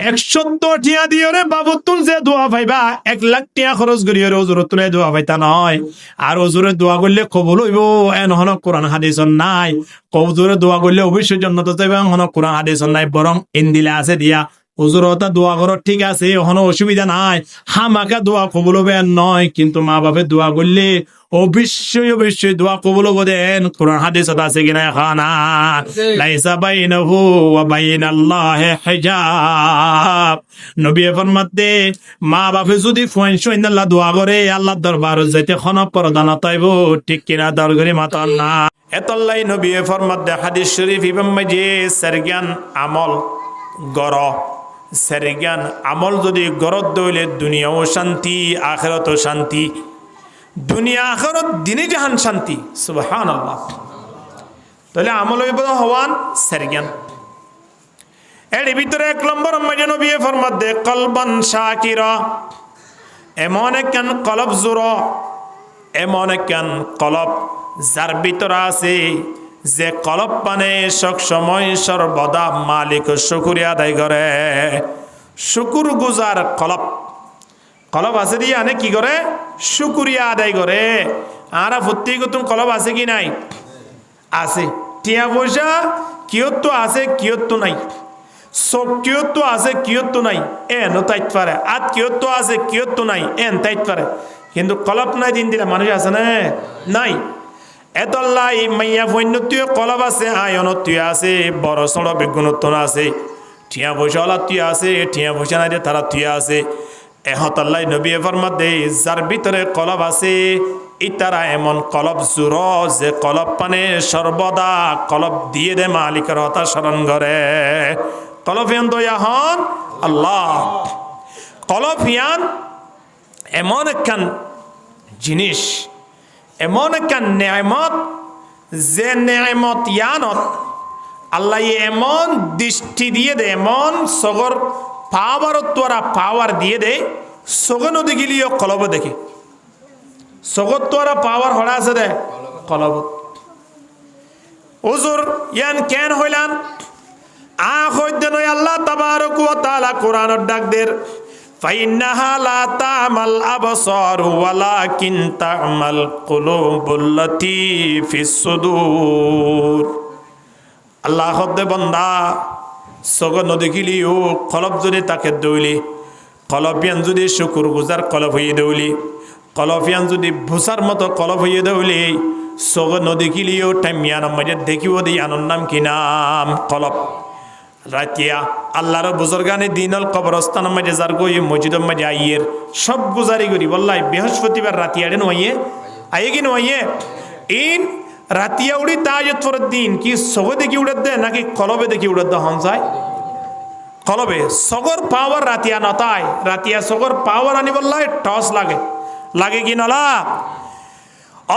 100 টিয়া দিয়ে রে বাবু তুল যে দোয়া পাইবা 1 লাখ টিয়া খরচ করি রে ওজুরত তুলে দোয়া পাইতা নয়। আর ওজুরে দোয়া করলে কবুল হইব এন হন কোরআন হাদিসন নাই। ওজুরে দোয়া করলে অবশ্যই জান্নাত যাইবা হন কোরআন হাদিসন নাই, বরং ইনদিলে আছে দিয়া ওজুরতা দোয়া করো ঠিক আছে, কোনো অসুবিধা নাই, হামাকা দোয়া কবুল হবে নয়। কিন্তু মা বাপের দোয়া করলে অবশ্যই দোয়া কবুল হবে দেন। কোরআন হাদিসত আছে কিনা খানা লাইসা বাইনাহু ওয়া বাইনাল্লাহি হিজাব। নবী ফরমাতে মা বাপে যদি ফুয়াইছো ইন্নাল্লাহ দোয়া করে আল্লাহর দরবারে যাইতে কোনো পরদান তাইব, ঠিক কিনা দরগরি মাতান না। এতল্লাই নবী ফরমাতে হাদিস শরীফ ইমাম মাঝে সারগান আমল গর সেরগান আমল যদি গরত দইলে দুনিয়াও শান্তি আখিরাতও শান্তি, দুনিয়া আখিরাত দিনে জাহান শান্তি। সুবহানাল্লাহ। তাহলে আমল হইব হওয়ান সেরগান। এর ভিতরে 1 নম্বর মাঝে নবী ফরমাতে কলবান শাকিরা, এমন একখান কলব জোর, এমন একখান কলব যার ভিতরে আছে যে কলব পানে সব সময় সর্বদা মালিক শুকরিয়া আদায় করে, শুকুর গুজার কলব। কলব আছে দিয়ে আনে কি করে? শুকরিয়া আদায় করে। আর ফুর্তি তুমি কলব আছে কি নাই? আছে। টিয়া পয়সা কিয়ত আছে কিয়ত নাই, সব কিয়ত আছে কিয়ত নাই এন তাইত পারে, আত কিয়ত আছে কিয়ত নাই এন তাইত পারে, কিন্তু কলব নাই দিন দিলে মানুষ আছে না নাই। এতল্লাই মাইয়া বন্যতীয় কলব আছে, আয়নতীয় আছে, বড় সড় বিজ্ঞানত্ব আছে, ঠিয়া পয়সাওয়ালা তুই আছে, ঠিয়া পয়সা নাই তারা তুই আছে। এহতাল্লাই নবী ফরমাতে যার ভিতরে কলব আছে ইতারা এমন কলব জুর যে কলব পানে সর্বদা কলব দিয়ে দে মালিকের হতা স্মরণ করে। কলফিয়ান দয়া হন আল্লাহ। কলফিয়ান এমন একখান জিনিস, এমন একখান নেয়ামত, যে নেয়ামত ইয়ানত আল্লাহ এমন দৃষ্টি দিয়ে দে, এমন সগর পাওয়ার তোরা পাওয়ার দিয়ে দে, সগর নদী গিলিও কলব দেখে, সগর তোরা পাওয়ার হরা আছে দে কলব। হুজুর ইয়ান কেন হইলান আল্লাহ তাবারক ওয়া তাআলা কোরআনের ডাক দের ফাইন্নাহা লা তা'মাল আবসার ওয়ালাকিন তা'মাল কুলুবুল্লাতী ফিস সুদূর। আল্লাহ হদ্দে বান্দা সগ নদী গিলিও কলব যদি তাকে দৌলি, কলবিয়ান যদি শুকুর গুজার কলব হইয়ে দৌলি, কলবিয়ান যদি ভুসার মতো কলব হইয়ে দৌলি, সগ নদী গিলিও টাইমিয়ান মাঝে দেখিব দি আনন্দ নাম কি নাম কলব। রাতিয়া আল্লাহর বুজুর্গানে দিনল কবরস্থান মাঝে যার গই মসজিদের মাঝে আইয়ের সব গুজারি করি বললাই বৃহস্পতিবার রাতিয়াড়ে নয় আইয়ে কি নয় ইন রাতিয়া উড়ি তাজত ফরত দিন কি সগো দেখি উড়াত দে নাকি কলবে দেখি উড়াত দে হনসায় কলবে সগর পাওয়ার রাতিয়া নতায় রাতিয়া সগর পাওয়ার আনি বললাই টস লাগে লাগে কি নলা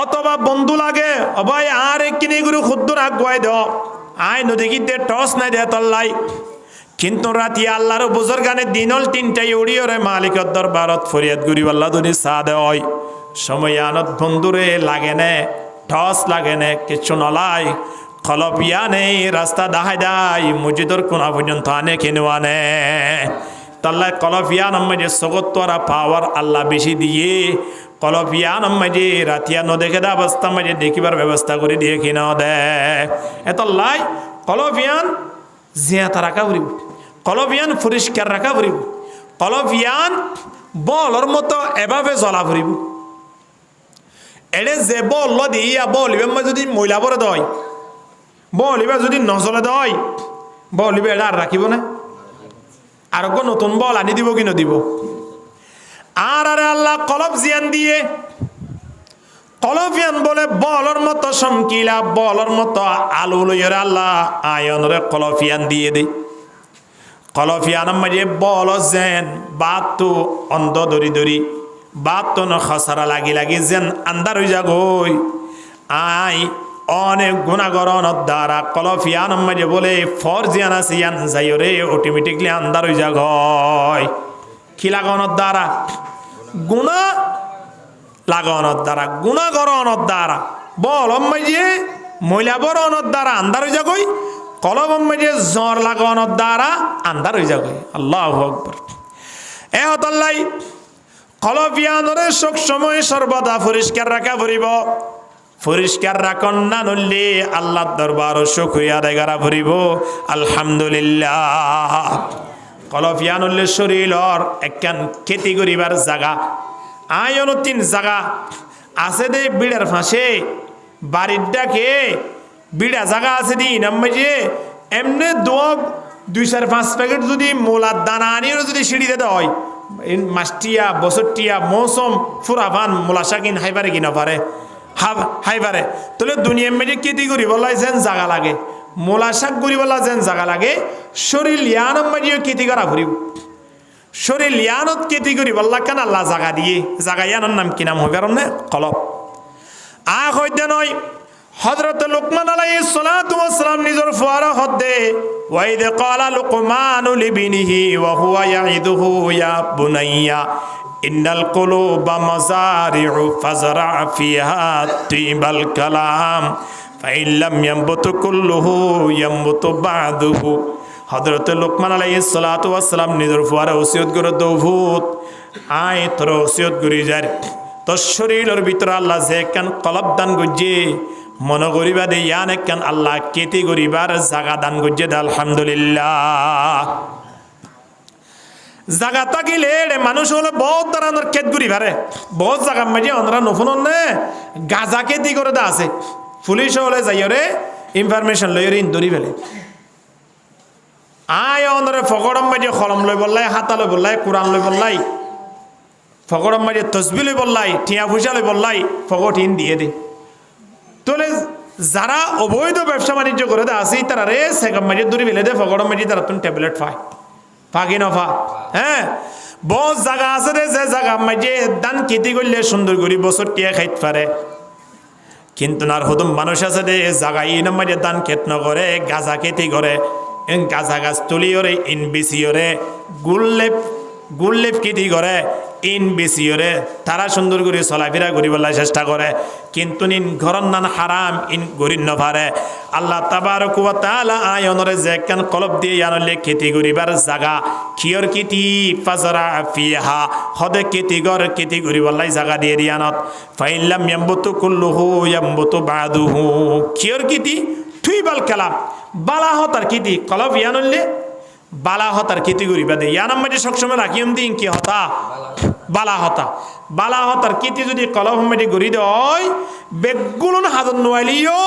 অথবা বন্ধু লাগে অবাই আর এক কিনে গুরু খুদ্দুর আগুয়াই দাও আয় নদী গিতে টস নাই দে তল্লাই। কিন্তু রাতি আল্লাহর বুজুর্গানে দিনল 3টায় উড়িও রে মালিকের দরবারত ফরিয়াদ করি আল্লাহ যদি সাদে হয় সময় আনত বন্ধুরে লাগে নে টস লাগে নে কিছু নলাই খলপিয়া নেই রাস্তা দাহাই দাই মসজিদর কোনা পর্যন্ত আনে কেন আনে তাল্লাই কলফিয়া নামে যে সগতরা পাওয়ার আল্লাহ বেশি দিয়ে কলফিয়া নামে যে রাতিয়া ন দেখে দে অবস্থা মাঝে দেখিবার ব্যবস্থা করে দিয়ে কিনা দে এতল্লাই কলফিয়ান জিয়াতা রাখা ফুরিব, কলফিয়ান পরিষ্কার রাখা ফুরিব, কলফিয়ান বলর মতো এভাবে জ্বলা ফুরিব। এড়ে যে বল দিয়া বলিবে যদি মহিলা পরে দয় বলিবে যদি নজলে দয় বলিবে এটা আর রাখিব না আর নতুন বল আনি দিব কি নদিব। আর আরে আল্লাহ কলব জিয়ান দিয়ে কলফিয়ান বলে বলর মতো সমকিলা বলর মতো আলু লইরে আল্লাহ আয়নরে কলফিয়ান দিয়ে দে। কলফিয়ান মাঝে বল যেন বাত তো অন্ধ ধরি ধরি বাত তো ন খসারা লাগি লাগি যেন আন্দার হয়ে যাগই আই অনেক গুণাগরণের দ্বারা কলফিয়ান মাঝে বলে ফরজিয়ান আসিয়ান যাইরে অটোমেটিকলি আন্দার হয়ে যাগয় কি লাগানোর দ্বারা গুণা লাগানোর দ্বারা গুণাগরণের দ্বারা বল মাঝে মহিলা বরণের দ্বারা আন্দার হয়ে যাগই কলবম মাঝে জ্বর লাগানোর দ্বারা আন্ধার হয়ে যাবে। আল্লাহু আকবার। এ হতাল্লাই কলব ইয়ানরে সব সময় সর্বদা পরিষ্কার রাখা পড়িব। পরিষ্কার রাখন না নলে আল্লাহর দরবার শুকরিয়া আদায় করা পড়িব। আলহামদুলিল্লাহ। কলব ইয়ানলে শরীরর একখান খেতি করিবার জায়গা আয়ন 3 জায়গা আছে দে বিড়ার ফাঁসে বাড়ির ডাকে বিড়া জায়গা আছে দি নাম্বাজে এমনি দোয়া 2-4-5 প্যাকেট যদি মোলার দানা আনিও যদি সিঁড়িতে দেওয়া হয় মাসটিয়া বছরটিয়া মৌসুম ফুরাফান মোলা শাকিন হাইবারে কিনা পারে হাইবারে তাহলে দুনিয়ার মেঝে কেতি করি বলাই যেন জায়গা লাগে মোলা শাক করি বলা যেন জায়গা লাগে শরীর লিয়ানোর মাঝেও কেতি করা ফুরিব শরীর লিয়ানত কেতি করি বললা কেন আল্লাহ জায়গা দিয়ে জায়গা ইয়ানোর নাম কি নাম হবে আর কলব হইতে নয় হযরত লুকমান আলাইহিস সালাতু ওয়াস সালাম নিজের ফুয়ারা হদে ওয়াইদ ক্বালা লুকমান লিবিনিহি ওয়া হুয়া ইয়াইদুহু ইয়া বুনাইয়া ইন্নাল কুলুবা মাযারি'ু ফাজরা ফিহা তিবাল কালাম ফাইন লাম ইয়ামবুতু কুল্লুহু ইয়ামবুতু বা'দুহু। হযরত লুকমান আলাইহিস সালাতু ওয়াস সালাম নিজের ফুয়ারা ওসিয়ত করে দৌভূত আয় তোর ওসিয়ত করি যার তোর শরীরের ভিতরে আল্লাহ যে কান কলব দান গজ্জে মন গরিবা দে ইয়ান একখান আল্লাহ কেতি গরিবার জাগা দান গজ্জে দে। আলহামদুলিল্লাহ। জাগা থাকিলে মানুষ হলে বহুত ধরনের ক্ষেত ঘুরি পারে বহুত জায়গা মাঝে ওনারা নফুন গাজা কেতি করে দা আছে পুলিশ হলে যাইরে ইনফরমেশন লইরে ধরি ফেলে আয় ওনারে ফকড়ম মাঝে কলম লই বললাই হাতা লই বললাই কোরআন লই বললাই ফকড়ম মাঝে তসবি লই বললাই টিয়া পয়সা লই বললাই ফকট ইন দিয়ে দে তোলে যারা অবৈধ ব্যবসা বাণিজ্য করে দে আসি তারা রে সেগম মাঝে দূরে ফেলে দে ফকড়ম মাঝে তারা তুমি ট্যাবলেট পায় ফাঁকি নফা। হ্যাঁ বহুত জায়গা আছে রে যে জায়গা মাঝে দান খেতি করলে সুন্দর করে বছর টিয়া খাইতে পারে কিন্তু নার হদম মানুষ আছে দে জায়গা ইন মাঝে দান খেত নকরে গাঁজা খেতি করে গাঁজা গাছ তুলিওরে ইন বিসিওরে গুল্লেপ খেতি করে ইন বেশিওরে তারা সুন্দর করে চলাফেরা করিবার চেষ্টা করে কিন্তু নিন ঘরর নান হারাম ইন গরিব নপারে। আল্লাহ তাবারক ওয়া তাআলা আয়নরে যে কান কলব দিয়ে আনলে খেতি করিবার জায়গা কিয়র খেতি ফাজরা ফিহা হদে খেতি করিবার জায়গা দিয়ে দিয়ানত ফাইল্লাম ইয়ামবুতু কুল্লুহু ইয়ামবুতু বাদুহু কিয়র খেতি থুইবাল কালাম বালা হতার খেতি কলব ইয়ানলে বালা হতার খেতি করিবা দে ইয়ানাম মাঝে সবসময় রাখিম দিন কি হতা বালা হতার খেতি যদি কলব মাঝে গড়ি দেয় বেগুন হাজত নোয়াইলিও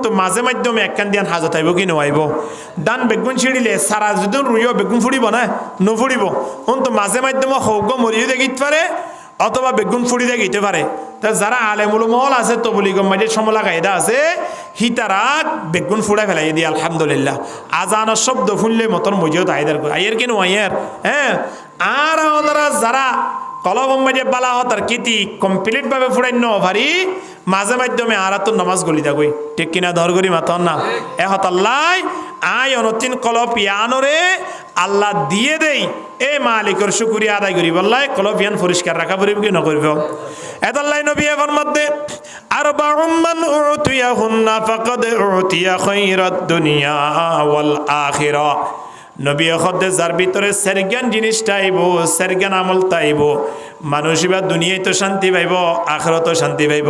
তো মাঝে মাধ্যমে একখান দিয়ান হাজত আইব কি নোয়াইব দান বেগুন ছিঁড়িলে সারা যদি রুইও বেগুন ফুড়িব না নুফুড়িব তো মাঝে মাধ্যমে হৌগ মরিও দেখিতে পারে অথবা বেগুন ফুড়ি দেখিতে পারে। তা যারা আলেমুল মহল আছে তবলিগম মাঝে সমলা কায়দা আছে হিতারা বেগুন ফুড়াই ফেলাই দিয়ে আলহামদুলিল্লাহ আজানের শব্দ শুনলে মতন মজিও তাইদার আইয়ের কেন আইয়ের হ্যাঁ আর ওনারা যারা কলবম মাঝে বালা হতার কিতি কমপ্লিট ভাবে ফুড়াই ন ভারি মাঝে মাধ্যমে আর তো নামাজ গলি থাকুই ঠিক কিনা ধর করি মাতন না এ হতাল্লাই আয় অনতিন কলপ ইয়ানরে আল্লাহ দিয়ে দেই এ মালিকের শুকরিয়া আদায় করি বললাই কলপ ইয়ান পরিষ্কার রাখা পড়িব কি নকরিব। এদাল্লাই নবী ফরমাতে আরবাউম মান উতিয়াহুন্না ফাকাদ উতিয়া খায়রাদ দুনিয়া ওয়াল আখিরা। নবী খদ্দে যার ভিতরে সেরজ্ঞান জিনিসটা আইব সেরজ্ঞান আমল তাইব মানুষ বা দুনিয়ায় তো শান্তি পাইব আখিরাতেও শান্তি পাইব।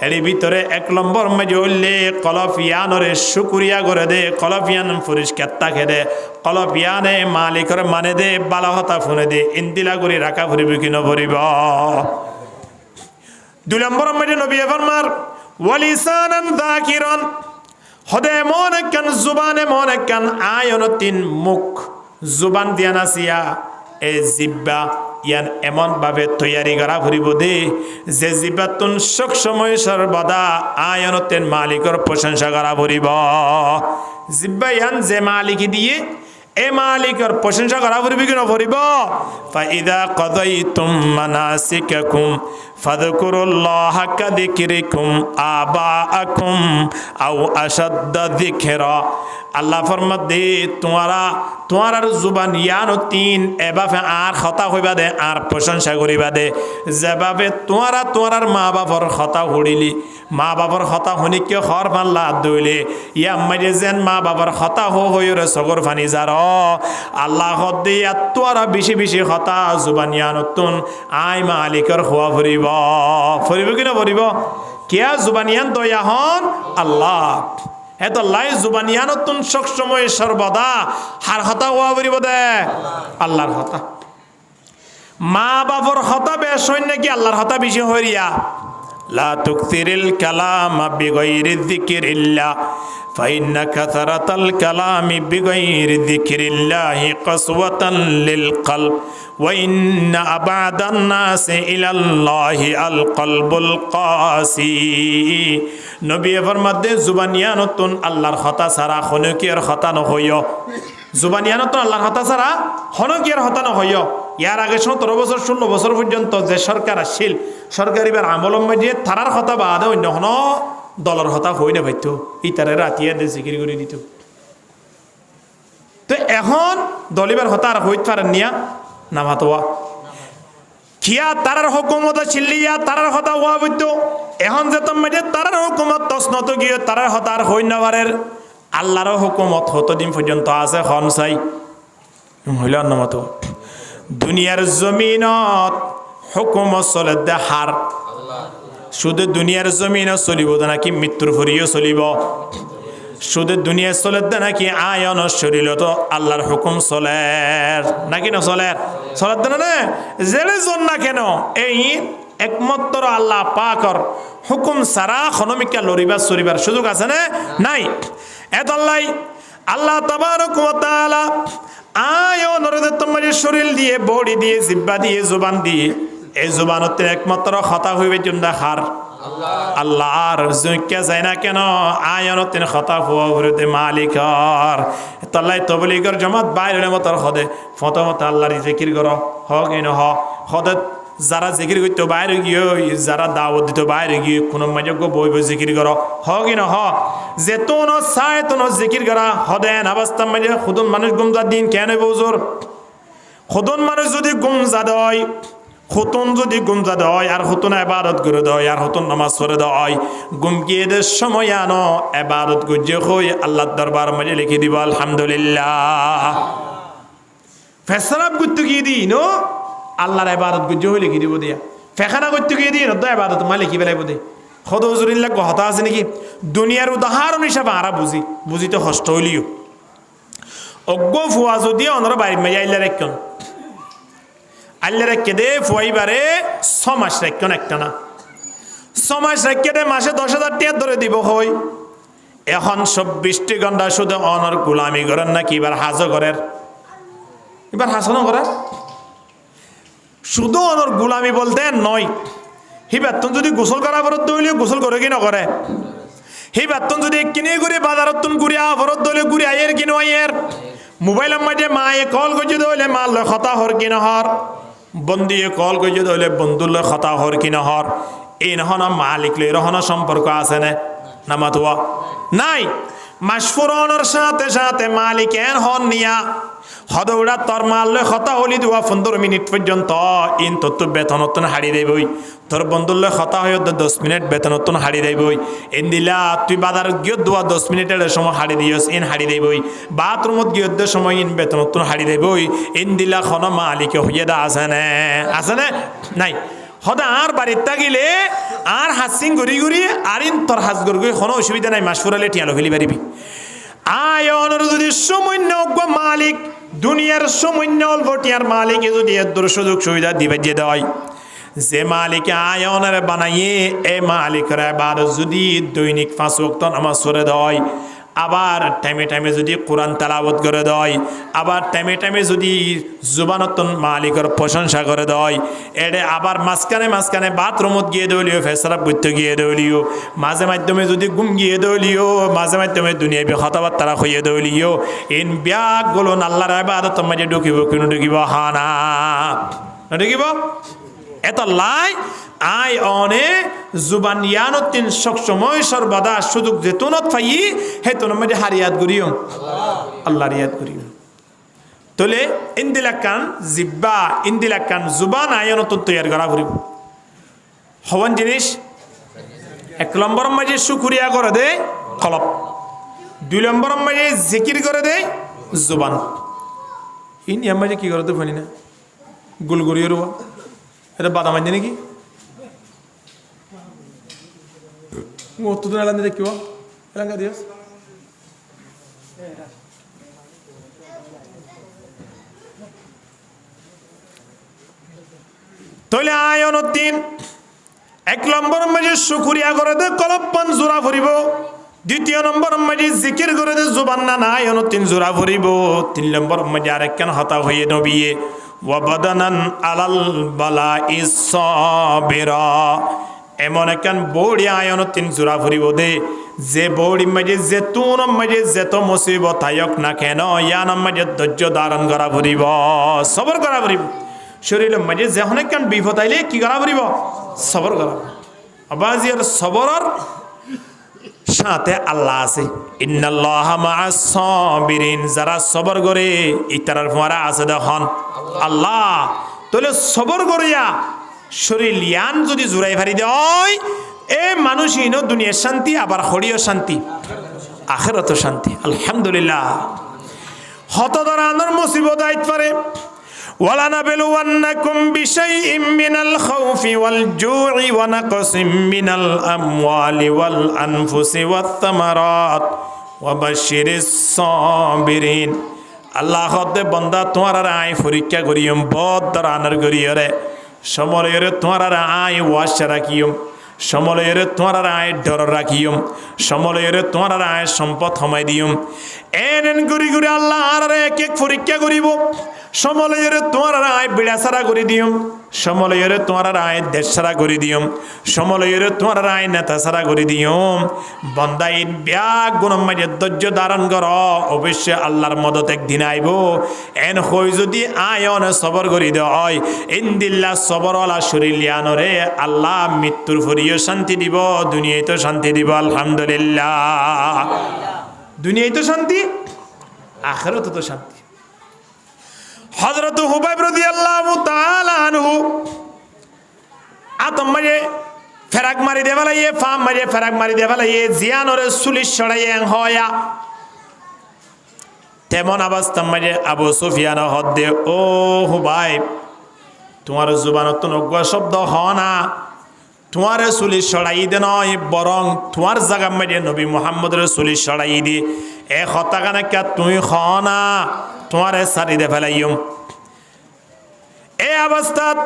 এর ভিতরে 1 নম্বর মাঝে হইলে কলফিয়ানরে শুকরিয়া করে দে কলফিয়ান পরিষ্কার থাকে দে কলফিয়ানে মালিকের মানে দে বালাহতা ফোনে দে ইন্দিলা করে রাখা ফুরিব কি নভরিব। 2 নম্বর মাঝে নবী ফরমার ওয়ালিসানান যাকিরান হদে এমন একখান জুবান এমন একখান আয়ন 3 মুখ জুবান দিয়ান আসিয়া এই জিব্বা ইয়ান এমন ভাবে তৈয়ারি করা ফুরিব দে যে জিব্বাতুন সব সময় সর্বদা আয়নতের মালিকের প্রশংসা করা ফুরিব। জিব্বা ইয়ান যে মালিকি দিয়ে এ মালিকের প্রশংসা করা ফুরিব কি না ফুরিব। ফাইদা কদাইতুম মানাসিকাকুম ফাযকুরুল্লাহা কাযিকরিকুম আবাআকুম আও আশাদ্দা যিকরা। আল্লাহ ফরমাত দে তোমার জুবান ইয়ানো তিন এভাবে আর কথা হইবা দে আর প্রশংসা করিবা দে যেভাবে তোমার মা বাবার কথা হড়িলি মা বাবার কথা শুনি কিয় খর পাল্লা দইলে ইয়া মাইরে যেন মা বাবার কথা হইরে সগর ফানি যার আল্লাহ দিয়া তোরা বেশি বেশি কথা জুবান ইয়ানতুন আই মালিকর খোয়া ফুরিব কি না ফুরিব কিয়া জুবানিয়ান দয়া হন আল্লাহ এত লাই জুবানিয়ানতুন সব সময় সর্বদা হার হতা হওয়া বলিব দে আল্লাহর হতা মা বাবার হতা বেশ হয় নাকি আল্লাহর হতা বেশি হইয়া লা তুকসিরিল কালাম বিগাইরি যিকিরিল্লাহ ফাইন্না কাসারাতাল কালামি বিগাইরি যিকিরিল্লাহি কাসওয়াতান লিল কলব ওয়া ইন্না আবাদান নাসি ইলাল্লাহি আল কলবুল কাসি। নবী ফরমাতে জুবানিয়ানতুন আল্লাহর হতা ছাড়া খনকির হতা নহইয় জুবানিয়ানতুন আল্লাহর হতা ছাড়া খনকির হতা নহইয়। ইয়ার আগে 17 বছর 16 বছর পর্যন্ত যে সরকার আসছিল সরকারিবার আমলম দিয়ে তারার হতা বাদে অন্য হন দলের হতা হই না ভাইতো ইতারে রাতিয়া দে জিকির করে দিত। তো এখন দলিবার হতা আর হইতে পারেন নিয়া নামাতোয়া কিয়া তারার হুকুমত ছিলিয়া তারার হতা হওয়া বইতো এখন যে তোমাদের তারার হুকুমত তসনত গিয়ে তারার হতা আর হই না পারের আল্লাহর হুকুমত হতদিন পর্যন্ত আছে খন চাই হইল নামাতো দুনিয়ার জমিনত হুকুমত চলে দে হার শুধু দুনিয়ার জমিনও চলিব নাকি মৃত্যুর ফুরিও চলিব শুধু দুনিয়া চলে দে নাকি আয়ন শরীর তো আল্লাহর হুকুম চলে নাকি না চলে দে না জেলে জন না কেন এই একমাত্র আল্লাহ পাকর হুকুম সারা খনমিকা লড়িবার চলিবার সুযোগ আছে না নাই এতল্লাই আল্লাহ তাবারক ওয়া তাআলা আয়নের তোমার শরীর দিয়ে বডি দিয়ে জিহ্বা দিয়ে জবান দিয়ে এই জবানতে একমাত্র কথা হইবে জুন্দা খার আল্লাহর জুইকা যায় না কেন আয়নতে কথা হওয়া হইতে মালিকর তাল্লাই তবলিগর জমাত বাইরে মতর হদে ফতমত আল্লাহর জিকির করো হক এন হদে যারা জিকির করতে বাইরে গিয়ে যারা দাওয়াত দিতে বাইরে গিয়ে কোনো মজজ্ঞ বই বই জিকির করো হক এন যে তোন চায় তোন জিকির করা হদেন অবস্থা মাঝে খুদন মানুষ গুমজা দিন কেন বজুর খুদন মানুষ যদি গুমজা দেয় খুতুন যদি গুমজা দেয় আর খুতুন ইবাদত করে দেয় আর খুতুন নামাজ পড়ে দেয় গুমকিয়ে দে সময় আনো ইবাদত গুজে হই আল্লাহর দরবার মাঝে লিখে দিব আলহামদুলিল্লাহ ফেসরাব করতে গিয়ে দিই নো আল্লাহর ইবাদত গুজে হই লিখে দিব দিয়া ফেখানা করতে গিয়ে দিই নদ্দা ইবাদত মালিকি বেলাই বোধে খদ হুজুরিল্লাহ কথা আছে নাকি দুনিয়ার উদাহরণ হিসাবে আরা বুঝিতে কষ্ট হইলিও অজ্ঞ ফুয়া যদি অনর বাড়ি মেয়ে আইলে রেখন আল্লাহ রেখে দে ফুয়াইবারে 6 মাস রেখন একটা না 6 মাস রেখে দে মাসে 10,000 টাকা ধরে দিব হই এখন 24 ঘন্টা শুধু অনর গোলামি করেন নাকি এবার হাজো করেন এবার হাসনো করেন শুধু অনর গোলামি বলতে নয় হিবাতন যদি গোসল করা ফরত হইলে গোসল করে কি নকরে হিবাতন যদি কিনে ঘুরে বাজারত ঘুরে ফরত হইলে ঘুরে আয়ের কিনো আয়ের মোবাইলের মাঝে মায়ে কল করছে হইলে মাল লয় খতা হর কি নহর বন্দিয়ে কল করছে হইলে বন্ধুর লয় খতা হর কি নহর এই নহন মালিক লই রহন সম্পর্ক আছে না নামাতুয়া নাই মাসফুরনের সাথে সাথে মালিক এন হন নিয়া হদৌড়া তোর মারলে কথা হলি দেওয়া 15 মিনিট পর্যন্ত ইন তোর তো বেতনতন হারি দেবই তোর বন্ধুলে কথা হয়ে 10 মিনিট বেতনতন হারি দেবই ইন দিলা তুই বাজার গিয়ে দেওয়া 10 মিনিটের সময় হারি দিয়স ইন হারি দেবই বাথরুমত গিয়ে দেওয়ার সময় ইন বেতনতন হারি দেবই ইন দিলা খন মালিকে হইয়ে দা আছে না নাই হদা আর বাড়ির তাগিলে আর হাসিং ঘুরি ঘুরি আর ইন তোর হাস ঘুরি ঘুরি কোনো অসুবিধা নাই মাস ফুরালে টিয়ালো ফেলি পারিবি আয়নের যদি সামান্য মালিক দুনিয়ার সামান্য অল্প টিয়ার মালিকে যদি এর সুযোগ সুবিধা দিবে যে দেয় যে মালিকে আয়নের বানাইয়ে এ মালিকের ইবাদত যদি দৈনিক 5 ওয়াক্ত নামাজ পড়ে দেয় আবার টাইমে টাইমে যদি কোরআন তেলাওয়াত করে দেয় আবার টাইমে টাইমে যদি জুবানতন মালিকের প্রশংসা করে দেয় এডে আবার মাঝখানে বাথরুমত গিয়ে দলিও ফেসরাব করতে গিয়ে দলিও মাঝে মাধ্যমে যদি ঘুম গিয়ে দলিও মাঝে মাধ্যমে দুনিয়াবি কথাবার্তা হইয়ে দলিও ইন ব্যাগগুলো আল্লাহর ইবাদতের মাঝে ঢুকিব কোনো ঢুকিব হানা ঢুকিব এত লাই আই অনে জুবান ইয়ানতিন সবসময় সর্বদা সুযোগ যেতুনত পাই হেতুনের মধ্যে হারিয়াত করিও আল্লাহ রিয়াত করিও তোলে ইন্দিলাকান জিব্বা ইন্দিলাকান জুবান আয়নতন তৈয়ার করা করিব হওয়ান জিনিস এক নম্বর মাঝে শুকুরিয়া করে দে কলব দুই নম্বর মাঝে জিকির করে দে জুবান ইন ইয়ার মাঝে কি করে তো ফানি না গুলগুড়িয়ে রোয়া এটা বাদাম আনছে নাকি এলান দেখিব এলাকা দিয়স তাহলে আয়নউদ্দিন এক নম্বর মাঝে শুকুরিয়া করে দে কলপ্পান জোড়া ভরিব দ্বিতীয় নম্বর মাঝে জিকির করে দে জুবান না আয়নউদ্দিন জোড়া ভরিব তিন নম্বর মাঝে আরেকখান হতা হয়ে নবিয়ে ওয়াবাদানান আলাল বালা ইসসাবিরা এমন একখান বৌড়ি আয়নউদ্দিন জোড়া ভরিব দে যে বৌড়ি মাঝে যে তুন মাঝে যেত মুসিবত আয়ক না কেন ইয়ান মাঝে ধৈর্য ধারণ করা ভরিব সবর করা ভরিব শরীরের মাঝে যখন একখান বিপদ আইলে কি করা ভরিব সবর করা আবাজিয়ার সবরর সাথে আল্লাহ আছে ইন্নাল্লাহা মাআস সাবিরিন যারা সবর করে ইতারার ফোয়ারা আছে দেখুন আল্লাহ তাহলে সবর করিয়া শরীর লিয়ান যদি জোড়াই ভারি দেয় এ মানুষহীন দুনিয়ার শান্তি আবার হরিও শান্তি আখিরাত শান্তি আলহামদুলিল্লাহ হতদরানোর মুসিবত আইতে পারে وَلَنَبْلُوَنَّكُمْ بِشَيْءٍ مِّنَ الْخَوْفِ وَالْجُوعِ وَنَقْصٍ مِّنَ الْأَمْوَالِ وَالْأَنفُسِ وَالثَّمَرَاتِ وَبَشِّرِ الصَّابِرِينَ আল্লাহ হতে বন্দা তোমার আয় পরীক্ষা করিয়ম বদর আনার করিয়রে সমলয়ের তোমার আয় ওয়াশ রাখিয়ম সমলয়ের তোমার আয় ডর রাখিয়ম সমলয়ের তোমার আয় সম্পদ সময় দিয়ম এন গুরি গুরি আল্লাহ আর এক এক পরীক্ষা করিব সমলয়ের তোমার আয় বিড়া সারা করে দিয়ম সমলয়ের তোমার আয় দেশ সারা করে দিয়ম সমলয়ের তোমার আয় নেতা সারা করে দিয়ম বন্দাই ব্যাগ গুণমাজের ধৈর্য ধারণ কর অবশ্যই আল্লাহর মদত একদিন আইব এন হই যদি আয়ন সবর করি দেয় ইন্দিল্লা সবরওয়ালা শরীর লিয়ানরে আল্লাহ মৃত্যুর ফরিও শান্তি দিব দুনিয়ায় তো শান্তি দিব আলহামদুলিল্লাহ দুনিয়ায় তো শান্তি আখিরাতে তো শান্তি হযরত হুবাইব রাদিয়াল্লাহু তাআলা আনহু আতম মাঝে ফেরাক মারি দেবালাইয়ে ফাম মাঝে ফেরাক মারি দেবালাইয়ে জিয়ানরে সুলিশ ছড়াইয়ে হয়া তেমন অবস্থা মাঝে আবু সুফিয়ান হদ্দে ও হুবাইব তোমার জুবানত নগ্য শব্দ হ না তোমার সুলিশ ছড়াই দে নয় বরং তোমার জায়গা মাঝে নবী মুহাম্মদের সুলিশ ছড়াই দি এ হতাকানা কে তুই খ না তোমার সারি দে ফেলাইম এই অবস্থাত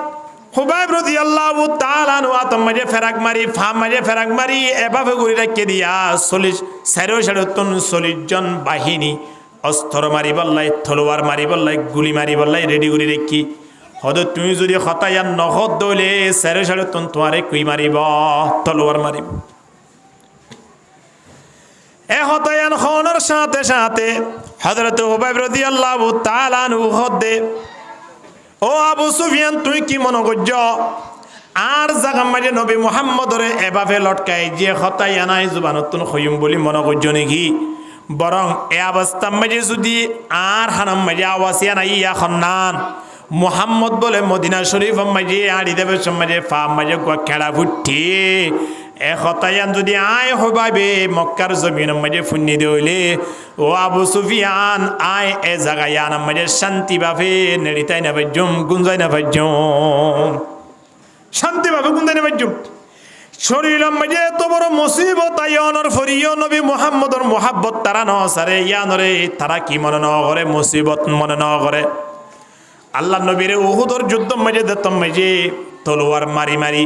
হুবাইব রাদিয়াল্লাহু তাআলা আনহু আতম মাঝে ফেরাক মারি ফাম মাঝে ফেরাক মারি এভাবে ঘুরি রাখে দিয়া 40 জন বাহিনী অস্ত্র মারি বললাই তলোয়ার মারি বললাই গুলি মারি বললাই রেডি করে রেখি হদ তুমি যদি হতায়ান নহদ দলে 40 তোমারে কুই মারিব তলোয়ার মারিব এ হতায়ান হওয়ার সাথে সাথে হযরত হুবাইব রাদিয়াল্লাহু তাআলা আনহু হদে ও আবু সুফিয়ান তুই কি মনে করছ আর জাগা মাঝে নবী মুহাম্মদরে এভাবে লটকাই যে হতায়ানাই জুবানতুন খয়ুম বলি মনে করছ নাকি বরং এ অবস্থা মাঝে যদি আর হানাম মাঝে আওয়াসিয়া নাই ইয়া খন্নান মুহাম্মদ বলে মদিনা শরীফ মাঝে আড়ি দেবে মাঝে ফা মাঝে খেড়া ফুটি এ হতায়ান যদি আয় হবাবে মক্কার জমিন মাঝে ফুন্নি দইলে ও আবু সুফিয়ান আয় এ জাগায়ান মাঝে শান্তি ভাবে নেড়িতাই না ভাজ্যম গুঞ্জাই না ভাজ্যম শান্তি ভাবে গুঞ্জাই না ভাজ্যম শরীর মাঝে এত বড় মুসিবত আয়নর ফরিয় নবী মুহাম্মদর মোহাব্বত তারা ন সারে ইয়ানরে তারা কি মনে ন করে মুসিবত মনে ন করে আল্লাহ নবীরে উহুদর যুদ্ধ মাঝে দত্তম মাঝে তলোয়ার মারি মারি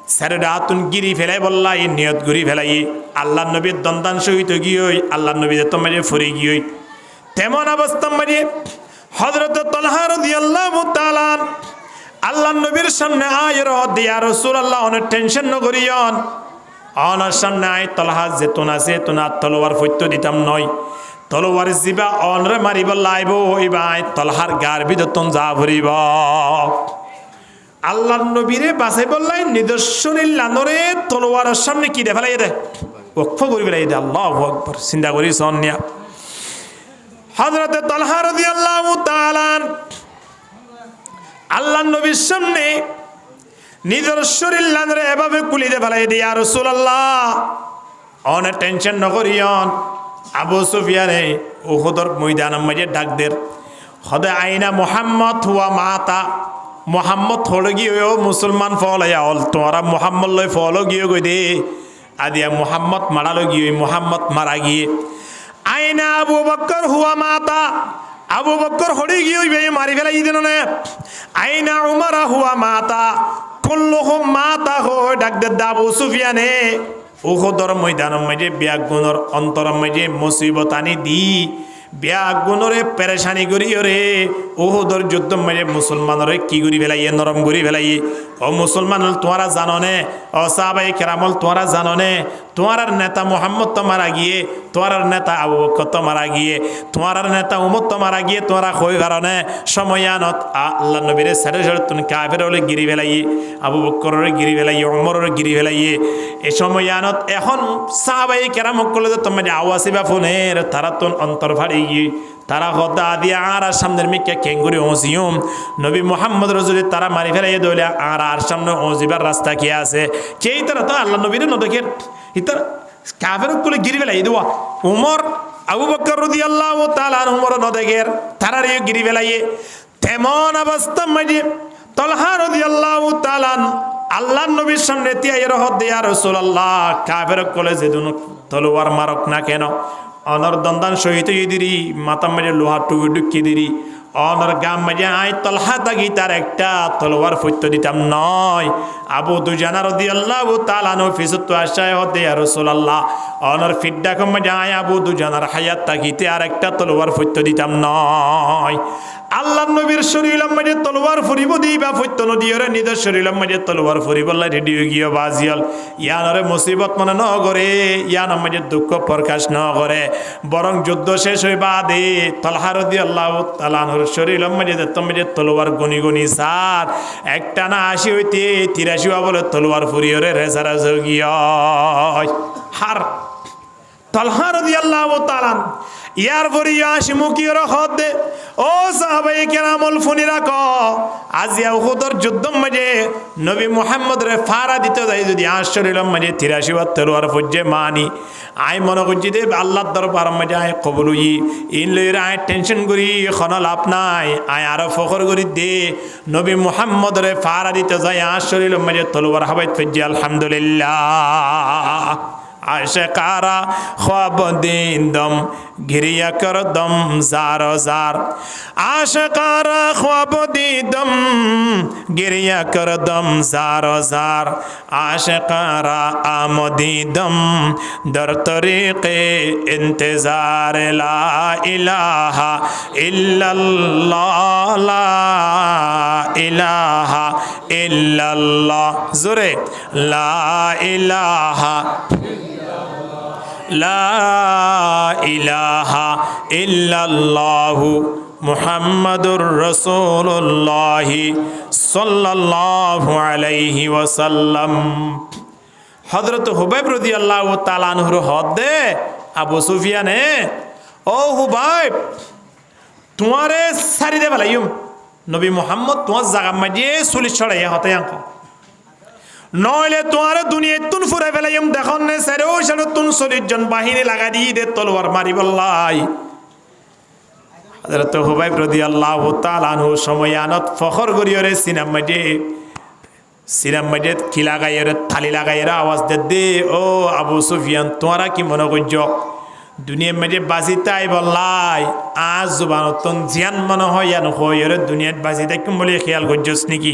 স্যারে রাতুন গিরি ফেলাই বললাই নিয়ত গুরি ফেলাই আল্লাহ নবীর দন্দান সহিত গিয়ে আল্লাহ নবী দত্তম মাঝে ফুরি গিয়ে তেমন অবস্থা মাঝে হযরত তালহা রাদিয়াল্লাহু তাআলা আল্লাহ নবীর সামনে আয় ইয়া রাসূলুল্লাহ অনেক টেনশন ন করিয়ন অনার সামনে আয় তালহা যেতন আছে তোনা তলোয়ার ফৈত্য দিতাম নয় তলোয়ার জিবা অনরে মারিব লাইব হইবা তালহার গার ভিতর যা ভরিব আল্লাহর নবীরে বাছাই বললাই নিদর্শনের লানরে তলোয়ারের সামনে কি দে ফেলাই দে ওকফ করি ফেলাই দে আল্লাহু আকবার চিন্তা করি সন্নিয়া হযরতে তালহা রাদিয়াল্লাহু তাআলা আল্লাহর নবীর সামনে নিদর্শনের লানরে এভাবে কুলি দে ফেলাই দে ইয়া রাসূলুল্লাহ অনেক টেনশন নকরিয়ন আবু সুফিয়ানে উহুদের ময়দানের মাঝে ডাক দের খদে আইনা মুহাম্মদ হুয়া মাতা মোহাম্মদ হলো গিয়ে মুসলমান ফলাইয়া হল তোরা মোহাম্মদ লই ফলো গিয়ে গই দে আদিয়া মোহাম্মদ মারালো গিয়ে মোহাম্মদ মারা গিয়ে আইনা আবু বকর হুয়া মাতা আবু বকর হড়ি গিয়ে মারি ফেলাই দিন না আইনা উমর হুয়া মাতা কুল্লুহুম মাতা হো ডাক দে আবু সুফিয়ানে উহুদর ময়দানের মাঝে ব্যাগুণর অন্তরের মাঝে মুসিবত আনি দি ব্যাগুণরে পেরেশানি করি রে উহুদর যুদ্ধ মাঝে মুসলমানরে কি করি ফেলাইয়ে নরম করি ফেলাইয়ে ও মুসলমান তোমরা জানো নে ও সাহাবায়ে কেরামল তোমরা জানো নে তোমার নেতা মোহাম্মদ তো মারা গিয়ে তোমার নেতা আবু বকর তো মারা গিয়ে তোমার নেতা উমর তো মারা গিয়ে তোমরা কই কারণে সময়ানত আল্লাহ নবীরে সাড়ে সাড়ে তুমি কাফের হলে গিরি ফেলাইয়ে আবু বকরের গিরি ফেলাইয়ে উমরের গিরি ফেলাইয়ে এ সময়ানত এখন সাহাবায়ে কেরাম করলে তো তোমার আওয়াসিবা ফোনের তারা তো অন্তর ফাড়ি গিয়ে তারা হদা দিয়া আর সামনের মিকে কেঙ্গুরি ওসিউম নবী মোহাম্মদ রসুল তারা মারি ফেলাই দইলে আর সামনে ওজিবার রাস্তা কি আছে কেই তারা তো আল্লাহ নবীর নদকে ইতার কাফের কুলে গিরি ফেলাই দেওয়া উমর আবু বকর রাদিয়াল্লাহু তাআলা উমর নদকের তারারে গিরি ফেলাইয়ে তেমন অবস্থা মাঝে তালহা রাদিয়াল্লাহু তাআলা আল্লাহর নবীর সামনে তিয়াই রহত দিয়া রাসূলুল্লাহ কাফের কুলে যেদুন তলোয়ার মারক না কেন অনর দন্দান সহিত দিরি মাথা মেরে লোহার টুকু ঢুকিয়ে দিরি অনর গাম মেজে আই তলহা তাগি তার একটা তলোয়ার ফৈত্য দিতাম নয় আবু দুজানা রাদিয়াল্লাহু তাআলা আনহু ফিসুত আশায় হতে ইয়া রাসূলুল্লাহ অনর ফিড্ডা কম মেজে আই আবু দুজানার হায়াত তাগিতে আর একটা তলোয়ার ফৈত্য দিতাম নয় আল্লাহ নবীর শরীরের মাঝে তলোয়ার ফুরিব দিবা ফৈত্য নদীরে নিজের শরীরের মাঝে তলোয়ার ফুরিব রেডিও গিয়ে বাজিয়াল ইয়ানরে মুসিবত মনে ন করে ইয়ানোর মাঝে দুঃখ প্রকাশ ন করে বরং যুদ্ধ শেষ হই বাদে তালহা রাদিয়াল্লাহু তাআলা আনহুর শরীরের মাঝে তলোয়ার গনি গনি সার একটা না 80 হইতে 83 বলে তলোয়ার ফুরিয়রে রেসারা গিয়া হার তালহা রাদিয়াল্লাহু তাআলা ইয়ার ফরিয়া শিমুকির হদে ও সাহাবায়ে কেরামল ফোনি রাখো আজিয়া উহুদর যুদ্ধ মাঝে নবী মুহাম্মদ রে ফারা দিতে যাই যদি আশরিলম মাঝে 83 বার তলোয়ার ফুজে মানি আই মনে করছি দে আল্লাহর দরবার মাঝে আই কবুল হই ইন লইরা আই টেনশন করি এখন লাভ নাই আই আরো ফখর করি দে নবী মুহাম্মদ রে ফারা দিতে যাই আশরিলম মাঝে তলোয়ার হাবাইত ফুজে আলহামদুলিল্লাহ আশকারা খ্বাব দিন দম ঘিরিয়া কর দম জার জার আশকারা খ্বাব দিদম গিরিয়া কর দম জার জার আশকারা আমদি দম দর তরিকে ইন্তজার লা ইলাহা ইল্লাল্লাহ লা ইলাহা ইল্লাল্লাহ জোরে লা ইলাহা লা ইলাহা ইল্লাল্লাহু মুহাম্মাদুর রাসূলুল্লাহ সাল্লাল্লাহু আলাইহি ওয়াসাল্লাম হযরত হুবাইব রাদিয়াল্লাহু তাআলা আনহুর হদে আবু সুফিয়ানে ও হুবাইব তোমারে সারি দে বলাইম নবী মুহাম্মদ তোমার জায়গা মাঝে চুলি ছড়াইয়া হতে আঙ্ক নইলে তোমার দুনিয়া তুন ফুরাই ফেলাইম দেখুন নে সেরো সেরো তুন 40 জন বাহিনী লাগা দিয়ে দে তলোয়ার মারি বললাই হযরত হুবাইব রাদিয়াল্লাহু তাআলা আনহু সময়ানত ফখর করিয়রে সিনাম মাঝে কি লাগাইরে থালি লাগাইরে আওয়াজ দে ও আবু সুফিয়ান তোমরা কি মনে করছো দুনিয়ার মাঝে বাজিতাই বললাই আজ জুবানতন জিয়ান মনে হয় ইয়ান হইরে দুনিয়াত বাজিতাই কি বলে খেয়াল করছস নাকি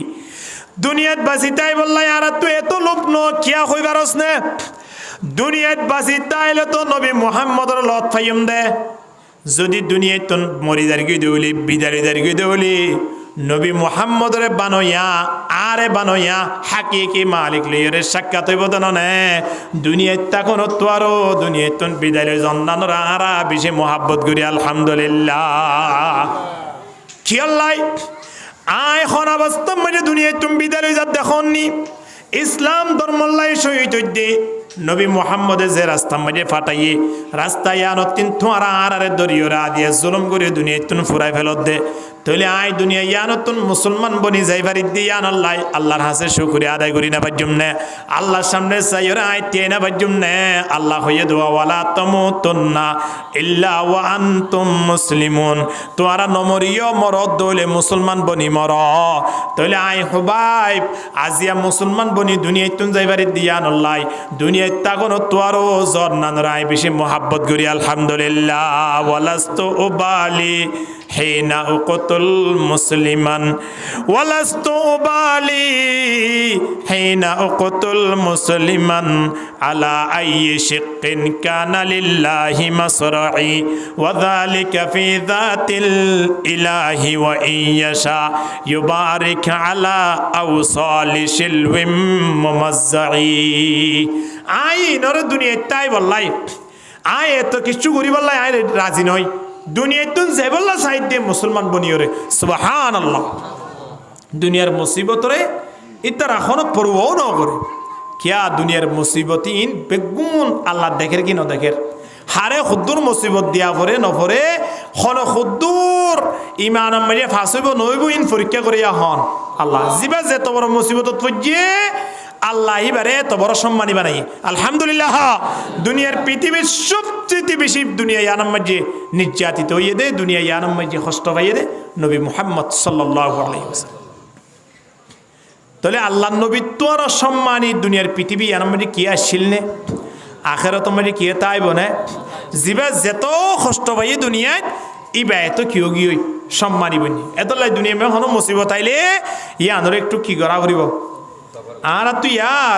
দুনিয়াত বাজিতাই বললাই আর তুই এত লোভ ন কিয়া হইবারস নে দুনিয়াত বাজিতাইলে তো নবী মুহাম্মদর লত ফাইম দে যদি দুনিয়াত তো মরিদার গই দেউলি বিদারিদার গই দেউলি নবী মুহাম্মদরে বানয়া আরে বানয়া হাকিকি মালিক লইরে সাক্ষাৎ হইব দননে দুনিয়াত তখন তো আরো দুনিয়াত তো বিদারে জন্নানরা আরা বেশি মোহাব্বত করি আলহামদুলিল্লাহ কি আল্লাহ আয় খনা অবস্থা মাঝে দুনিয়ায় তুমি বিদায় হয়ে যা দেখনি ইসলাম ধর্মল্লাই শহীদ হইতে নবী মুহাম্মদে যে রাস্তা মাঝে ফাটাইয়ে রাস্তায় আনতিন তোমারা আরে দরিয়রা দিয়ে জুলুম করে দুনিয়ায় তুমি ফুরাই ফেলত দে তাহলে আয় দুনিয়া ইয়ানতুন মুসলমান বনি যাইবারি দিয়ে আনাল্লাই আল্লাহর হাসে শুকরিয়া আদায় করি না বাজ্যুম নে আল্লাহর সামনে চাইরা আয় তে না বাজ্যুম নে আল্লাহ হইয়ে দোয়া ওয়ালা তামুতুন্না ইল্লা ওয়া আনতুম মুসলিমুন তোরা নমরিও মরদ দলে মুসলমান বনি মর তাহলে আয় হুবাইব আজিয়া মুসলমান বনি দুনিয়ায় তুন যাইবারি দিয়ে আনাল্লাই দুনিয়ায় তাগন তোয়ারও জর নানরাই বেশি মোহাব্বত করি আলহামদুলিল্লাহ ওয়ালাস্তু উবালি হিনা উকতুল মুসলিমান ওয়ালাস্তু উবালি হিনা উকতুল মুসলিমান আলা আইয়ি শিক্কিন কানা লিল্লাহি মাসরাই ওয়া যালিকা ফি যাতিল ইলাহি ওয়া ইয়শা ইউবারিক আলা আওসালি শিলওয়িম মুমাজ্জাই আই নর দুনিয়া তাই বললাই আয় এত কিছু করি বললাই আয় রাজি নয় দুনিয়ায় তুন যাইবল্লা সাইড দিয়ে মুসলমান বনিয়রে সুবহানাল্লাহ দুনিয়ার মুসিবতরে ইতার এখনো পরোয়াও ন করে কিয়া দুনিয়ার মুসিবতিন বেগুন আল্লাহ দেখের কি ন দেখের হারে খুদ্দুর মুসিবত দিয়া পরে নপরে হন খুদ্দুর ইমান মারিয়া ফাঁসইব নইব ইন পরীক্ষা করিয়া হন আল্লাহ জিবা যে তো বড় মুসিবতত পড়িয়ে আল্লাহ এবারে এত বড় সম্মানী বানাই আলহামদুলিল্লাহ দুনিয়ার পৃথিবীর সবচেয়ে বেশি দুনিয়া ইয়ানাম মাঝে নির্যাতিত হইয়ে দে দুনিয়া ইয়ানাম মাঝে কষ্ট পাইয়ে দে নবী মুহাম্মদ সাল্লাল্লাহু আলাইহি ওয়াসাল্লাম তাহলে আল্লাহ নবী তোর সম্মানী দুনিয়ার পৃথিবী ইয়ানাম মাঝে কি আসছিল নে আখিরাত মাঝে কি তাইব না জিবা যেত কষ্ট পাইয়ে দুনিয়ায় ইবা এত কিও গিয়ে সম্মানী বনি এত লাই দুনিয়া মে হনো মুসিবত আইলে ইয়ানরে একটু কি করা করিব আর তুই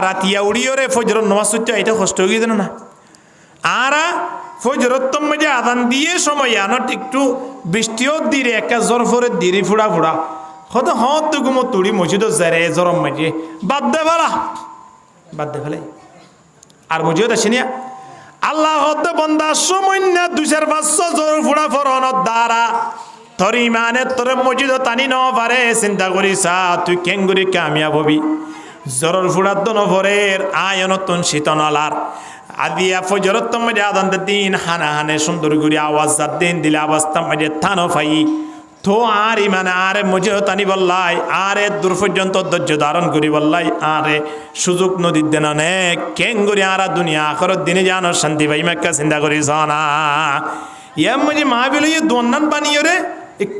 রাতিয়া উড়িও রে ফজর নামাজ পড়তে এটা কষ্ট হয়ে গেছে না আর ফজরত মধ্যে আদান দিয়ে সময় আনত একটু বৃষ্টিও দিরে একা জ্বর ফরে দিরে ফুড়া ফুড়া হতে হত গুমো তুড়ি মসজিদ যারে জ্বরম মাঝে বাদ দে ফেলে আর মসজিদ আসেনিয়া আল্লাহ হতে বন্দা সময় না 2-500 জ্বর ফুড়া ফরনত দ্বারা তোর ইমানে তোর মসজিদ টানি ন পারে চিন্তা করিসা তুই কেঙ্গুরি কামিয়াব হবি জরর ফুড়াত নভরের আয়নতন শীতনালার আদিয়া ফজরত মধ্যে আদান দিন হানা হানে সুন্দর করে আওয়াজ দিন দিলে আওয়াজটা মধ্যে থানো ফাই তো আর ইমানে আরে মজে তানি বললাই আরে দূর পর্যন্ত ধৈর্য ধারণ করি বললাই আরে সুযোগ নদীর দেন অনেক কেঙ্গুরি আরা দুনিয়া আখরত দিনে জানো শান্তি ভাই মেক্কা চিন্তা করিস না ইয়ার মধ্যে মা বিল দোনান বানিয়ে রে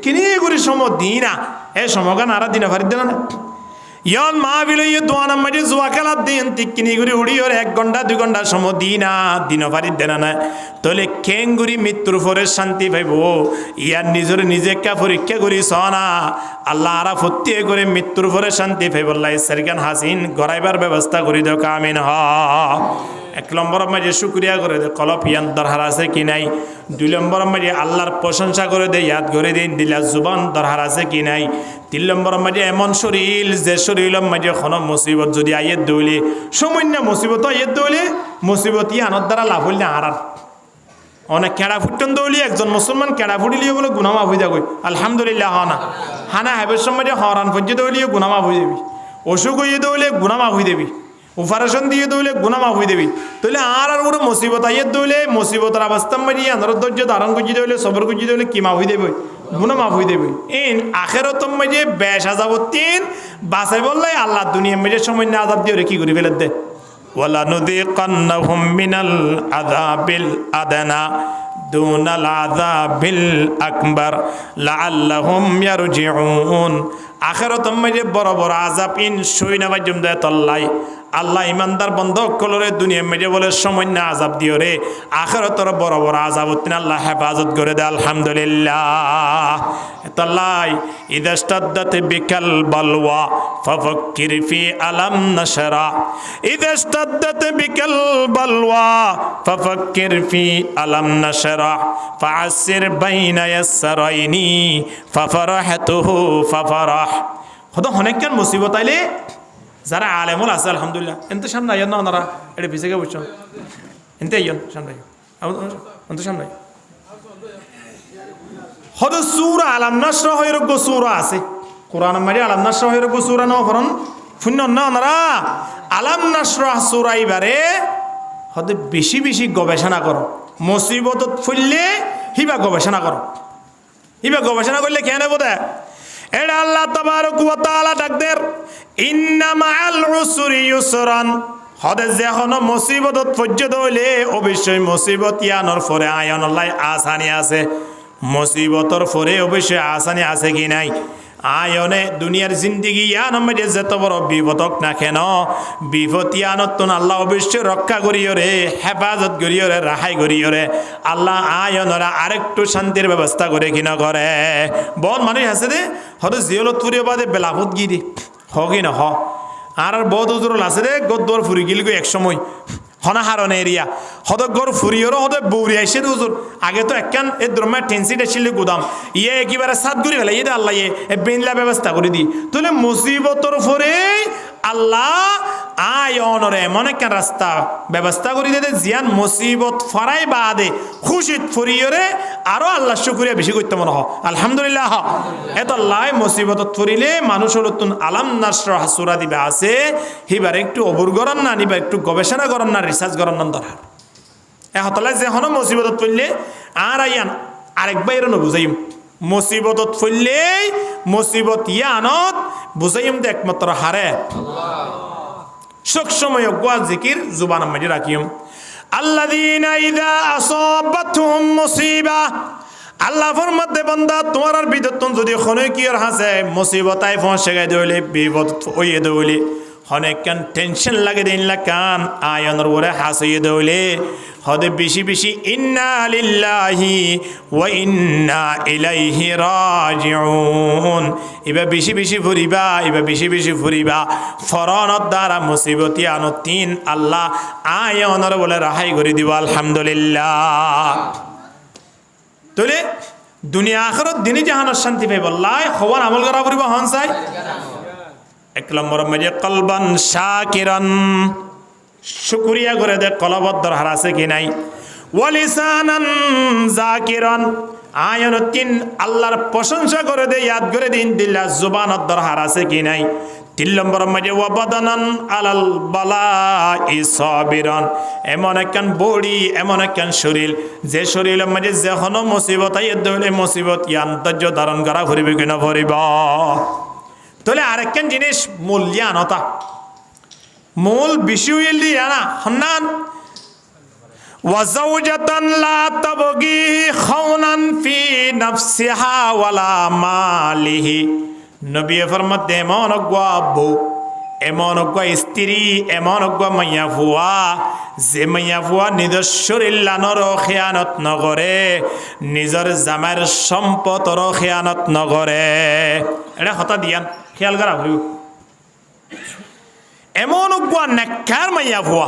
কিনে করে সম দিনা এ সমগান আরা দিনে ফারি দেন না ইয়ন মা বিলয়ে দোয়ানা মাঝে জুয়া খেলার দিন তিক্কিনি গুড়ি উড়ি ওর 1 ঘন্টা 2 ঘন্টা সময় দিনা দিন পারি দেনা না তাহলে কেঙ্গুরি মৃত্যুর পরে শান্তি পাইব ইয়ার নিজের নিজে কা পরীক্ষা করি সনা আল্লাহ আরা ফত্তিয়ে করে মৃত্যুর পরে শান্তি পাইব আল্লাহ সারগান হাসিন গড়াইবার ব্যবস্থা করি দাও কামিন হ 1 নম্বর মাঝে শুকরিয়া করে দে কলপ ইয়ান দরহার আছে কি নাই 2 নম্বর মাঝে আল্লাহর প্রশংসা করে দে ইয়াদ করে দিন দিলা জুবান দরহার আছে কি নাই 3 নম্বর মাঝে এমন শরীর যে শরীরের মাঝে কোনো মুসিবত যদি আইয়ে দইলে সামান্য মুসিবত আইয়ে দইলে মুসিবত ইয়ানোর দ্বারা লাভ হইলে আর অনেক কেড়া ফুটন দইলে একজন মুসলমান কেড়া ফুটিলিও বলে গুনাহ মাফ হয়ে যাবে আলহামদুলিল্লাহ হানা হাবের সময় হরান পর্যন্ত দইলিও গুনাহ মাফ হয়ে যাবি অসুখ হইয়ে দইলে গুনাহ মাফ হয়ে দেবি অপারেশন দিয়ে দইলে গুনাহ মাফ হয়ে দেবি তাহলে আর বড় মুসিবত আইয়ে দইলে মুসিবতের অবস্থা মাঝে আনর ধৈর্য ধারণ করছি দইলে সবর করছি দইলে কি মাফ হয়ে দেবে গুনাহ মাফ হয়ে দেবে ইন আখিরাত মাঝে বেশ আযাবতিন বাঁচাই বললাই আল্লাহ দুনিয়া মাঝে সময় না আযাব দিয়ে কি করে ফেলে দে ওয়ালা নুযিকান্নাহুম মিনাল আযাবিল আদনা দুনাল আযাবিল আকবার লাআল্লাহুম ইয়ারজিউন আখিরাত মাঝে বড় বড় আযাব ইন সইনা বাজুম দে তল্লাই আল্লাহ ইমানদার বন্ধ কলরে দুনিয়া মেজে বলে সামান্য আযাব দিও রে আখিরাতের বড় বড় আযাব তিন আল্লাহ হেফাজত করে দে আলহামদুলিল্লাহ তাল্লাই ইদাস্তাদাত বিকাল বালওয়া ফাফাক্কির ফি আলাম নাশরা ইদাস্তাদাত বিকাল বালওয়া ফাফাক্কির ফি আলাম নাশরা ফাআসির বাইনা ইয়াসরাইনি ফাফরাহতুহু ফাফরাহ খোদা অনেকক্ষণ মুসিবত আইলে যারা আলেমুল আছে আলহামদুলিল্লাহ এনতে সামনে আইন না ওনারা এটা ভিসেকে বুঝছো এনতে আইন সামনে এনতে সামনে হদ সূরা আলাম নাশরা হইরগ সূরা আছে কোরআন মারি আলাম নাশরাহের সূরা ন করন শূন্য না ওনারা আলাম নাশরাহ সূরা ইবারে হতে বেশি বেশি গবেষণা করো মুসিবতত ফুললে হিবা গবেষণা করো হিবা গবেষণা করলে কেন বোধ এটা আল্লাহ তাবারক ওয়া তাআলা ডাকদের ইন্না মাআল উসরি ইউসরান হদে যখন মুসিবতত পর্যন্ত হইলে অবশ্যই মুসিবত ইয়ানোর পরে আয়নল্লাহ আসানি আছে মুসিবতর পরে অবশ্যই আসানি আছে কি নাই আয়নে দুনিয়ার জিন্দিগি ইয়ান মধ্যে যত বড় বিপদক না কেন বিপদ ইয়ানত আল্লাহ অবশ্যই রক্ষা করিও রে হেফাজত করিও রে রাহাই করিও রে আল্লাহ আয়নরা আরেকটু শান্তির ব্যবস্থা করে কিনা করে বহুত মানুষ আছে রে হয়তো জিয়লত ফুরিয়ে বাদে বেলাফত গিয়ে হকি না হ আর বহুত উজরল আছে রে গদ্দর ফুরি গিল এক সময় হনাহারণ এরিয়া হদক গর ফুরিয়রও হদে বৌরি আইসে হুজুর আগে তো একখান এ দ্রমা টেন্সিট আসলে গুদাম ইয়ে একেবারে সাত ঘুরি ফেলে ইয়ে আল্লাহ ইয়ে বেনলা ব্যবস্থা করে দি তাহলে মুসিবতর ফরে আল্লাহ আয়নরে এমন একটা রাস্তা ব্যবস্থা করে দে জিয়ান মুসিবত ফরাই বাদে খুশিত ফরিয়রে আরো আল্লাহ শুকরিয়া বেশি করতে মনে হয় আলহামদুলিল্লাহ এত আল্লাহ মুসিবতত ফরিলে মানুষের নতুন আলাম নাশরাহ সূরা দিবা আছে হিবার একটু অবুর গরন না নিবা একটু গবেষণা গরন না রিসার্চ গরন না দরকার এহতলাই যে হন মুসিবতত পড়লে আর আইয়ান আরেক বাইরে ন বুঝাইম মুসিবতত পড়লে মুসিবত ইয়ানত বুঝাইম দে একমাত্র হারে সব সময় গোয়া জিকির জুবান মাঝে রাখিম আল্লাযীনা ইযা আসাবাতহুম মুসিবা আল্লাহ ফরমাতে বান্দা তোমার বিদতন যদি খনে কি আর হাসে মুসিবতায় ফসে গে দইলে বিপদ হইয়ে দইলে অনেক কান টেনশন লাগে দিন লাকান আয়নের ওরে হাসিয়ে দইলে হদে বেশি বেশি ইন্না লিল্লাহি ওয়া ইন্না ইলাইহি রাজিউন এবা বেশি বেশি ফুরিবা এবা বেশি বেশি ফুরিবা ফরনত দ্বারা মুসিবতি আনতিন আল্লাহ আয়নের বলে রাহাই করে দিব আলহামদুলিল্লাহ তোলে দুনিয়া আখিরাত দিনে জাহানের শান্তি পাইব আল্লাহ খবর আমল করা পড়িব হন চাই এক নম্বর মাঝে কলবান শাকিরান শুকরিয়া করে দে কলবত দরকার আছে কি নাই ওয়ালিসানান জাকিরান আয়ন তিন আল্লাহর প্রশংসা করে দে ইয়াদ করে দিন দিল্লা জুবানত দরকার আছে কি নাই তিন নম্বর মাঝে ওয়াবাদানান আলাল বালাই সাবিরান এমন একখান বডি এমন একখান শরীর যে শরীরের মাঝে যখন মুসিবত আইয়ে দলে মুসিবত ইয়ান ধৈর্য ধারণ করা করিবে কিনা করিব তাহলে আরেকখান জিনিস মূল্যায়নতা মূল বিষয় আনা হন্নান ওয়াজাউজাতান লা তাবগি খাওনান ফি নাফসিহা ওয়ালা মালিহি নবী ফরমাতে এমন অজ্ঞা বউ এমন অজ্ঞা স্ত্রী এমন অজ্ঞা মাইয়া ফুয়া যে মাইয়া ফুয়া নিজের শরীর লানর খেয়ানত নগরে নিজের জামার সম্পদর খেয়ানত নগরে এটা হতা দিয়ান খেয়াল করা হইব এমন অজ্ঞা নেককার মাইয়া ফুয়া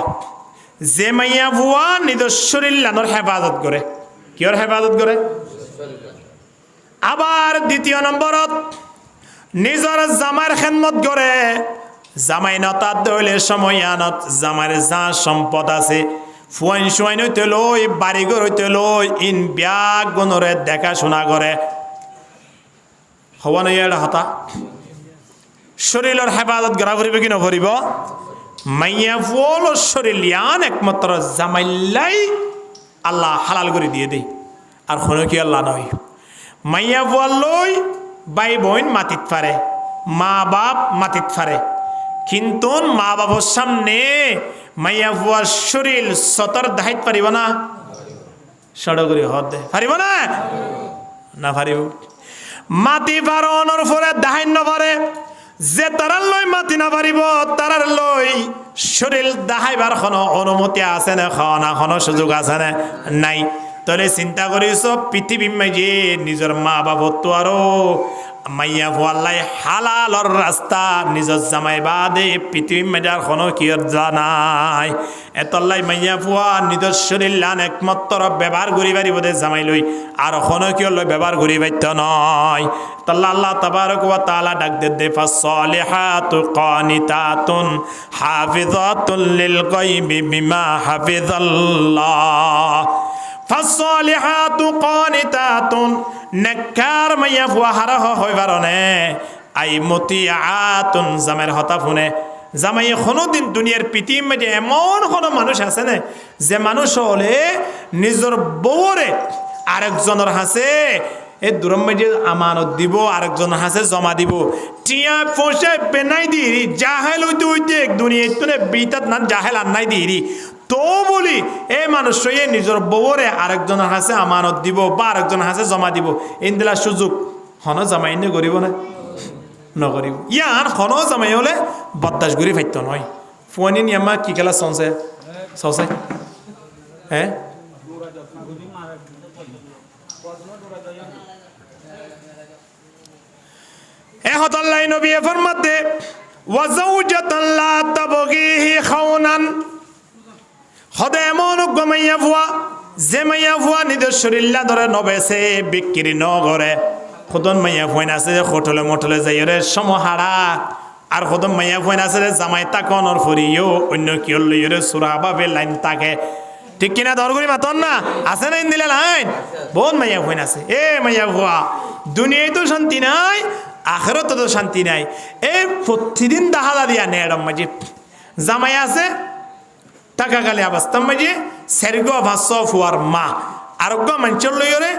যে মাইয়া ফুয়া নিজের শরীর লানর হেফাজত করে কিয়র হেফাজত করে আবার দ্বিতীয় নম্বরত নিজের জামার খেদমত করে জামাই নতাত দইলে সময় আনত জামার যা সম্পদ আছে ফুয়াইন সুয়াইন হইতে লই বাড়িঘর হইতে লই ইন ব্যাগ গনরে দেখাশোনা করে হওয়া নয় এটা হতা শরীরের হেফাজত করা করিবে কি নকরিব মাইয়া ফুল শরীর ইয়ান একমাত্র জামাইলাই আল্লাহ হালাল করে দিয়ে দেই আর কোনো কি আল্লাহ নয় মাইয়া ফুয়াল লই ভাই বোন মাতিত পারে মা বাপ মাতিত পারে কিন্তু মা বাবার সামনে মাইয়া ফুয়ার শরীর সতর দাহিত পারিব না সড়গরি হদ দে পারিব না না পারিব মাতি পারণর ফলে দাহাই নপারে যে তারার লই মাতি না পারিব তারার লই শরীর দাহাইবার কোনো অনুমতি আছে না খাওয়া কোনো সুযোগ আছে না নাই তাহলে চিন্তা করিস পৃথিবী মাঝে নিজের মা বাবা তো আরো মাইয়া ফুয়াল্লাই হালালর রাস্তা নিজের জামাই বাদে পৃথিবী মেজার কোনো কি জানাই এতল্লাই মাইয়া ফুয়া নিজের শরীর লান একমাত্র ব্যবহার করি পারিব দে জামাই লই আর কোনো কি লই ব্যবহার করি পাইত নয় তাল্লা আল্লাহ তাবারক ওয়া তাআলা ডাক দে ফাসসালিহাতু কানিতাতুন হাফিজাতুল লিল গায়বি বিমা হাফিজাল্লাহ ফাসসালিহাতু কানিতাতুন নেককার মাইয়া ফুয়া হারা হইবারনে আই মতিয়াতুন জামাইয়ের হতা ফোনে জামাই কোনোদিন দুনিয়ার পৃথিবীর মধ্যে এমন কোনো মানুষ আছে না যে মানুষ হলে নিজের বউরে আরেকজনের হাসে এই দূরের মধ্যে আমানত দিব আরেকজনের হাসে জমা দিব টিয়া পয়সা বেনাই দিই জাহেল হইতে হইতে দুনিয়া তুলে বিতাত না জাহেল আন্নাই দিই তো বলি এই মানুষ নিজের বউরে আরেকজনের হাসে আমানত দিব বা আরেকজনের হাসে জমা দিব ইন্দিলা সুযোগ হন জামাই নে করিব না নকরিব ইয়ার হন জামাই হলে বদাস ঘুরি ফাইত নয় ফোনে নিয়ামা কি খেলা চলছে চলছে হ্যাঁ এহতাল্লাহ নবী ফরমাতে ওয়াজাউজাতান লা তাবগিহি খাওনান হদে এমন গমাইয়া ফুয়া যে মাইয়া ফুয়া নিজের শরীরলা ধরে নবেছে বিক্রি ন করে খুদন মাইয়া ফুয়াইন আছে হোটলে মোটলে যাই রে সমহারা আর খুদন মাইয়া ফুয়াইন আছে জামাই তাকনর ফরিও অন্য কি লইরে সুরা বাবে লাইন তাকে ঠিক কিনা দরগুরি মাতন না আছে না ইন্দিলা লাইন বহুত মাইয়া ফুয়াইন আছে এ মাইয়া ফুয়া দুনিয়ায় তো শান্তি নাই আখেরাতে তো শান্তি নাই এই প্রতিদিন দাহালা দিয়া নেড়ম মাঝে জামাই আছে টাকা গালে অবস্থা মাঝে সেরগ ভাষ্য ফুয়ার মা আরোগ্য মানুষের লইরে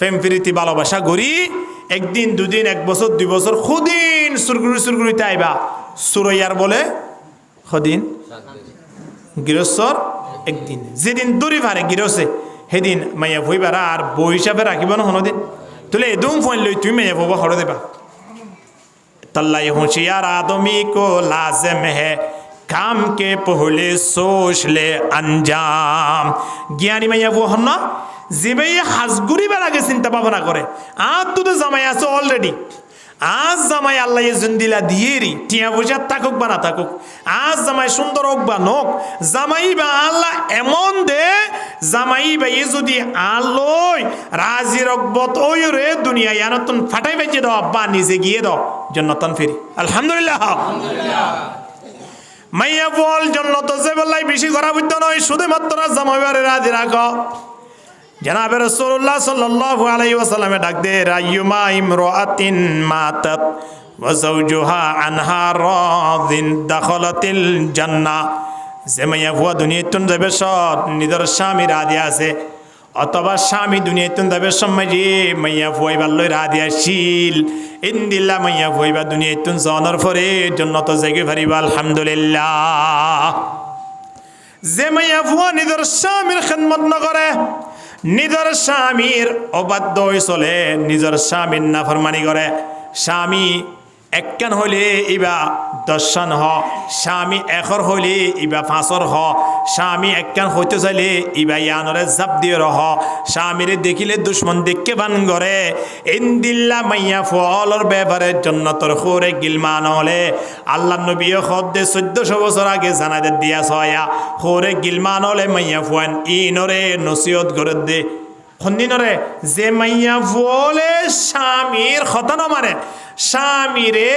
প্রেম প্রীতি ভালোবাসা গড়ি একদিন দুদিন এক বছর 2 বছর খুদিন সুরগুড়িতে আইবা সুরইয়ার বলে খুদিন গৃহস্থর একদিন যেদিন দূরি ভারে গৃহস্থে সেদিন মাইয়া ভইবারা আর বই হিসাবে রাখিব না কোনোদিন তুলে এদম ফোন লই তুমি মাইয়া ভবা হরে দেবা तल्लाई होशियार आदमी को लाजिम है काम के पहले सोच ले अंजाम জ্ঞানী মাইয়া वो হন না যে ভাই হাজগুড়ি বেলাকে চিন্তা ভাবনা করে আর তো জামাই আছে অলরেডি আজ জামাই আল্লাহ জিন্দিলা দিয়েরি টিয়া পয়সা থাকুক বা না থাকুক আজ জামাই সুন্দর হোক বা নোক জামাই বা আল্লাহ এমন দে জামাই বা যদি আলোয় রাজি রকবত ওই রে দুনিয়া ইয়ানতন ফাটাই বেঁচে দাও বা নিজে গিয়ে দাও জন্নতন ফিরি আলহামদুলিল্লাহ মাইয়া বল জন্নত যে বললাই বেশি করা বুঝতে নয় শুধুমাত্র জামাইবারে রাজি রাখো জনাবে রাসূলুল্লাহ সাল্লাল্লাহু আলাইহি ওয়াসাল্লামে ডাক দে রাইয়ুমা ইমরাতিন মাতাত ওয়া যাওজুহা আনহা রাদিন দাখালাতিল জান্নাহ যে মাইয়া ফুয়া দুনিয়াতুন যাবে সব নিজের স্বামী রাজি আছে অথবা স্বামী দুনিয়াতুন যাবে সমাজে মাইয়া ফুয়াইবার লই রাজি আসিল ইনদিল্লাহ মাইয়া ফুয়াইবা দুনিয়াতুন জানার পরে জান্নাত যাইগে পারিবা আলহামদুলিল্লাহ যে মাইয়া ফুয়া নিজের স্বামীর খিদমত না করে নিজের স্বামীর অবাধ্য হয়ে চলে নিজের স্বামীর নাফরমানি করে স্বামী একখান হইলে ইবা 10 হ স্বামী এখর হইলে ইবা 5 হ স্বামী একখান হইতে চাইলে ইবা ইয়ানরে জাপ দিয়ে রহ স্বামীরে দেখিলে দুশ্মন দেখকে বান করে ইনদিল্লা মাইয়া ফলর ব্যাপারে জন্নতর খোরে গিলমান হলে আল্লাহ নবী খদ্দে 1400 বছর আগে জানাতে দিয়া ছয়া খোরে গিলমান হলে মাইয়া ফুয়ান ইনরে নসিহত করে দে খন্দিনরে যে মাইয়া বলে স্বামীর কথা না মারে স্বামীরে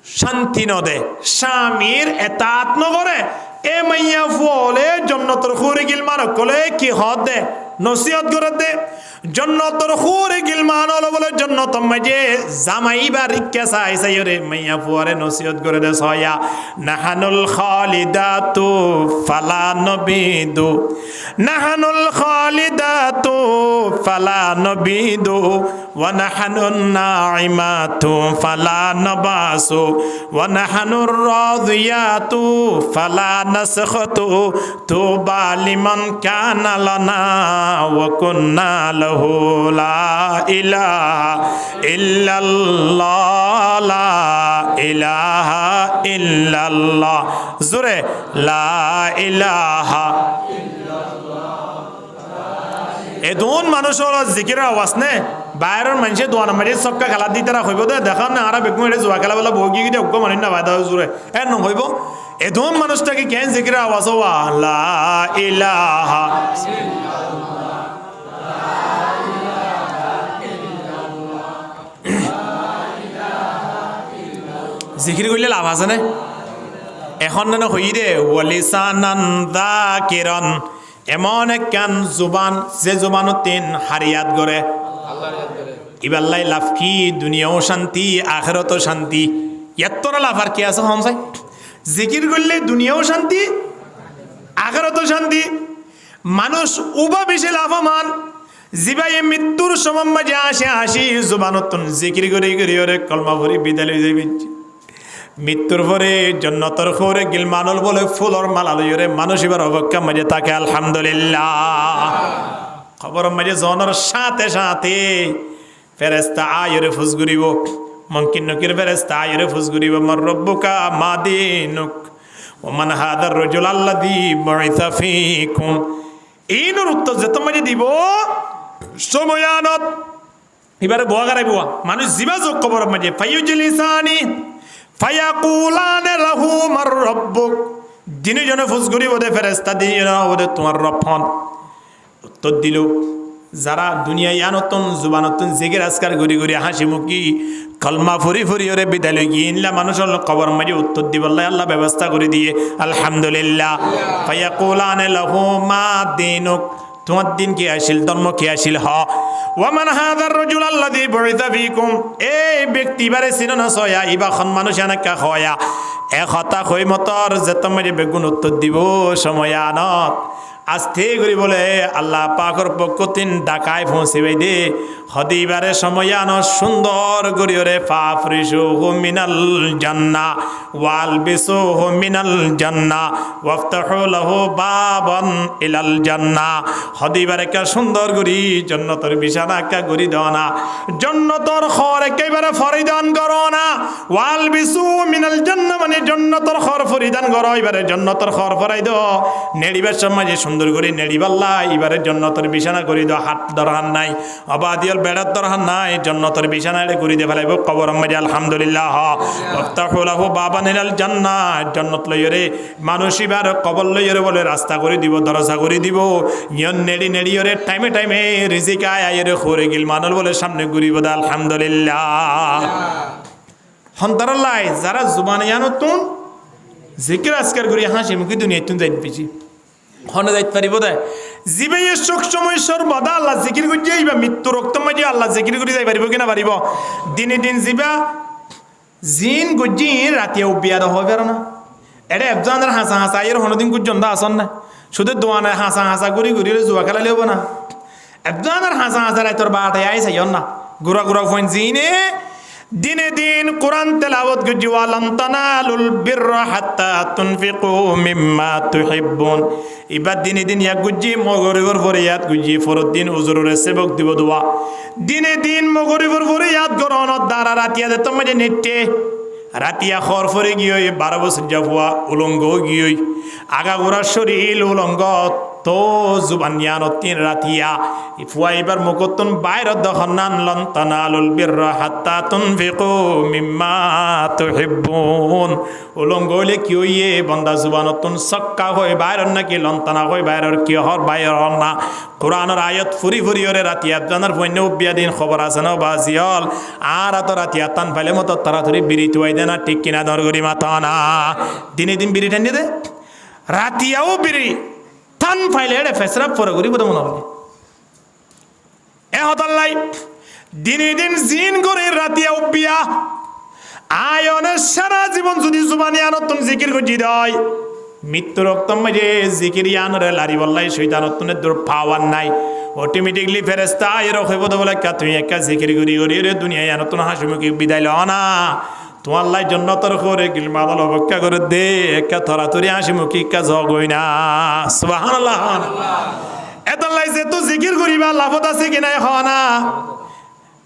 শান্তি নদে স্বামীর এতাত নগরে এ মাইয়া বলে জন্নতর খুরে গিলমান কলে কি হদ দে নসিহত করে দে জন্নতর খুরে গিলমান হলো বলে জন্নত মাঝে জামাইবা রিক্কা চাই রে মাইয়া ফুয়ারে নসিহত করে দে ছয়া নাহানুল খালিদাতু ফালা নবিদু নাহানুল খালিদাতু ফালা নবিদু ওয়া নাহানুন নাইমাতু ফালা নবাসু ওয়া নাহানুর রাদিয়াতু ফালা নাসখাতু তুবা লিমান কানা লানা ওয়া কুন্না লাহু লা ইলাহা ইল্লাল্লাহ লা ইলাহা ইল্লাল্লাহ জোরে লা ইলাহা এদন মানুষের জিকিরের আওয়াজ নে বাইরের মানুষে দোয়া নামারে সবকা খেলা দিতে হইব দে দেখা না আর বেগুন এটা জোয়া খেলা বলা বগি গিয়ে অজ্ঞ মানি না বাধা জোরে এর ন হইব এদন মানুষটাকে কেন জিকিরের আওয়াজ হওয়া লা ইলাহা জিকির করলে লাভ আছে না এখন না হই রে ওয়ালিসানান যাকিরান এমন একখান জুবান যে জুবানত তিন হারিয়াত গড়ে ইবাল্লাই লাভ কি দুনিয়াও শান্তি আখিরাতও শান্তি এতটা লাভ আর কি আছে হমসাই জিকির করলে দুনিয়াও শান্তি আখিরাতও শান্তি মানুষ উবা বেশি লাভবান জিবাই মৃত্যুর সময় মাঝে আসে আসি জুবানতুন জিকির করে করে ওরে কলমা ভরি বিদায় যাইবে মৃত্যুর পরে জান্নাতের খোরে গিলমানুল বলে ফুলর মালা লইরে মানুষ এবার অবক্ষা মাঝে থাকে আলহামদুলিল্লাহ খবর মাঝে জনের সাথে সাথে ফেরেশতা আয়রে ফুসগুরিব মুমকিন নকির ফেরেশতা আয়রে ফুসগুরিব মার রব্বুকা মা দিনুক ওমান হাদার রাজুল আল্লাযী বুইসা ফীকুম এইনোর উত্তর যে তোমাকে দিব সময়ানত এবারে বুয়া গারাই বুয়া মানুষ জিবা যোগ খবর মাঝে ফায়ুজলিসানি ফায়াকুলানে লাহু মার রব্বুক যিনি জনে ফুসগুরিব দে ফেরেশতা দিয়ে ওদের তোমার রব হন উত্তর দিল যারা দুনিয়ায় আনতন জুবানতন জিকির আজকার ঘুরি ঘুরি হাসি মুখি কলমা ফুরি ফুরি ওরে বিদায় লই গিয়ে মানুষের কবর মাঝে উত্তর দিব আল্লাহ ব্যবস্থা করে দিয়ে আলহামদুলিল্লাহ ফায়াকুলানে লাহু মা দিনুক তোমার দিন কি আসিল ধর্ম কি আসিল হ ওয়ামান হাদার রাজুল আল্লাযী বুইসা ফীকুম এই ব্যক্তি বারে সিননা সয়া ইবা খন মানুষ আনাকা হয়া এক হতা কই মতর যে তোমারে বেগুন উত্তর দিব সময় আনত আস্থে করি বলে আল্লাহ পাকর পক্ষ তিন ডাকায় পৌঁছিবাই দে হদিবারে সময় আনো সুন্দর গরিয়রে ফাফরিসু মিনাল জান্নাহ ওয়াল বিসু মিনাল জান্নাহ ওয়াফতাহু লাহু বাবান ইলাল জান্নাহ হদিবারে কা সুন্দর গরি জান্নাতের বিছানা কা গরি দাও না জান্নাতের খর একেবারে ফরিদান করো না ওয়াল বিসু মিনাল জান্নাহ মানে জান্নাতের খর ফরিদান করো এবারে জান্নাতের খর ফরাই দাও নেড়িবার সময় যে সুন্দর করে নেড়িবাল্লা এবারে জান্নাতের বিছানা করি দাও হাত দরহান নাই অবাদিয়াল বেড়ার দরহান নাই জান্নাতের বিছানায় করে দে ফেলাইব কবর মাঝে আলহামদুলিল্লাহ ওয়াফতাহু লাহু বাবান ইলাল জান্নাহ জান্নাত লইরে মানুষ এবার কবর লইরে বলে রাস্তা করে দিব দরজা করে দিব ইয়ন নেড়ি নেড়ি ওরে টাইমে টাইমে রিজিক আয় আয়রে খরে গিল মানুষ বলে সামনে ঘুরিব দা আলহামদুলিল্লাহ হন্তারাল্লাহ যারা জুবানে আনতুন জিকির আজকার করি হাসি মুখি দুনিয়াতুন যাইত পিছি হনে যাইতে পারিব দে জিবে সব সময় সর্বদা আল্লাহ জিকির করি যাইবা মৃত্যু রক্ত মাঝে আল্লাহ জিকির করি যাই পারিব কিনা পারিব দিনে দিন জিবা জিন গজি রাতিয়া উবিয়া হবে আর না এটা একজনের হাসা হাসা এর হনদিন কুজন্দা আসন না শুধু দোয়ানে হাসা হাসা করি ঘুরি জুয়া খেলা লেব না একজনের হাসা হাসা রাইতর বাটাই আইস না গুড়া গুড়া ফোন জিনে দিনে দিন কোরআন তেলাওয়াত গজি ওয়ালান তানালুল বিররা হাত্তা তুনফিকু মিম্মা তুহিব্বুন ইবাদ দিনে দিন ইয়া গজি মগরিবর ফরিয়াদ গজি ফরদিন উজুরের সেবক দিব দোয়া দিনে দিন মগরিবর ফরিয়াদ গরনত দ্বারা রাতিয়া দে তোমারে নেটে রাতিয়া খর ফরে গিয়ে 12 বছর যাওয়া উলঙ্গ গিয়ে আগা গোড়া শরীর উলঙ্গ তো জুবানিয়ান তিন রাতিয়া ফুয়াইবার মুকতন বাইর দহনান লন তানালুল বিররা হাত্তা তুনফিকু মিম্মা তুহিব্বুন উলঙ্গ হইলে কি হইয়ে বন্দা জুবানতুন সক্কা হয় বাইর নাকি লন্তানা হয় বাইরের কি হর বাইর না কোরআনের আয়াত ফুরি ফুরি ওরে রাতিয়া জানার পণ্য উবিয়া দিন খবর আছে না বাজিয়াল আর এত রাতিয়া তান ফাইলে মতো তাড়াতাড়ি বিড়ি তুয়াই দে না ঠিক কিনা দরগরি মাথা না দিনে দিন বিড়ি টানি দে রাতিয়াও বিড়ি টান ফাইলে এটা ফেসরা পরে করি বোধ মনে হবে এ হতাল্লাই দিনে দিন জিন করে রাতিয়া উবিয়া আয়নের সারা জীবন যদি জুবানি আনতন জিকির করছি দেয় মৃত্যু রক্তম মাঝে জিকির আনরে লারি বললাই শৈতানতনের দূর পাওয়ার নাই অটোমেটিকলি ফেরেশতা এর হইব তো বলে তুই একা জিকির করি করি রে দুনিয়ায় আনতন হাসিমুখী বিদায় ল না তোমার লাই জন্নতর করে গিল মাদল অপেক্ষা করে দে একা থরাথরি হাসিমুখী কাজ হই না সুবহানাল্লাহ এত লাই যে তো জিকির করিবা লাভত আছে কিনা হয় না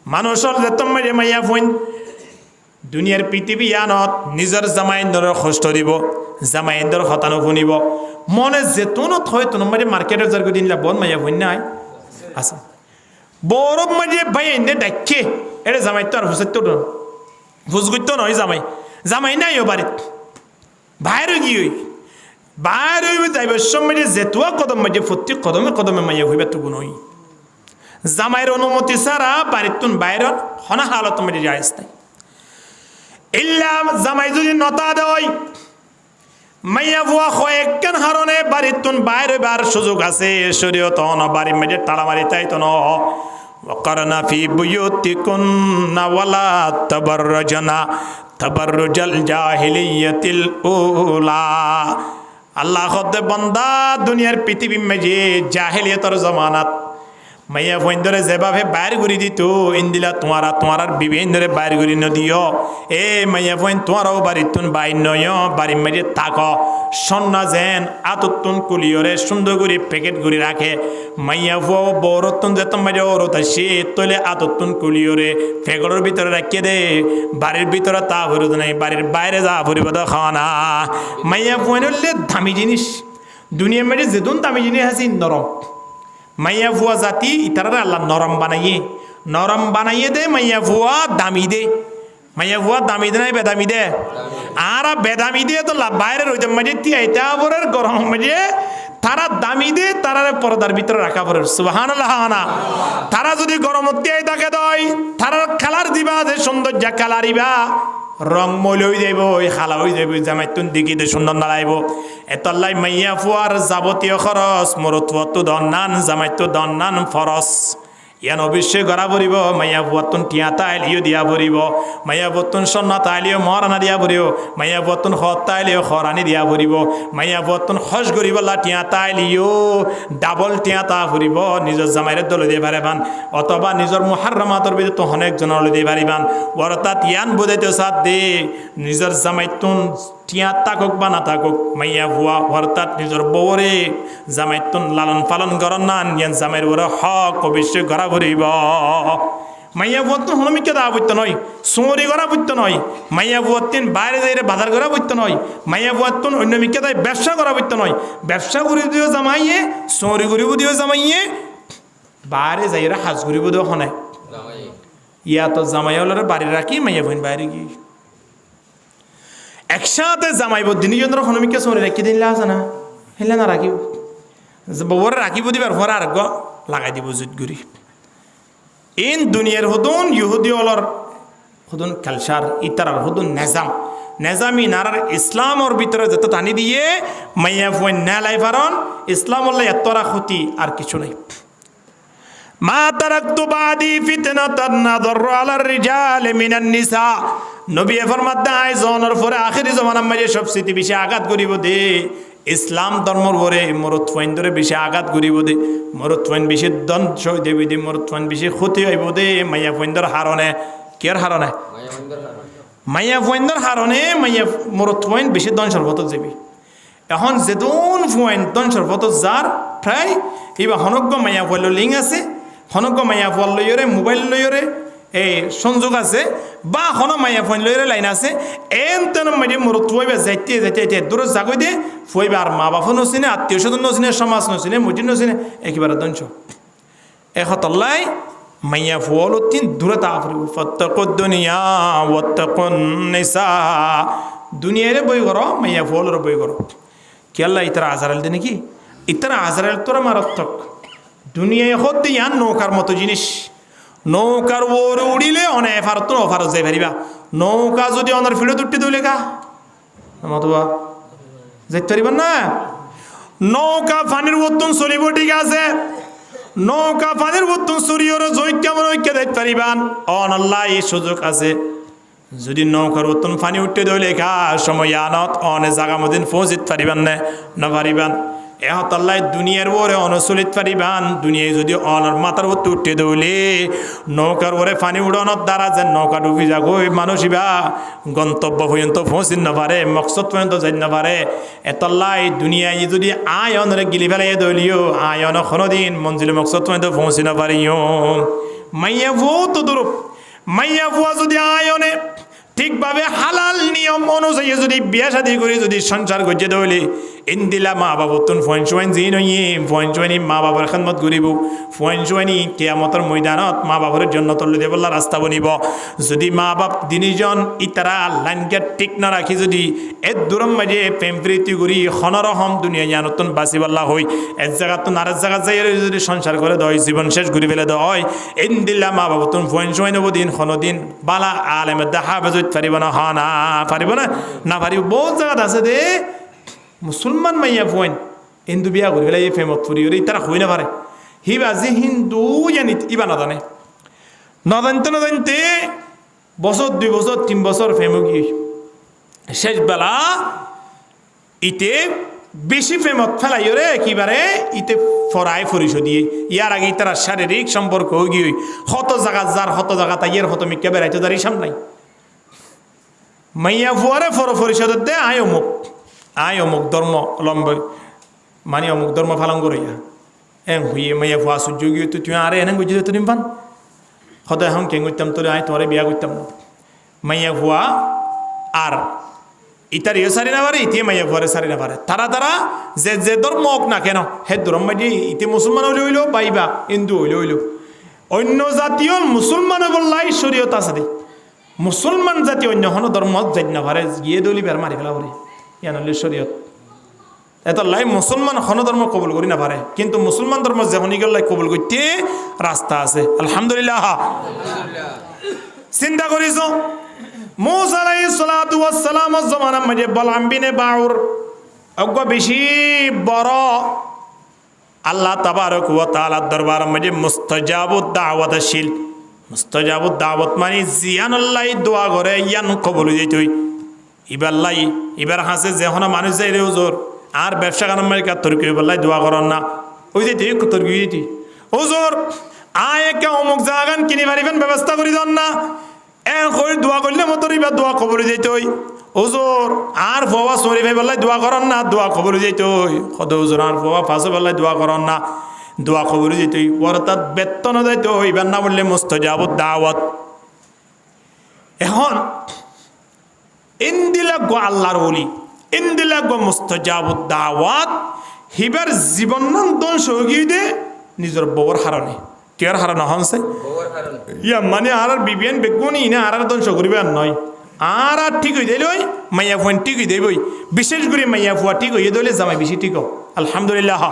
মানুষের যে তোমার মাইয়া ফোন দুনিয়ার পৃথিবী আনত নিজের জামাইন্দরের কষ্ট দিব জামাইন্দর হতানো শুনিব মনে যেতনত হয় তোমার মার্কেটের যার দিন বন মাইয়া ফোন নাই আচ্ছা বরফ মাঝে ভাই এনে ডাকে এটা জামাই তো আর হুসাইত ভুজগুত নয় জামাই জামাই নাই ও বাড়িত বাইরে গিয়ে বাইরে যাইবার সময় যেতুয়া কদম মাঝে প্রত্যেক কদমে কদমে মাইয়া হইবা টুকু নই জামাইয়ের অনুমতি ছাড়া বাড়িত বাইরের হনা হালত মাঝে যাইস নাই ইল্লাম জামাই যদি নতা দেয় মাইয়া বুয়া কয়েকখান হারণে বাড়িত বাইরে বার সুযোগ আছে শরীয়ত বাড়ির মাঝে তালা মারি তাই তো ওয়াকারনা ফি বুয়ুতিকুন্না ওয়ালা তাবাররাজনা তাবাররুজাল জাহিলিয়াতিল উলা। আল্লাহ খোদে বান্দা দুনিয়ার পৃথিবী মেজে জাহিলিয়াতের জমানাত মাইয়া ফইন্দরে যেভাবে বাইর করে দিত ইন্দিলা তোমার আর বিবেন্দরে বাইর করে নদিও এ মাইয়া ফইন তোমারও বাড়িতুন বাইর নয় বাড়ি মেজে থাক সন্না যেন আততুন কুলিয়রে সুন্দর করে প্যাকেট করে রাখে মাইয়া ফুয়া বৌরতুন যেত মাঝে ওরত আসে তলে আততুন কুলিয়রে ফেগড়ের ভিতরে রাখিয়ে দে বাড়ির ভিতরে তা ভরিত নাই বাড়ির বাইরে যা ভরিব তো খাওয়া না। মাইয়া ফইন হলে দামি জিনিস দুনিয়ার মেজে যেতুন দামি জিনিস আছে নরম মাইয়া ফুয়া জাতি ইতারা আল্লাহ নরম বানাইয়ে দে মাইয়া ফুয়া দামি দে মাইয়া ফুয়া দামি দে নাই বেদামি দে আর বেদামি দিয়ে তো বাইরে রইতে মাঝে তিয়াইতে পরের গরম মাঝে তারা দামি দে তারা পর্দার ভিতরে রাখা পড়ে সুবহানাল্লাহ না। তারা যদি গরম তিয়াই থাকে দই তারা খেলার দিবা যে সৌন্দর্য খেলারিবা রং মইল হয়ে যাইব খালা হয়ে যাইব জামাইতুন দিকে সুন্দর নাড়াইব এতল্লাই মাইয়া ফুয়ার যাবতীয় খরচ মরুত্বতো দন্নান জামাইতো দন্নান ফরস ইয়ান অবশ্যই গড়া পড়িব মাইয়া বুয়াতুন টিয়া তাইলিও দিয়া পড়িব মাইয়া বুয়াতুন সন্না তাইলিও মরানা দিয়া পড়িব মাইয়া বুয়াতুন হত তাইলিও খরানি দিয়া পড়িব মাইয়া বুয়াতুন খস গরিবলা টিয়া তাইলিও ডাবল টিয়া তা পড়িব নিজের জামাইরে দল দিয়ে পারিবান অথবা নিজের মুহাররমাতর ভিতরে তো অনেক জনের দিয়ে পারিবান অর্থাৎ ইয়ান বোঝাইতে সাথ দে নিজের জামাইতুন টিয়া থাকুক বা না থাকুক মাইয়া ভুয়া অর্থাৎ নিজের বউরে জামাইতুন লালন পালন করেন না ইয়ান জামাইয়ের ওরা হক অবশ্যই গড়া ভরিব। মাইয়া বুয়াতুন হলমিকে দেওয়া বইতে নয় সুমরি গড়া বইতে নয় মাইয়া বুয়াতুন বাইরে যাইরে বাজার করা বইতে নয় মাইয়া বুয়াতুন অন্য মিকে দেয় ব্যবসা করা বইতে নয় ব্যবসা করি দিও জামাইয়ে সুমরি করিব দিও জামাইয়ে বাইরে যাইরে হাজ করিব দিও হনে ইয়া তো জামাই হলের বাড়ি রাখি মাইয়া বোন বাইরে গিয়ে একসাথে জামাইব দিনজনের হনুমিকে সরে রেখে দিলে আছে না হেলে না রাখিব বউরে রাখিব দিবার পরে আর লাগাই দিব জুত গুড়ি ইন দুনিয়ার হদুন ইহুদি অলর হদুন কালচার ইতারার হদুন নেজামি নারার ইসলামর ভিতরে যত টানি দিয়ে মাইয়া ফুয়েন নেলাই পারন ইসলাম হল্লা এতরা ক্ষতি আর কিছু নাই। মা তারাকতু বাদি ফিতনাতান নাযারু আলার রিজাল মিনান নিসা নবী ফরমাতে আইজনের পরে আখেরি জমানার মাঝে সবচেয়ে বেশি আঘাত করিব দে ইসলাম ধর্মর পরে মরদ ফাইন ধরে বেশি আঘাত করিব দে মরদ ফাইন বেশি ধ্বংস দেবী দে মরদ ফাইন বেশি ক্ষতি হইব দে মাইয়া ফাইন্দর হারণে কের হারণে মাইয়া ফাইন্দর হারণে মাইয়া মরদ ফাইন বেশি ধ্বংস সর্বত যাবি এখন যেদুন ফাইন ধ্বংস সর্বত যার প্রায় এবার হনজ্ঞ মাইয়া ফাইল লিঙ্ক আছে হনজ্ঞ মাইয়া ফাল লইরে মোবাইল লইরে এই সংযোগ আছে বা হন মাইয়া ফোন লইরে লাইন আছে এন তেন মাইয়ে মরত ফুয়াইবা যাইতে দূর জাগই দে ফুয়াইবা আর মা বাপও নচিনে আত্মীয় স্বজন নচিনে সমাজ নচিনে মসজিদ নচিনে একেবারে দঞ্চ এখতল্লাই মাইয়া ফুয়াল তিন দূরে তা ফুরিব ফাত্তাকুদ দুনিয়া ওয়াত্তাকুন নিসা দুনিয়ারে বই করো মাইয়া ফুয়ালের বই করো কি আল্লাহ ইতারা আজারাল দে নাকি ইতারা আজারাল তোরা মারাত্মক দুনিয়ায় হতে ইয়ান নৌকার মতো জিনিস নৌকার ওর উড়িলে অনেক এফারত অফারত যাই পারিবা নৌকা যদি অনার ফিরত উঠতে দিলে কা মতবা যাইতে পারিবেন না নৌকা পানির বর্তন চলিব ঠিক আছে নৌকা পানির বর্তন চলিওর জয় কেমন ঐক্য দেখতে পারিবান অন আল্লাহ এই সুযোগ আছে যদি নৌকার বর্তন পানি উঠতে দিলে কা সময় আনত অনেক জায়গা মদিন পৌঁছিতে পারিবান না পারিবান এহতাল্লাই দুনিয়ার ওরে অনচলিত পারিবান দুনিয়ায় যদি অনর মাথার উপর উঠতে দৌলে নৌকার ওরে পানি উড়ানোর দ্বারা যে নৌকা ডুবি যাক ওই মানুষিবা গন্তব্য পর্যন্ত পৌঁছিত না পারে মকসদ পর্যন্ত যাই না পারে এতল্লাই দুনিয়ায় যদি আয়নরে গিলি ফেলাই দৌলিও আয়ন কোনোদিন মঞ্জিল মকসদ পর্যন্ত পৌঁছি না পারিও মাইয়া ফুয়াও তো দূরপ মাইয়া ফুয়া যদি আয়নে ঠিকভাবে হালাল নিয়ম অনুযায়ী যদি বিয়া শাদী করে যদি সংসার গজ্জে দৌলে ইন্দিলা মা বাবতুন ফোয়াইন জি নইয়ে ফোয়াইনি মা বাবার খেদমত করিব ফোয়াইনি কিয়ামতের ময়দানত মা বাবার জন্য তল্লু দেবল্লা রাস্তা বনিব যদি মা বাপ দিনিজন ইতারা লাইনকে ঠিক না রাখি যদি এর দূরম মাঝে প্রেম প্রীতি করি হনরহম দুনিয়া জানতন বাঁচিবাল্লা হই এক জায়গাতন আর এক জায়গা যাই যদি সংসার করে দয় জীবন শেষ ঘুরি ফেলে দয় ইন্দিলা মা বাবতুন ফোয়াইন হব দিন হনদিন বালা আলেমের দেখা বেজত পারিব না হ না পারিব না পারিব বহুত জায়গাত আছে দে মুসলমান মাইয়া ফুয়েন হিন্দু বিয়া করি ফেলে এই ফেমত ফুরি তারা হই না পারে হিবা যে হিন্দু জানি ইবা না জানে নজানতে বছর 2 বছর 3 বছর ফেমে গিয়ে শেষ বেলা ইতে বেশি ফেমত ফেলাই রে একেবারে ইতে ফরাই পরিশোধ দিয়ে ইয়ার আগে তারা শারীরিক সম্পর্ক গিয়ে হত জায়গা যার হত জায়গা তাই এর হত মিক্কা বেড়াইতে দাঁড়িয়ে সামলাই মাইয়া ফুয়ারে ফর পরিষদের দে আয় অমুক ধর্ম লম্ব মানে অমুক ধর্ম ফালন করিয়া হুইয়ে মাইয়া ফুয়া সূর্য গিয়ে তুই আরে এনে বুঝিয়ে তুমি পান হত এখন কেন করতাম তোরে আয় তোরে বিয়া করতাম না মাইয়া ফুয়া আর ইতার ইয়ে সারি না পারে ইতিয়ে মাইয়া ফুয়ারে সারি না পারে তারা যে ধর্ম হোক না কেন হে ধর্ম মাইটি ইতি মুসলমান হইলে হইল পাইবা হিন্দু হইল অন্য জাতীয় মুসলমান বললাই শরীয়ত আছে দে মুসলমান জাতি অন্য কোনো ধর্ম যাই না পারে গিয়ে দলি বের মারি ফেলা পারে ইয়ানলে শরীয়ত এত লাই মুসলমান কোনো ধর্ম কবুল করি না পারে কিন্তু মুসলমান ধর্ম যখন গেলাই কবুল করতে রাস্তা আছে আলহামদুলিল্লাহ চিন্তা করিস মূসা আলাইহিস সালাতু ওয়াস সালামের জামানার মধ্যে বলআম বিনে বাউর অজ্ঞ বেশি বড় আল্লাহ তাবারক ওয়া তাআলার দরবারের মধ্যে মুস্তাজাবুদ দাওয়াতশীল মুস্তাজাবুদ দাওয়াত মানে জিয়ানুল্লাহ দোয়া করে ইয়ান কবুল হইতই ইবাল্লাই ইবার হাসে যখন মানুষ যাই রে হুজুর আর ব্যবসা কারণে তরকি বললাই দোয়া করেন না ওই যে তরকি হুজুর আয় একে অমুক জায়গান কিনে পারিবেন ব্যবস্থা করে দেন না দোয়া করলে মতন এবার দোয়া কবর যেতই হুজুর আর ফোয়া সরি ভাই বললাই দোয়া করেন না দোয়া কবর যেতই কত হুজুর আর ফোয়া ফাঁসে বললাই দোয়া করেন না দোয়া কবর যেতই অর্থাৎ বেতন যাইত এবার না বললে মুস্তাজাবুদ দাওয়াত এখন ইন্দিলাগ আল্লাহর ওলি ইন্দিলাগ মুস্তাজাবুদ দাওয়াত হিবার জীবন ধ্বংস হয়ে দে নিজের বউর হারণে কেয়ার হারানো হনছে ইয়া মানে আর বিবিয়ান বেগুনি না আর ধ্বংস করিবে আর নয় আর ঠিক হয়ে দিল মাইয়া ফুয়ান ঠিক হয়ে দেবই বিশেষ করে মাইয়া ফুয়া ঠিক হয়ে দিলে জামাই বেশি ঠিক আলহামদুলিল্লাহ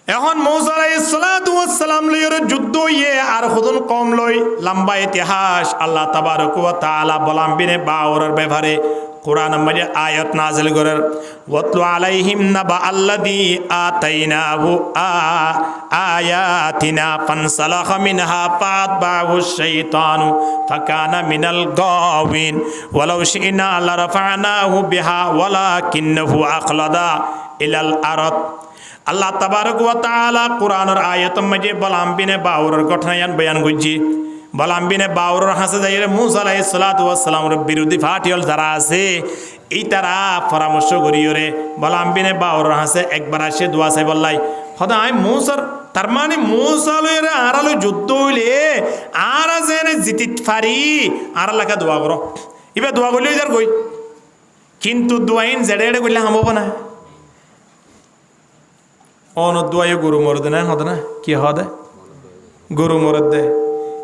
এখন মূসা আলাইহিস সালাতু ওয়াস সালাম লইয়ের যুদ্ধ ইয়ে আর খুদন কম লই লম্বা ইতিহাস আল্লাহ তাবারক ওয়া তাআলা বলাম বিনে বাওরের ব্যাপারে কোরআন মাঝে আয়াত নাযিল করেন ওয়াতলু আলাইহিম নাবা আল্লাযী আতাইনাহু আয়াতিনা ফানসালাখা মিনহা ফাতবাহু শাইতানু ফাকানা মিনাল গাওয়িন ওয়ালাউ শি'না লারাফা'নাহু বিহা ওয়ালাকিন্নাহু আখলাদা ইলাল আরদ আল্লাহ তাবারক ওয়া তাআলা কোরআনের আয়াত মাঝে বলাম বিনে বাওরের ঘটনায়ান বয়ান করছি বলাম বিনে বাউরের হাসে যাই মূসা আলাইহিস সালাতু ওয়াস সালামের বিরোধী ফাটিল যারা আছে এই তারা পরামর্শ করিও রে বলাম বিনে বাউরের হাসে একবার আসে দোয়া চাই বললাই সদায় মূসার তার মানে মূসা লইরে আরালো যুদ্ধ হইলে আর যেন জিতিত পারি আর লেখা দোয়া করো এবার দোয়া করলে যার কই কিন্তু দোয়াইন জেডে এড়ে করলে হামব না অন দোয়াই গরু মর দে না হদ না কি হদে গরু মরদ দে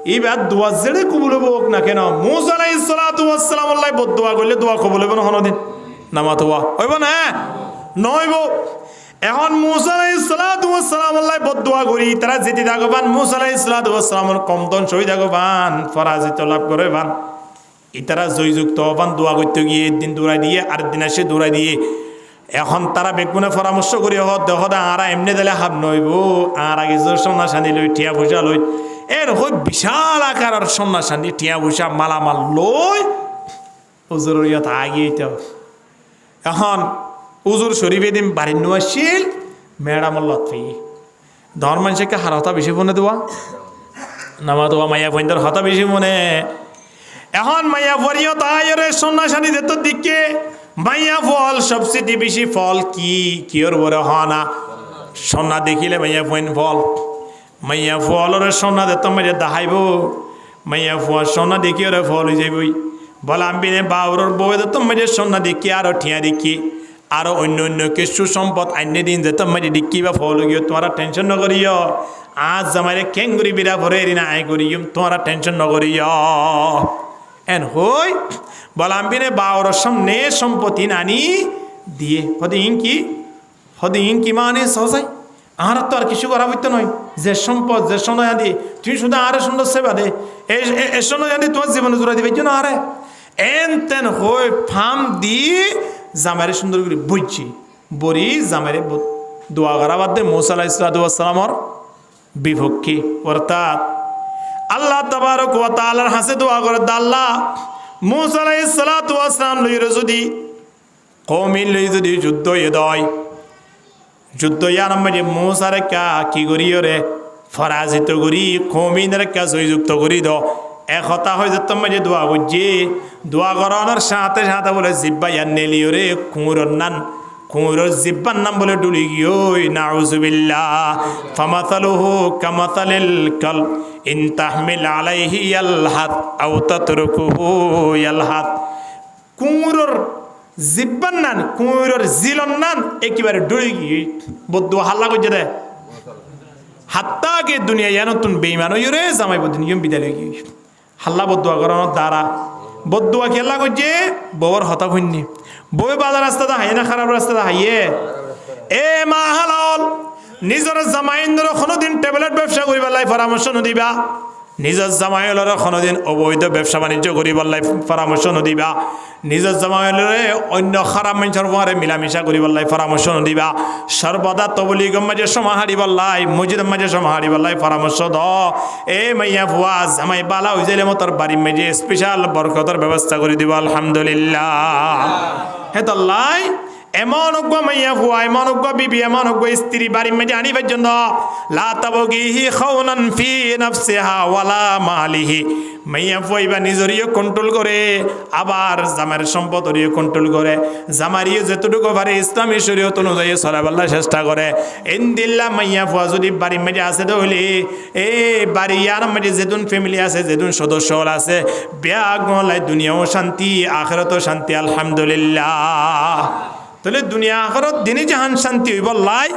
এবার দোয়া জেড়ে কবুল হোক না কেন মূসা আলাইহিস সালাতু ওয়াস সালাম আল্লাহ বদদোয়া করলে দোয়া কবুল হবে না কোনদিন নামাত হওয়া হইব না নইব এখন মূসা আলাইহিস সালাতু ওয়াস সালাম আল্লাহ বদদোয়া করি তারা যেতে থাকবান মূসা আলাইহিস সালাতু ওয়াস সালামের কমদন শহীদ থাকবান পরাজিত লাভ করে বান ইতারা জয়যুক্ত হবান দোয়া করতে গিয়ে একদিন দৌড়াই দিয়ে আরেকদিন এসে দৌড়াই দিয়ে এখন তারা বেগুনে পরামর্শ করি দেখ আর এমনি দিলে হাব নইব আর আগে সোনা সানি লই টিয়া পয়সা লই এর হই বিশাল আকারের সোনা সানি টিয়া পয়সা মালামাল লই হুজুরের ইয়াত আগিয়ে এখন হুজুর শরীফে দিন বাড়ির নো আসছিল ম্যাডাম লতফি ধর মানুষকে হার হতা বেশি ফোনে দেওয়া নামা দেওয়া মাইয়া ফোনদের হতা বেশি মনে এখন মাইয়া ফরিও তাই সোনা সানি দিত দিকে মাইয়া ফল সবচেয়ে বেশি ফল কি কিয়র বড় হয় না সোনা দেখিলে মাইয়া ফোন ফল মাইয়া ফলরে সোনা দে তোমার দেখাইব মাইয়া ফুয়া সোনা দেখি ওরা ফল হয়ে যাবই বলাম বিনে বাউরের বউ দে তোমার সোনা দেখি আরো ঠিয়া দেখি আরো অন্য অন্য কিছু সম্পদ আইনে দিন যে তোমার দেখি বা ফল গিয়ে তোমারা টেনশন নকরিও আজ আমারে কেঙ্গুরি বিরা ভরে না আয় করিম তোমারা টেনশন নকরিও এন হই বলাম বিনে বাউরের সামনে সম্পত্তি নানি দিয়ে হদিন কি মানে সহজাই আর তো আর কিছু করা হইতো নয় যে সম্পদ যে সোনা দিয়ে তুই শুধু আরে সুন্দর সেবা দে এই সোনা দিয়ে তোমার জীবনে জোড়া দিবে না আরে এন তেন হই ফার্ম দিয়ে জামারে সুন্দর করে বুঝছি বরি জামারে দোয়া করা বাদ দে মূসা আলাইহিস সালাতু ওয়াস সালামের বিপক্ষে অর্থাৎ আল্লাহ তাবারক ওয়া তাআলার হাসে দোয়া করে আল্লাহ মূসা আলাইহিস সালাতু ওয়াস সালাম লইরে যদি কওমিন লই যদি যুদ্ধ হয় যুদ্ধ ইয়ার মধ্যে মূসারে কা কি করিও রে পরাজিত করি কওমিনের কা জয়যুক্ত করি দ একতা হয়ে যেত মাঝে দোয়া করছি দোয়া করানোর সাথে সাথে বলে জিব্বা ইয়ার নেলিও রে কুঁড়োর জিব্বার নাম বলে ডুলি গিয়ে নাউজুবিল্লাহ ফামাসালুহু কামাসালিল কাল ইন তাহমিল আলাইহি ইয়ালহাত আও তাতরুকুহু ইয়ালহাত কুঁড়োর জিব্বার নান কুঁড়োর জিলন নান একেবারে ডুলি গিয়ে বদ্দু হাল্লা করছে দে হাত্তাকে দুনিয়া ইয়ানতুন বেঈমান হইরে জামাই বদিন ইয়ম বিদায় গিয়ে হাল্লা বদুয়া করানোর দ্বারা বদুয়া খেলা করছে বউর হতা হইনি বই বাজার রাস্তাটা হাই না খারাপ রাস্তাটা হাইয়ে এ মা হালাল নিজের জামাইন্দর কোনোদিন ট্যাবলেট ব্যবসা করিবার লাই পরামর্শ নদিবা নিজের জামাইলর কোনোদিন অবৈধ ব্যবসা বাণিজ্য করিবার লাই পরামর্শ নদিবা নিজের জামাইলরে অন্য খারাপ মানুষের পরে মিলামিশা করিবার লাই পরামর্শ নদিবা সর্বদা তবলিগের মাঝে সমাহারিবার লাই মসজিদের মাঝে সমাহারিবার লাই পরামর্শ দ এ মাইয়া ফুয়া জামাই বালা হয়ে যাইলে মতর বাড়ির মেঝে স্পেশাল বরকতের ব্যবস্থা করে দিব আলহামদুলিল্লাহ হে তাল্লাই এমন অজ্ঞ মাইয়া ফুয়া এমন অজ্ঞ বিবি এমন অজ্ঞ স্ত্রী বাড়ির মেঝে আনি পর্যন্ত লা তাবগিহি খাউনান ফি নাফসিহা ওয়ালা মালিহি মাইয়া ফুয়াইবা নিজরিও কন্ট্রোল করে আবার জামার সম্পদরিও কন্ট্রোল করে জামারিও যতটুকু পারে ইসলামী শরীয়ত অনুযায়ী চলাবার চেষ্টা করে ইনদিল্লা মাইয়া ফুয়া যদি বাড়ির মেঝে আছে তাহলে এই বাড়ি আর মেঝে যেতুন ফ্যামিলি আছে যেতুন সদস্য আছে ব্যাগ মহলাই দুনিয়াও শান্তি আখিরাতও শান্তি আলহামদুলিল্লাহ তাহলে দুনিয়া আখরত দিনে জাহান শান্তি হইব লাই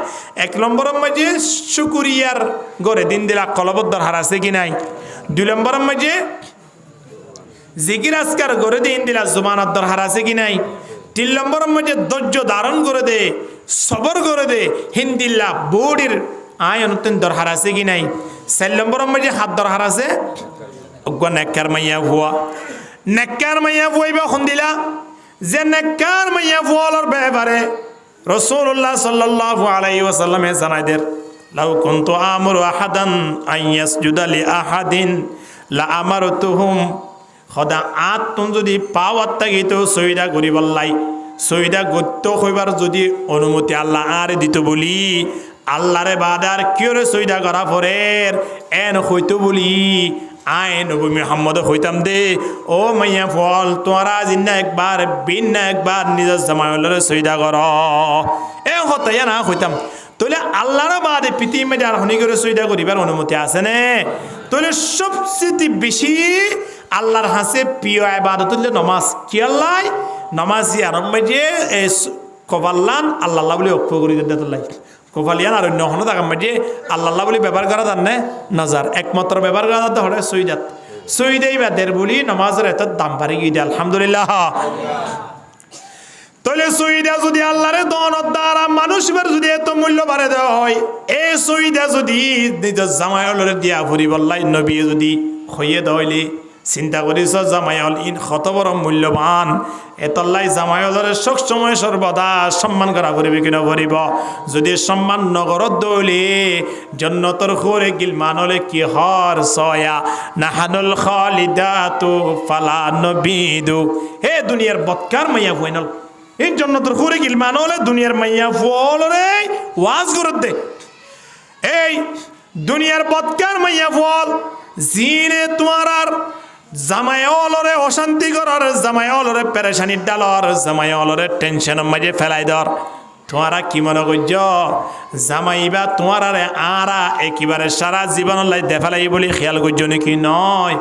এক নম্বরের মাঝে শুকুরিয়ার গড়ে দিন দিলা কলবদ্দর হার আছে কি নাই দুই নম্বরের মাঝে জিকির আজকার গড়ে দিন দিলা জুমানত দরহার আছে কি নাই তিন নম্বরের মাঝে ধৈর্য ধারণ করে দে সবর করে দে হিন্দিল্লা বডির আয় অনুত্তন দরহার আছে কি নাই চার নম্বরের মাঝে হাত দরহার আছে অজ্ঞ নেককার মাইয়া ভুয়া নেককার মাইয়া ভুয়াইবা দিলা যে নেককার মাইয়া ফুয়ালর ব্যাপারে রাসূলুল্লাহ সাল্লাল্লাহু আলাইহি ওয়াসাল্লামে জানাইদের লাউ কুনতু আমরু আহাদান আন ইয়াসজুদা লি আহাদিন লা আমারতুহুম খোদা আতুন যদি পাওয়াত তাগিত সইদা করিবাল্লাই সইদা গত্য হইবার যদি অনুমতি আল্লাহ আর দিত বলি আল্লাহরে বাদার কিয়রে সইদা করা পরের এন হইতো বলি আয় নবী মুহাম্মদ হইতাম দে ও মাইয়া ফল তোরা জিন্না একবার বিন্না একবার নিজের জামাইলরে সইদা কর এ হতাইয়া না হইতাম তাহলে আল্লাহর বাদে পৃথিবী আর হনি করে সইদা করিবার অনুমতি আছে নে তাহলে সবচেয়ে বেশি আল্লাহর হাসে প্রিয় ইবাদত হলো নামাজ কি আল্লাহ নামাজি আরম্ভ যে কবাল্লান আল্লাহ বলে অক্ষ করি দিতে কোফালিয়ান আর অন্য হনো তাকাম যে আল্লাহ বলে ব্যবহার করা জানে নজার একমাত্র ব্যবহার করা যাতে হলে সইদাত সইদেই বাদের বলি নামাজের এত দাম বাড়ি গিয়ে আলহামদুলিল্লাহ তাহলে সইদা যদি আল্লাহরে দনত দ্বারা মানুষের যদি এত মূল্য বাড়ে দেওয়া হয় এই সইদা যদি নিজের জামাইলরে দিয়া ফুরি বললাই নবী যদি হইয়ে দইলি চিন্তা করিস জামাইল ইন কত বড় মূল্যবান এতলাই জামাইলরে সব সময় সর্বদা সম্মান করা করিবে কিনা করিব যদি সম্মান নগরত দৌলি জন্নতর খুরে গিলমানলে কি হর সয়া নাহানুল খালিদাতু ফালা নবিদু হে দুনিয়ার বৎকার মাইয়া ফুইনল এই জন্নতর খুরে গিলমানলে দুনিয়ার মাইয়া ফুলরে ওয়াজ করত দে এই দুনিয়ার বৎকার মাইয়া ফুল জিনে তোমার জামাইলরে অশান্তি করার জামাইলরে পেরেশানি ডালর জামাইলরে টেনশন মাঝে ফেলাই দর তোমারা কি মনে করছ জামাইবা তোমার আরা একেবারে সারা জীবন লাই দেফালাই বলে খেয়াল করছ নাকি নয়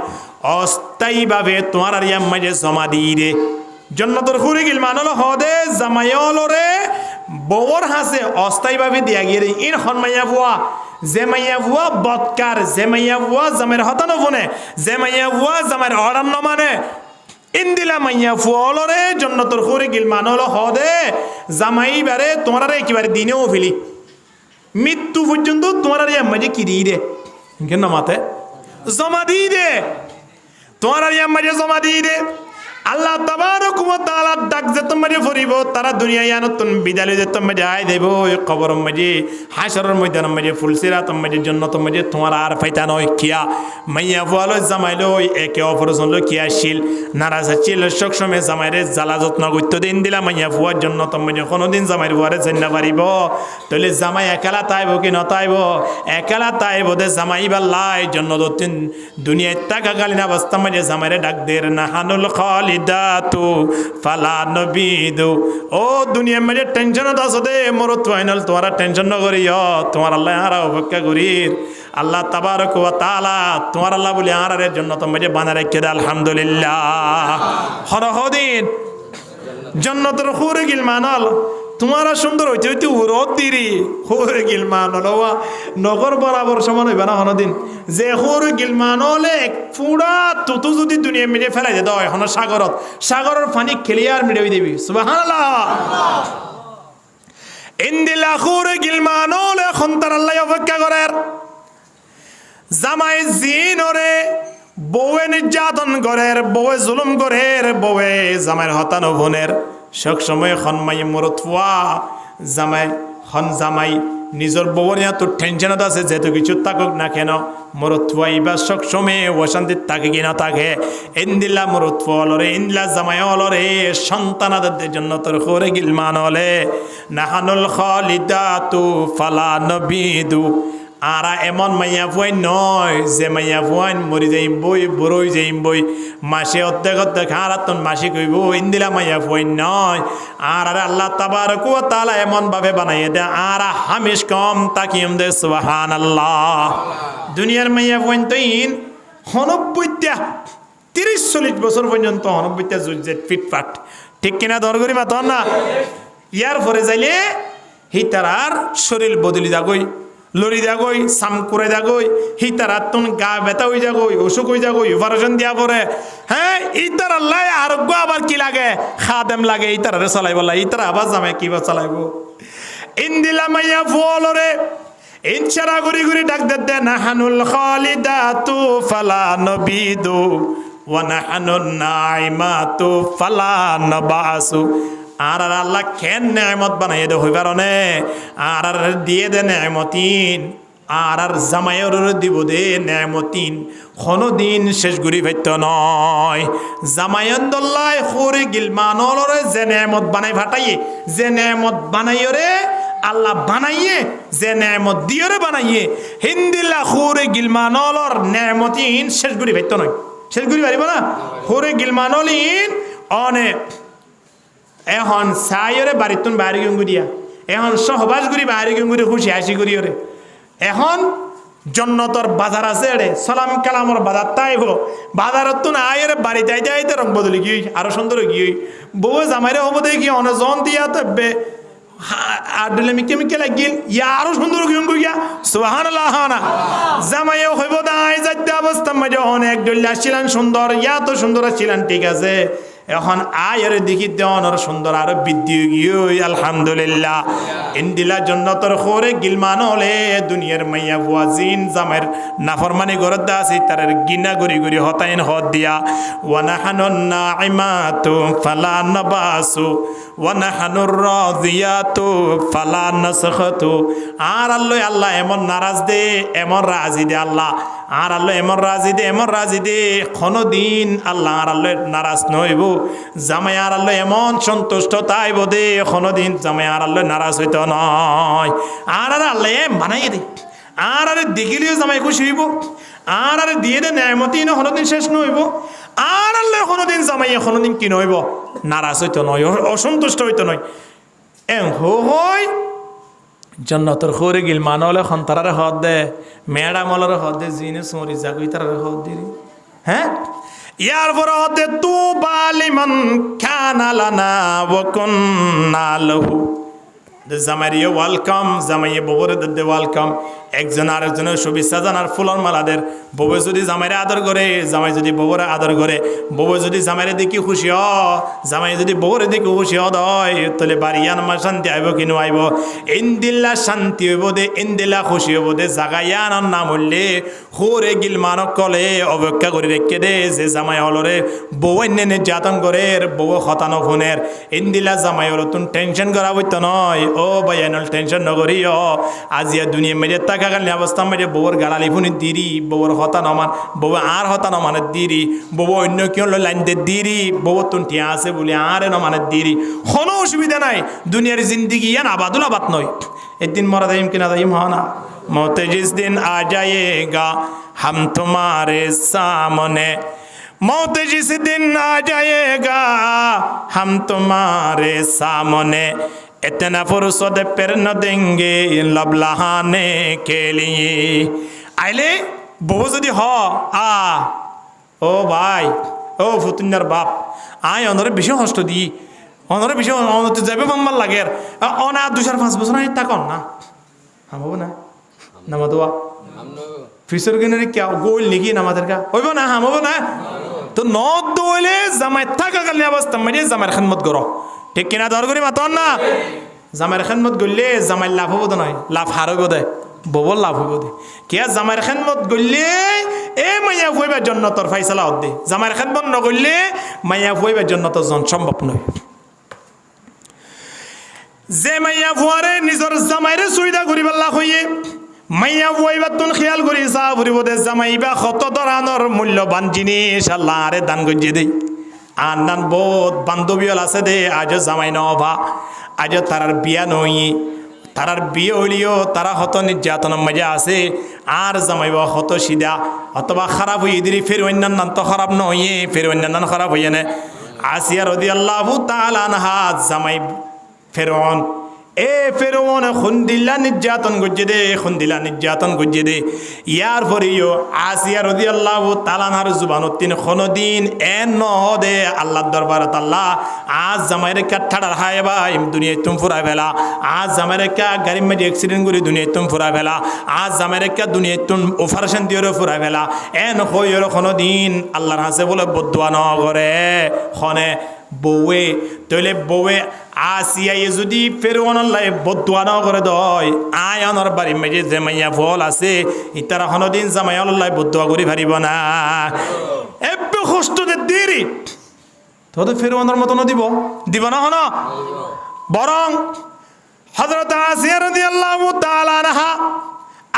অস্থায়ীভাবে তোমার আর ইয়ার মাঝে জমা দিয়ে দে জন্নতর খুরি গিল মানল হদে জামাইলরে বউর হাসে অস্থায়ীভাবে দিয়া গিয়ে ইন হনমাইয়া বুয়া যে মাইয়া বুয়া বৎকার যে মাইয়া বুয়া জামের হতানো ফোনে যে মাইয়া বুয়া জামের অরাম নমানে ইন্দিলা মাইয়া ফুলরে জন্নতর খুরি গিল মানল হদে জামাই বারে তোমার একেবারে দিনেও ফেলি মৃত্যু পর্যন্ত তোমার ইয়ার মাঝে কি দিয়ে দে কেন মাতে জমা দিয়ে দে তোমার ইয়ার মাঝে জমা দিয়ে দে আল্লাহ তাবারক ওয়া তাআলা ডাক যে তোমারে ফরিব তারা দুনিয়ায় আনতুন বিদালে যে তোমারে আয় দেব ওই কবরের মধ্যে হাশরের ময়দানের মধ্যে ফুলসিরাতের মধ্যে জান্নাতের মধ্যে তোমার আর ফাইতা নয় কিয়া মাইয়া ফুয়ালো জামাইলো একে অপরের জন্য কিয়াশীল নারাজ ছিল সবসময় জামাইরে জ্বালা যত্ন করতে দিন দিলা মাইয়া ফুয়ার জন্য তোমার কোনোদিন জামাইর ফুয়ারে চিন্তা পারিব তাহলে জামাই একালা তাইব কি নতাইব একালা তাইব দে জামাই বাল্লাই জন্য দুনিয়ায় থাকাকালীন অবস্থা মাঝে জামাইরে ডাক দের না হানুল খালিদাতু ফালা নবিদু ও দুনিয়ার মাঝে টেনশন আছো দে মরত ফাইনাল তোমার টেনশন ন করিও তোমার আল্লাহ আর অপেক্ষা করির আল্লাহ তাবারক ওয়া তাআলা তোমার আল্লাহ বলে আরারের জন্য তোমাকে বানা রেখে দে আলহামদুলিল্লাহ হরহদিন জান্নাতের হুরে গিলমানাল তোমারা সুন্দর হইতে হইতে উরত দিরি হুরে গিলমানাল নগর বরাবর সমান হইবে না হনদিন যে হুরে গিলমানলে পুরা তুতু যদি দুনিয়া মিলে ফেলাই দে দয় হন সাগরত সাগরের পানি ক্লিয়ার মিলে দিবি সুবহানাল্লাহ ইন্দিলা হুরে গিলমানল এখন তার আল্লাহ অপেক্ষা করার জামাই জিনরে বউয়ে নির্যাতন করের বউয়ে জুলুম করের বউয়ে জামাইয়ের হতানো বোনের সব সময় হনমাই মরত ফুয়া জামাই হন জামাই নিজের বউর এত টেনশনত আছে যেহেতু কিছু থাকুক না কেন মরত ফুয়া এবার সব সময় অশান্তির থাকে কিনা থাকে ইন্দিল্লা মরত ফুয়া অলরে ইন্দিল্লা জামাই অলরে সন্তানাদের জন্য তোর করে গিলমান হলে নাহানুল খালিদাতু ফালা নবিদু আরা এমন মাইয়া ফুয়াইন নয় যে মাইয়া ফুয়াইন মরি যাইম বই বড়ই যাইম বই মাসে অর্ধেক অর্ধেক হারাতন মাসে কইব ইন্দিলা মাইয়া ফুয়াইন নয় আর আল্লাহ তাবারক ওয়া তাআলা এমন ভাবে বানাইয়ে দে আরা হামেশ কম তাকিম দে সুবহানাল্লাহ দুনিয়ার মাইয়া ফুয়াইন তো ইন 90টা 30-40 বছর পর্যন্ত 90টা জুজেট ফিটফাট ঠিক কিনা দরগরি মাত না ইয়ার পরে যাইলে হিতারার শরীর বদলি যাগই লড়ি যাগই সাম করে যাগই হিতারা তুন গা ব্যথা হয়ে যাগই অসুখ হয়ে যাগই অপারেশন দিয়া পরে হ্যাঁ ইতার আল্লাহ আরোগ্য আবার কি লাগে খাদেম লাগে ইতারে চালাইব লাগে ইতারা আবার জামে কিবা চালাইব ইন্দিলা মাইয়া ফুলরে ইনশারা গুরি গুরি ডাক দে নাহানুল খালিদাতু ফালা নবিদু ওয়া নাহানুন নাইমাতু ফালা নবাসু আর আল্লাহ কেন নেয়ামত বানাইয়ে দে হইবার নে আর দিয়ে দে নেয়ামতিন আর জামাইয়ের দিব দে নেয়ামতিন কোনদিন শেষ করি ভাইত নয় জামাইন্দল্লাহ খরে গিলমানলরে যে নেয়ামত বানাই ফাটাইয়ে যে নেয়ামত বানাইরে আল্লাহ বানাইয়ে যে নেয়ামত দিয়রে বানাইয়ে হিন্দিল্লা খরে গিলমানলর নেয়ামতিন শেষ করি ভাইত নয় শেষ করি পারিব না খরে গিলমানলিন অনেক এখন সাইরে বাড়িতুন বাইরে গঙ্গুরিয়া এখন সহবাস করি বাইরে গঙ্গুরি খুশি হাসি করি ওরে এখন জন্নতর বাজার আছে রে সালাম কালামর বাজার তাইব বাজারত তো আয়ের বাড়ি যাইতে যাইতে রং বদলি গিয়ে আরো সুন্দর গিয়ে বউ জামাইরে হবো দেখি অনেক জন দিয়া তবে আর দিলে মিকে মিকে লাগিল ইয়া আরো সুন্দর গিয়া সুবহানাল্লাহ না জামাইও হইব দাই যাইতে অবস্থা মাঝে অনেক ডল্লা ছিলেন সুন্দর ইয়া তো সুন্দর ছিলেন ঠিক আছে এখন আয়ের দেখি দেওয়ানোর সুন্দর আরো বৃদ্ধি গিয়ে আলহামদুলিল্লাহ ইন্দিলা জন্নতর খোরে গিলমান হলে দুনিয়ার মাইয়া বুয়াজিন জামের নাফরমানি গরত দা আছে তার গিনা গরি গরি হতাইন হদ দিয়া ওয়ানাহানুন নাইমাতু ফালা নাবাসু ওয়ানাহানুর রাদিয়াতু ফালা নাসখাতু আর আল্লাহ এমন নারাজ দে এমন রাজি দে আল্লাহ আর আল্লাহ এমন রাজি দে কোনদিন আল্লাহ আর আল্লাহ নারাজ নইব জামাই আর আল্লাহ এমন সন্তুষ্ট তাইব দে কোনদিন জামাই আর আল্লাহ নারাজ হইতো নয় আর আল্লাহ বানাইয়ে দে আর দেখিলেও জামাই খুশি হইব আর দিয়ে দে নেয়ামতি কোনদিন শেষ নইব আর আল্লাহ কোনদিন জামাই কোনদিন কি নইব নারাজ হইতো নয় অসন্তুষ্ট হইতো নয় হয় জন্নতর খোরে গিল মানলে খন্তারারে হদ দে মেডামলর হদ দে জিনে সুমরি জাগুই তারারে হদ দিরি হ্যাঁ ইয়ার পর হদে তু বালিমান কানা লানা ওয়া কুননা লাহু জামাইয়ে ওয়েলকাম জামাইয়ে বগরে দে ওয়েলকাম একজন আরেকজনের শুভেচ্ছা জানার ফুলন মালাদের। বউ যদি জামাইরে আদর করে, জামাই যদি বউরে আদর করে, বউ যদি জামাইরে দেখি খুশি হ, জামাই যদি বউরে দেখি খুশি হয়, তাহলে বাড়িয়ান আমার শান্তি আইব কিনো আইব। ইন্দিল্লা শান্তি হইব দে, ইন্দিল্লা খুশি হইব দে। জাগাইয়ানোর নাম হইলে হোরে গিলমানক কলে অপেক্ষা করে রেখে দে যে জামাই হলরে বউ এনে নির্যাতন করে, বউ হতানো ফোনের। ইন্দিল্লা জামাই হলো তুমি টেনশন করা বইতো নয়। ও ভাই এনল টেনশন নকরি। আজিয়া দুনিয়া মেজে টাকা গালি অবস্থা মেজে বউর গালালি ফোনে দিরি, বউর হতা নমান, বউ আর হতা নমানে দিরি, বউ অন্য কেউ লাইন দে দিরি, বউ তুমি ঠিয়া আছে বলে আর নমানে দিরি। কোনো অসুবিধা নাই, দুনিয়ার জিন্দিগি ইয়ান আবাদুল আবাদ নয়। একদিন মরা দাইম কিনা দাইম হ না। মৌতে জিস দিন আ যায়েগা हम तुम्हारे सामने, मौत जिस दिन आ जाएगा हम तुम्हारे सामने, इतना फुर्सत फिर न देंगे लब लहाने के लिए। आइले বহু যদি হ আ ও ভাই ও ফুতুন্নার বাপ আয় অনরে বেশি কষ্ট দি, অনরে বেশি অনতে যাবে বাম্মার লাগে অনা 2-5 বছর আই তাকন না হামবো না নামা দোয়া ফিসর গিনারে কি গোল নাকি নামাদের কা হইব না হামবো না। তো নদ দইলে জামাই থাকা কালে অবস্থা মানে জামাইর খিদমত করো, ঠিক কিনা? দর করি মাতন না। জামাইর খিদমত করলে জামাই লাভ হবো তো নয়, লাভ হারব দে, ববল লাভ হইব দে। কে জামাইর খিদমত করলে এ মাইয়া হইবার জন্য তোর ফাইসালা হদ দে, জামাইর খিদমত ন করলে মাইয়া হইবার জন্য তোর জন সম্ভব নয়। যে মাইয়া ফুয়ারে নিজের জামাইরে সুবিধা করিবার লাভ হইয়ে মাইয়া বইবার তুন খেয়াল করি চা ফুরিব দে। জামাইবা কত ধরনের মূল্যবান জিনিস আল্লাহ আরে দান গজিয়ে দেই। আর নান বহুত বান্ধবীল আছে দে, আজও জামাই নভা, আজও তারার বিয়া নই, তারার বিয়ে হইলেও তারা হত নির্যাতনের মাঝে আছে। আর জামাইবা হত সিধা অথবা খারাপ হইয়ে দিলি ফের অন্যান্য তো খারাপ নয়, ফের অন্যান্য খারাপ হইয়ে নে। আসিয়া রাদিয়াল্লাহু তাআলা আনহা জামাই ফেরআউন, এ ফেরআউন খুন্দিল্লা নির্যাতন গজ্জে দে, খুন্দিল্লা নির্যাতন গজ্জে দে। ইয়ার পরেও আসিয়া রাদিয়াল্লাহু তাআলা আনহার জুবানত তিন কোনদিন এন নহদে আল্লাহর দরবারত আল্লাহ আজ জামাইরে কাঠাড়ার হায় ভাই দুনিয়ায় তুম ফুরাই ফেলা, আজ জামাইরে কা গাড়ি মেজে অ্যাক্সিডেন্ট করে দুনিয়ায় তুম ফুরাই ফেলা, আজ জামাইরে কা দুনিয়ায় তুম অপারেশন দিয়ে ফুরাই ফেলা। এন হইর কোনদিন আল্লাহর হাসে বলে বদুয়া ন করে খনে বউয়ে তইলে বউয়ে আসিয়া যদি ফেরআউন আল্লাহ বদুয়া না করে দয় আয়নর বাড়ি মেজে যে মাইয়া ফল আছে ইতারা কোনদিন জামাই আল্লাহ বদুয়া করি পারিব না। এবে কষ্ট দে দেরি তো ফেরআউনের মত দিব দিব না হন। বরং হযরত আসিয়া রাদিয়াল্লাহু তাআলা আনহা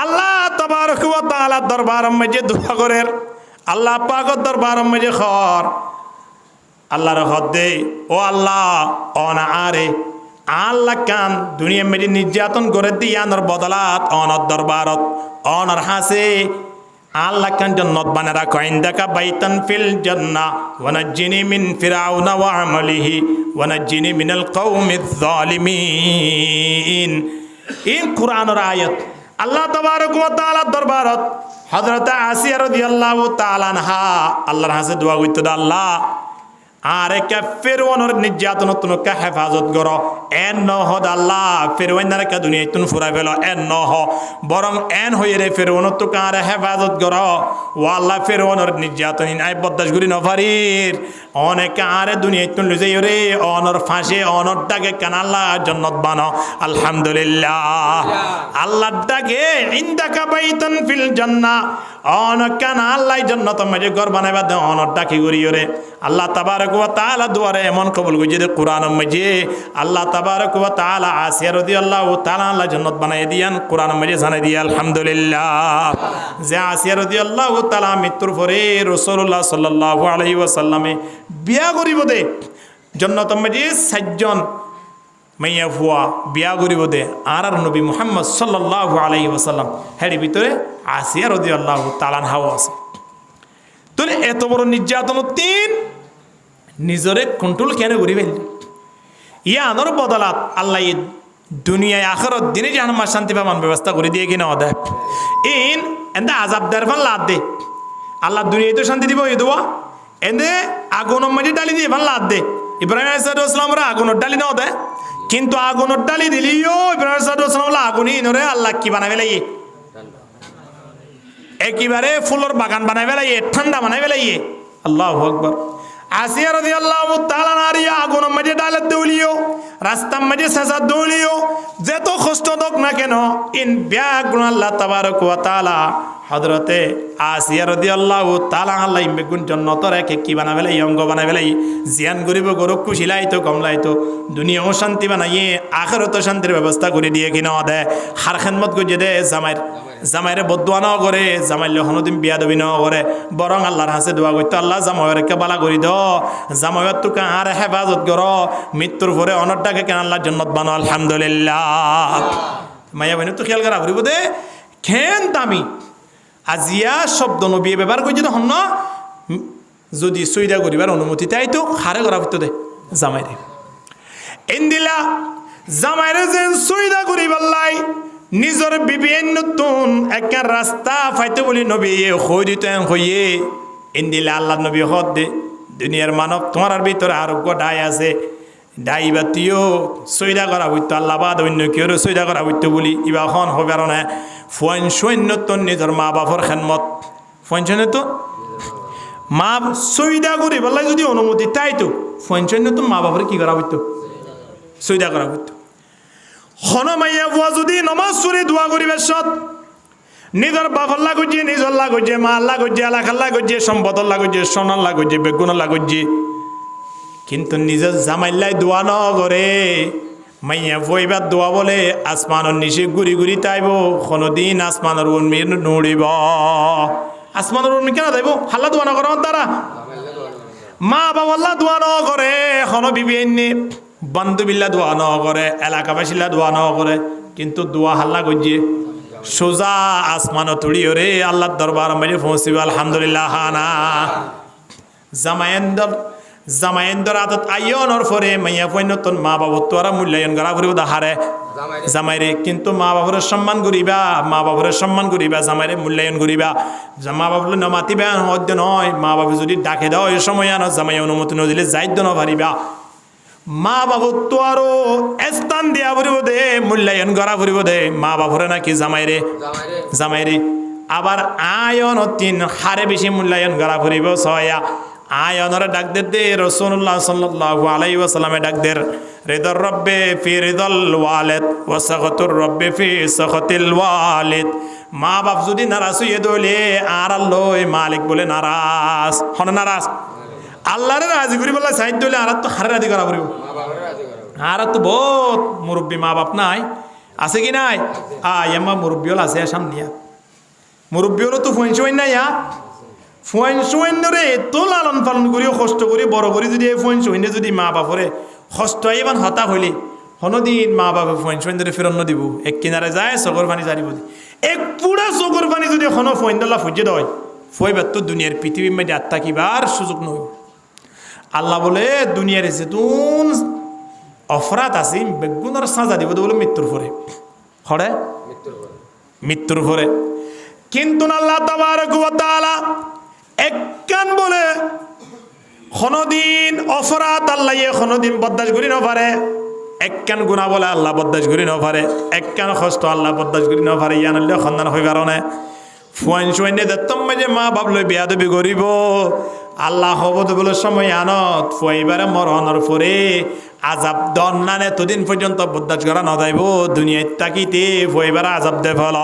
আল্লাহ তাবারক ওয়া তাআলা দরবার মেজে দোয়া করে, আল্লাহ পাকের দরবার মেজে খর আল্লাহর হদে ও আল্লাহ অনা আরে আল্লাহ কান দুনিয়া মেরে নির্যাতন করে দিয়ানোর বদলাত অনর দরবারত অনর হাসে আল্লাহ কান জান্নাত বানা রাখো। ইনদাকা বাইতান ফিল জান্নাহ ওয়া নাজ্জিনি মিন ফিরাউনা ওয়া আমালিহি ওয়া নাজ্জিনি মিনাল কওমিজ জালিমিন। এই কুরআনের আয়াত আল্লাহ তাবারক ওয়া তাআলা দরবারত হযরত আসিয়া রাদিয়াল্লাহু তাআলা আনহা আল্লাহর হাসে দোয়া কইতো, আল্লাহ আর একা ফেরআউনের নির্যাতন তুনকা হেফাজত কর। এন নহদ আল্লাহ ফেরআউনের কা দুনিয়ায় তুন ফুরাই ফেল এন নহ, বরং এন হয়ে রে ফেরআউন তো কার হেফাজত কর। ও আল্লাহ ফেরআউনের নির্যাতন নাই বরদাশত করি নফারির অনেক আরে দুনিয়ায় তুন লই যাই রে অনর ফাঁসে অনর ডাকে কান আল্লাহ জান্নাত বানো। আলহামদুলিল্লাহ আল্লাহ ডাকে ইনদাকা বাইতান ফিল জান্নাহ অনর কান আল্লাহ জান্নাত মাঝে ঘর বানাইবা দে অনর ডাকে করি রে। আল্লাহ তাবারক ওয়া তাআলা দুয়ারে এমন কবুল কইছে যে কোরআনের মাঝে আল্লাহ তাবারক ওয়া তাআলা আসিয়া রাদিয়াল্লাহু তাআলা আল্লাহ জান্নাত বানায় দিয়ান কোরআনের মাঝে জানাই দিয়া আলহামদুলিল্লাহ। যে আসিয়া রাদিয়াল্লাহু তাআলা মৃত্যুর পরে রাসূলুল্লাহ সাল্লাল্লাহু আলাইহি ওয়াসাল্লামে বিয়া করিব দে জান্নাতের মাঝে 7 জন মাইয়া ফুয়া বিয়া করিব দে আর নবী মুহাম্মদ সাল্লাল্লাহু আলাইহি ওয়াসাল্লাম এর ভিতরে আসিয়া রাদিয়াল্লাহু তাআলা আনহা আছে। তো এত বড় নির্যাতন তিন নিজরে কন্ট্রোল কেন করি ফেললি ইয়া আনোর বদলাত আল্লাহ দুনিয়ায় আখেরাত দিনে জাহান্নামের শান্তি পাবার ব্যবস্থা করে দিয়ে কিনা ওদে ইন এন্দা আযাব দেরফান লাদ দে আল্লাহ দুনিয়ায় তো শান্তি দিব এই দোয়া এন্দে আগুনের মাঝে ডালি দিয়ে ভাল লাদ দে। ইব্রাহিম আলাইহিস সালামরা আগুনের ডালি না ওদে, কিন্তু আগুনের ডালি দিলিও ইব্রাহিম আলাইহিস সালাম আগুনই নরে আল্লাহ কি বানাবে লাগি একেবারে ফুলের বাগান বানাই ফেলাইয়ে, ঠান্ডা বানাই ফেলাইয়ে। আল্লাহু আকবার। আসিয়া রাদিয়াল্লাহু তাআলা নারিয়া আগুনের মাঝে ডালে দৌলিও, রাস্তার মাঝে শেষা দৌলিও, যেত কষ্ট দক না কেন ইন ব্যাগুন আল্লাহ তাবারক ওয়া তাআলা হযরতে আসিয়া রাদিয়াল্লাহু তাআলা আল্লাহ বেগুন জান্নাতের এক কি বানাবে লাই, অঙ্গ বানাবে লাই, জিয়ান গরিব গরক খুশিলাই তো কমলাই তো দুনিয়াও শান্তি বানাইয়ে আখিরাতেও শান্তির ব্যবস্থা করে দিয়ে কিনা দে। হার খেদমত করে দে জামাইরে বদুয়া ন করে, জামাইলে হনদিন বিয়া দবি ন করে, বরং আল্লাহর হাসে দোয়া করতে আল্লাহ জামাইয়ের বালা করি দ, জামাইয়ের তোকে আর হেফাজত কর, মৃত্যুর পরে অনরটাকে কেন আল্লাহর জান্নাত বানো। আলহামদুলিল্লাহ। মাইয়া বইন তো খেয়াল করা ভরিব দে খেন দামি আজিয়া শব্দ নবী ব্যবহার করছি তখন না, যদি সৈদা করিবার অনুমতি তাই তো হারে করা হইতো দে জামাইরে ইন্দিলা জামাইরে যে সৈদা করিবার লাই নিজের বিবিএন নতুন একটা রাস্তা ফাইতে বলি নবী হই দিত হইয়ে ইন্দিলা আল্লাহ নবী হদ দে দুনিয়ার মানব তোমার ভিতরে আরোগ্য ডাই আছে, ডাই বাতিও সৈদা করা হইতো আল্লাহ বাদ অন্য কেউ সৈদা করা হইতো বলি ইবা খন হবার না ফোন সৈন্যতন নিজের মা বাপর খেদমত ফোন সৈন্য মা সৈদা করি বললাই যদি অনুমতি তাই তো ফোন সৈন্য মা বাপরে কি করা হইতো সৈদা করা হইতো। হন মাইয়া বুয়া যদি নমাজ পড়ে দোয়া করিবে সৎ নিজের বাপর লাগুছে, নিজের লাগুছে, মা লাগুছে, এলাকার লাগুছে, সম্পদর লাগুছে, সোনার লাগুছে, বেগুনের লাগুছে, কিন্তু নিজের জামাইল্লাই দোয়া ন করে মাইয়া বইবার দোয়া বলে আসমানের নিচে ঘুরি ঘুরি তাইব, কোনোদিন আসমানের উর্মি নড়িব। আসমানের উর্মি কেন তাইব? হাল্লা দোয়া না করে তারা মা বাবাল্লা দোয়া ন করে, কোনো বিবি এনে বান্ধবিল্লা দোয়া ন করে, এলাকাবাসীলা দোয়া ন করে, কিন্তু দোয়া হাল্লা গজিয়ে সোজা আসমান তুড়িও রে আল্লাহর দরবার মেরে পৌঁছিব। আলহামদুলিল্লাহ। হানা জামাইন্দর আদত আইয়নর পরে মাইয়া পয়নতন মা বাবা তোরা মূল্যায়ন করা ফুরিব দাহারে জামাইরে, কিন্তু মা বাবার সম্মান করিবা, মা বাবার সম্মান করিবা, জামাইরে মূল্যায়ন করিবা। মা বাবা নমাতিবা হদ্য নয়, মা বাবা যদি ডাকে দাও এই সময় আনো জামাই অনুমতি নদিলে যাইদ্য ন পারিবা। মা বাবু তো আরো স্থান দিয়া ফুরিব দে, মূল্যায়ন করা ফুরিব দে মা বাবরে নাকি জামাইরে। আবার আয়ন তিন হারে বেশি মূল্যায়ন করা ফুরিব ছয়া আয়নরে ডাক দে রাসূলুল্লাহ সাল্লাল্লাহু আলাইহি ওয়াসাল্লামে ডাক দে রিদর রব্বে ফি রিদল ওয়ালিদ ওয়া সাখাতুর রব্বে ফি সাখাতিল ওয়ালিদ। মা বাপ যদি নারাজ হইয়ে দলে আর আল্লাহ মালিক বলে নারাজ হন, নারাজ আল্লাহরে রাজি করি বলে সাইড দলে আর তো হারে রাজি করা পড়িব। আর তো বহুত মুরব্বী মা বাপ নাই আছে কি নাই? এমা মুরব্বীল আছে সামনিয়া, মুরব্বীরও তো ফোন সইন নাই, ফোন সৈন্যরে এত লালন পালন করিও কষ্ট করি বড় করি যদি এই ফোন সৈন্য যদি মা বাপরে কষ্ট ইমান হতা হইলে কোনোদিন মা বাবা ফোন সৈন্যরে ফেরন্ন দিব। এক কিনারে যায় চকর পানি জারিব, এক পুরা চকর পানি যদি কোনো ফৈন্যলা ফুজে দেয় ফইবার তো দুনিয়ার পৃথিবীর মধ্যে আত্মা কিবার সুযোগ নয়। আল্লাহ বলে দুনিয়ার যেতুন অপরাধ আছে বেগুনের সাজা দিব বলে মৃত্যুর পরে হরে মৃত্যুর পরে। কিন্তু আল্লাহ তাবারক ওয়া তাআলা একখান বলে কোনদিন অপরাধ আল্লাহ কোনদিন বরদাস্ত করি না পারে, একখান গুনাহ বলে আল্লাহ বরদাস্ত করি না পারে, একখান কষ্ট আল্লাহ বরদাস্ত করি না পারে। ইয়ানলে সন্ধান হই কারণে ফুয়াইন সুয়াইনে দেখতাম যে মা বাবলে বেয়াদবি করিব আল্লাহ হবদ বলে সময় আনত ফুয়াইবারে মরণের পরে আজাব দন না এতদিন পর্যন্ত বরদাস্ত করা না যাইব, দুনিয়ায় তাকিতে ফুয়াইবারে আজাব দে ফল।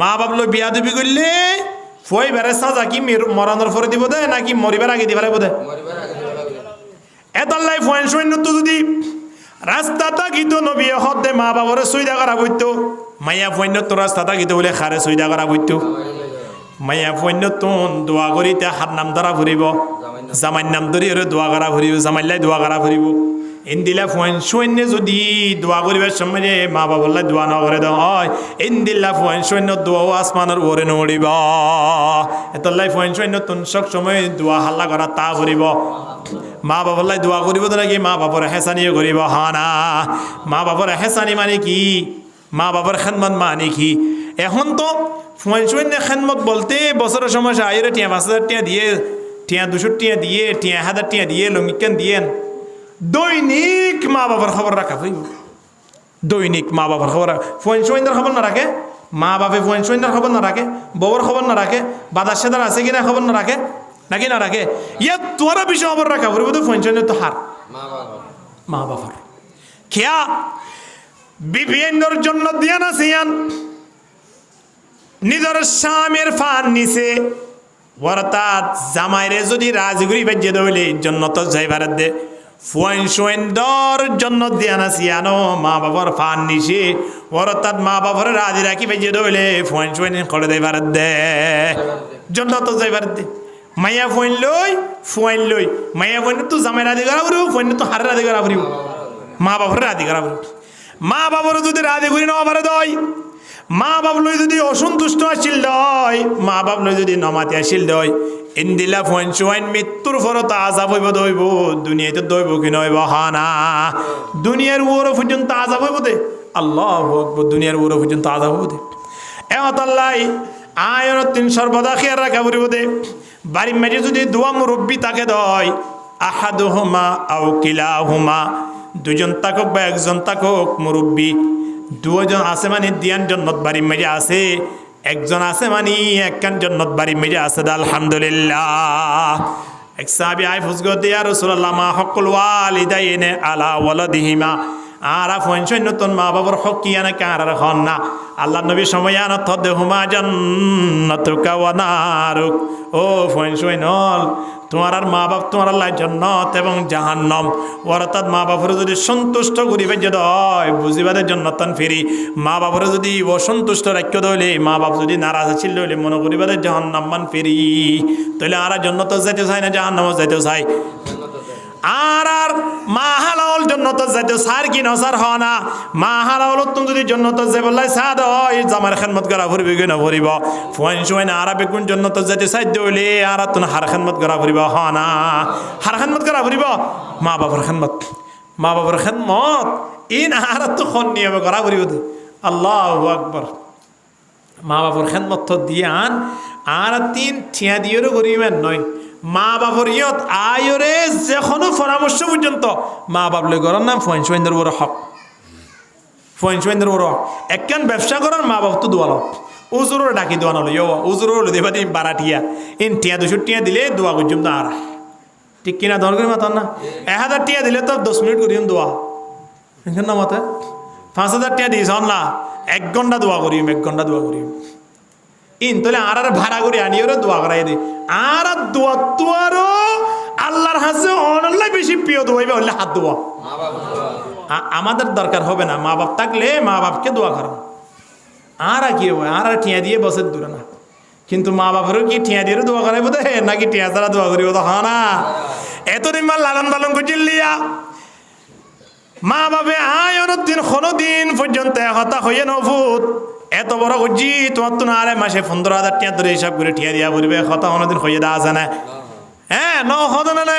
মা বাবলে বেয়াদবি করলে ফুয়াইবারে সাজা কি মরণের পরে দিব দে নাকি মরিবার আগে দিবার বোধ এতাল্লাই ফুয়াইন সৈন্য তো যদি রাস্তা তাকিত নবী হদে মা বাবরে সুইদা করা বইতো, মাইয়া ফৈন্য তো রাস্তা তাকিত বলে খারে সুইদা করা বইতো। মাইয়া ফৈন্য তোন দোয়া করিতে হাত নাম ধরা ফুরিব, জামাইর নাম ধরি দোয়া করা ফুরিব, জামাইলাই দোয়া করা ফুরিব। ইন্দিলা ফুয়াইন সৈন্য যদি দোয়া করিবার সময় মা বাবল্লাই দোয়া ন করে দেওয়া হয়, ইন্দিল্লা ফুয়াইন সৈন্য দোয়াও আসমানের ওরে নড়িব। এতলাই ফুয়াইন সৈন্য তোন সব সময় দোয়া হাল্লা করা তা ফুরিব। মা বাবল্লাই দোয়া করিব তো নাকি মা বাবার হেসানিও করিব। হানা মা বাবার হেসানি মানে কি? মা বাবার খেদমত মানে কি? এখন তো ফুয়াইন সৈন্য খেদমত বলতে বছরের সময় আয়ের টিয়া 5,000 টাকা দিয়ে, টিয়া 200 টাকা দিয়ে, টিয়া 1000 টাকা দিয়ে লঙ্গিকান দিয়েন। দৈনিক মা বাবার খবর রাখা হইব, দৈনিক মা বাবার খবর। ফুয়াইন সৈন্যর খবর না রাখে মা বাপে ফোন সৈন্যর খবর না রাখে, বউর খবর না রাখে, বাদার সাদার আছে কিনা খবর না রাখে, নাকি না রাখে? ইয়া তোরা বিষয় খবর রাখা পড়বে তো ফোন সৈন্য তো হার মা বাবার খেয়া বিভিন্নর জন্য দিয়া না সিয়ান নিজের স্বামীর ফান নিছে অর্থাৎ জামাইরে যদি রাজগুড়ি বাজিয়ে দইলে জন্য তো যাইবার দে ফোন সৈন্যর জন্য দিয়া না সিয়ানো মা বাবার ফান নিছে অর্থাৎ মা বাবার রাজি রাখি বাজিয়ে দইলে ফোন সৈন্য করে দেবার দে জন্য তো যাইবার দে মাইয়া ফোন লই মাইয়া ফোন তো জামাই রাজি করা পড়িব, ফোন তো হারে রাজি করা পড়িব, মা বাবার রাজি করা পড়িব। মা বাবার যদি রাজি করি না পারে দয়, মা বাপ লই যদি অসন্তুষ্ট আসিল দয়, মা বাপ লই যদি নমাতি আসিল দয়, ইন্দিলা ফোন সোয়াইন মৃত্যুর ফরত আজাব হইব দইব, দুনিয়াতে দইব কি নইব হানা দুনিয়ার ওর পর্যন্ত আজাব হইব দে। আল্লাহু আকবার, দুনিয়ার ওর পর্যন্ত আজাব হইব দে। এমত আল্লাহ আয়র তিন সর্বদা খেয়াল রাখা পড়িব দে। বাড়ির মেজে যদি দোয়া মুরব্বী তাকে দয়, আহাদুহুমা আও কিলাহুমা, দুজন তাকক বা একজন তাকক মুরব্বী, দুজন আছে মানে দিয়ান জন্নত বাড়ির মেজে আছে, একজন আছে মানে একখান জন্নত বাড়ির মেজে আছে। আলহামদুলিল্লাহ। এক সাহাবী আয় ফুসগো দিয়া রাসূলুল্লাহ মা হকুল ওয়ালিদাইনে আলা ওয়ালাদিহিমা, আরা ফোন নতুন মা বাবার হক কি না কার হন না। আল্লাহ নবী সময়ান তদেহুমা জান্নাতুকা ওয়া নারুক, ও ফোন নল তোমার আর মা বাপ তোমার আল্লাহ জান্নাত এবং জাহান্নাম। অর্থাৎ মা বাপের যদি সন্তুষ্ট করিবে যে দয় বুঝিবাদের জান্নাতন ফিরি, মা বাপের যদি অসন্তুষ্ট রাখ্য দইলে, মা বাপ যদি নারাজ ছিল দইলে মনে করিবাদের জাহান্নাম মান ফিরি, তাহলে আর জান্নাত যাইতে চাই না জাহান্নাম যাইতে চাই। আর মা হালাল জন্নত যাইতে সার কি নসার হ না, মা হালাল তুমি যদি জন্নত যে বললাই সাদ হয় জামার খেদমত করা ফুরবি কি নফরিব, ফোন সোয়াইন আরবে কোন জন্নত যাইতে সাধ্য হইলে আর তুমি হার খেদমত করা ফুরিব হ না, হার খেদমত করা ফুরিব মা বাবার খেদমত, মা বাবার খেদমত ইন আর তো খন নিয়মে করা ফুরিব। আল্লাহু আকবার। মা বাবার খেদমত তো দিয়ে আন আর তিন ঠিয়া দিয়েরও করিবেন নয়, মা বাপর ইয়ত আয়রে যে কোনো পরামর্শ পর্যন্ত মা বাপ লই করার নাম ফোন সোয়েন্দ্র বড় হক, ফোন সোয়েন্দ্র বড় হক। একখান ব্যবসা করার মা বাপ তো দোয়াল উজুরও ডাকি দোয়ানো লই উজুরও দেবা দিন বারা টিয়া ইন টিয়া 200 টিয়া দিলে দোয়া করছুম তো আর ঠিক কিনা দর করি মাতার না। 1000 টিয়া দিলে তো 10 মিনিট করিম দোয়া, এখান না মতে 5000 টিয়া দিস না 1 ঘন্টা দোয়া করিম, 1 ঘন্টা দোয়া করিম ইন তাহলে আর ভাড়া করে আনিও দোয়া করাই দে। আর দোয়া তো আরো আল্লাহর হাতে অনলাই বেশি প্রিয় দোয়াইবে হলে হাত দোয়া আমাদের দরকার হবে না, মা বাপ থাকলে মা বাপকে দোয়া করা আর কি হবে, আর ঠিয়া দিয়ে বসে দূরে না। কিন্তু মা বাপেরও কি ঠিয়া দিয়ে দোয়া করাইব দে নাকি ঠিয়া ছাড়া দোয়া করিব তো হয় না। এতদিন মা লালন পালন করছিলিয়া মা বাপে আয় অনদিন কোনো দিন পর্যন্ত হতা হইয়ে নভূত এত বড় করছি তোমার তো না আরে মাসে 15,000 টিয়া ধরে হিসাব করে ঠিয়া দিয়া বলবে কথা অনেকদিন হয়ে দেওয়া আছে না। হ্যাঁ ন হতো না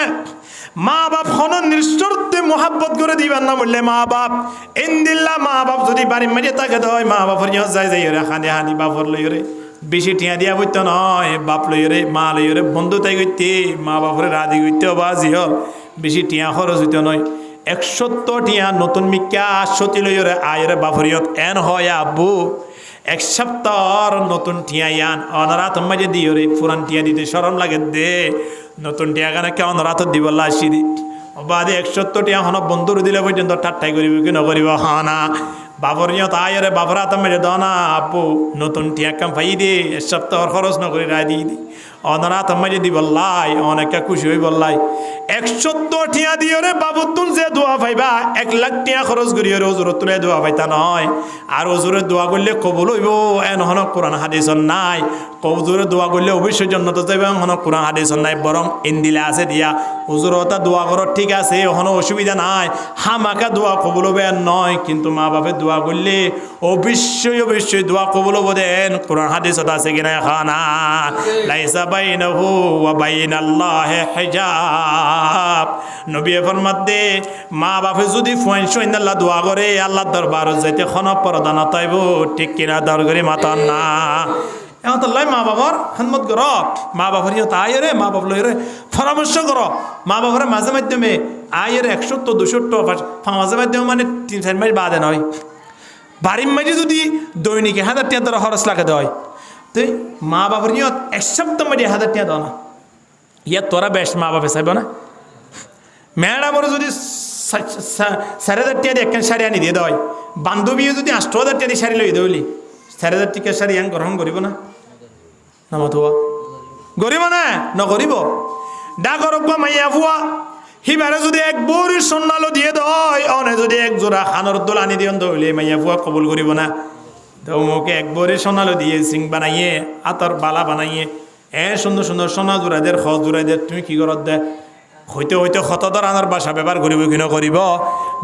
মা বাপ হন নিঃশর্তে মোহাব্বত করে দিবেন না বললে মা বাপ ইন্দিল্লা মা বাপ যদি বাড়ির মেজে তাকে দেয় মা বাপর যাই যাই রে হানি হানি বাপর লই রে বেশি টিয়া দিয়া বইতো নয়, বাপ লই রে মা লই রে বন্ধু তাই করতে মা বাপরে রাধি করতে বাজি হল বেশি টিয়া খরচ হইতে নয়। 170 টিয়া নতুন মিকা 80 লই রে আয় রে বাপরিয়ত এন হয় আব্বু 1 সপ্তাহ নতুন টিয়া ইয়ান অনরাত মাঝে দিও রে পুরান টিয়া দিতে শরম লাগে দে নতুন টিয়া গানে কে অনরাত দিব লাসিরি বাদে 170 টিয়া হন বন্ধুর দিলে পর্যন্ত ঠাট্টাই করিব কি নকরিব হানা বাবরিয়ত আয় রে বাবরাত মাঝে দনা আপু নতুন টিয়া কাম পাই দে 1 সপ্তাহ খরচ নকরি রায় দি অনরাত মাঝে দিব লাই অনেক খুশি হই বললাই 170 টিয়া দিও রে বাবু তুন যে দোয়া পাইবা 1 লাখ টিয়া খরচ করিও রে হুজুর তুলে দোয়া পাইতা নয়। আর হুজুরে দোয়া করলে কবুল হইব এন হন কোরআন হাদিস নাই, হুজুরে দোয়া করলে অবশ্যই জান্নাতে যাবে হন কোরআন হাদিস নাই, বরং ইন্দিলে আছে দিয়া হুজুর ওটা দোয়া করো ঠিক আছে হন অসুবিধা নাই হামাকা দোয়া কবুল হবে নয়। কিন্তু মা বাপের দোয়া করলে অবশ্যই দোয়া কবুল হবে দেন কোরআন হাদিস আছে কিনা খানা লাইসা বাইনাহু ওয়া বাইনাল্লাহি হিজাব। নবী ফরমাতে মা বাপে যদি ফয়ন আল্লাহ দোয়া করে আল্লাহর দরবার যাইতে খন পরদান তাইব ঠিক কিনা দরগরি মাতান না। এখন তো লাই মা বাবার খেদমত কর, মা বাবার ইয়ে আয় রে মা বাপ লই রে পরামর্শ কর, মা বাবার মাঝে মাধ্যমে আয় রে 100 200 মাঝে মাধ্যমে মানে 3-4 মাস বাদে নয় বাড়ির মাঝে যদি দৈনিক 1000 টাকা ধরো খরচ লাগে দেয় তো মা বাবার নিয়ত 1 সপ্তাহ মাঝে 1000 টাকা দাও না ইয়া তোরা বেশ মা বাপে চাইব না ম্যাডামরা যদি 4000 টাকা দিয়ে একখান শাড়ি আনি দিয়ে দেয় বান্ধবীও যদি 8000 টাকা দিয়ে শাড়ি লই দেওলি 4000 টাকা শাড়ি আন গ্রহণ করিব না না মতুয়া গরিব না নগরিব ডাকর মাইয়া ফুয়া হিবারে যদি এক বড়ি সোনালো দিয়ে দেয় অনে যদি এক জোড়া খানোর দোল আনি দিয়ন দইলে মাইয়া ফুয়া কবুল করিব না তো মুখে এক বড়ি সোনালো দিয়ে সিং বানাইয়ে আতর বালা বানাইয়ে সুন্দর সুন্দর সোনা জোড়াদের খ জোড়াদের তুমি কি করত দে হইতে হইতে শতদর আনার বাসা ব্যবহার করিব কি নকরিব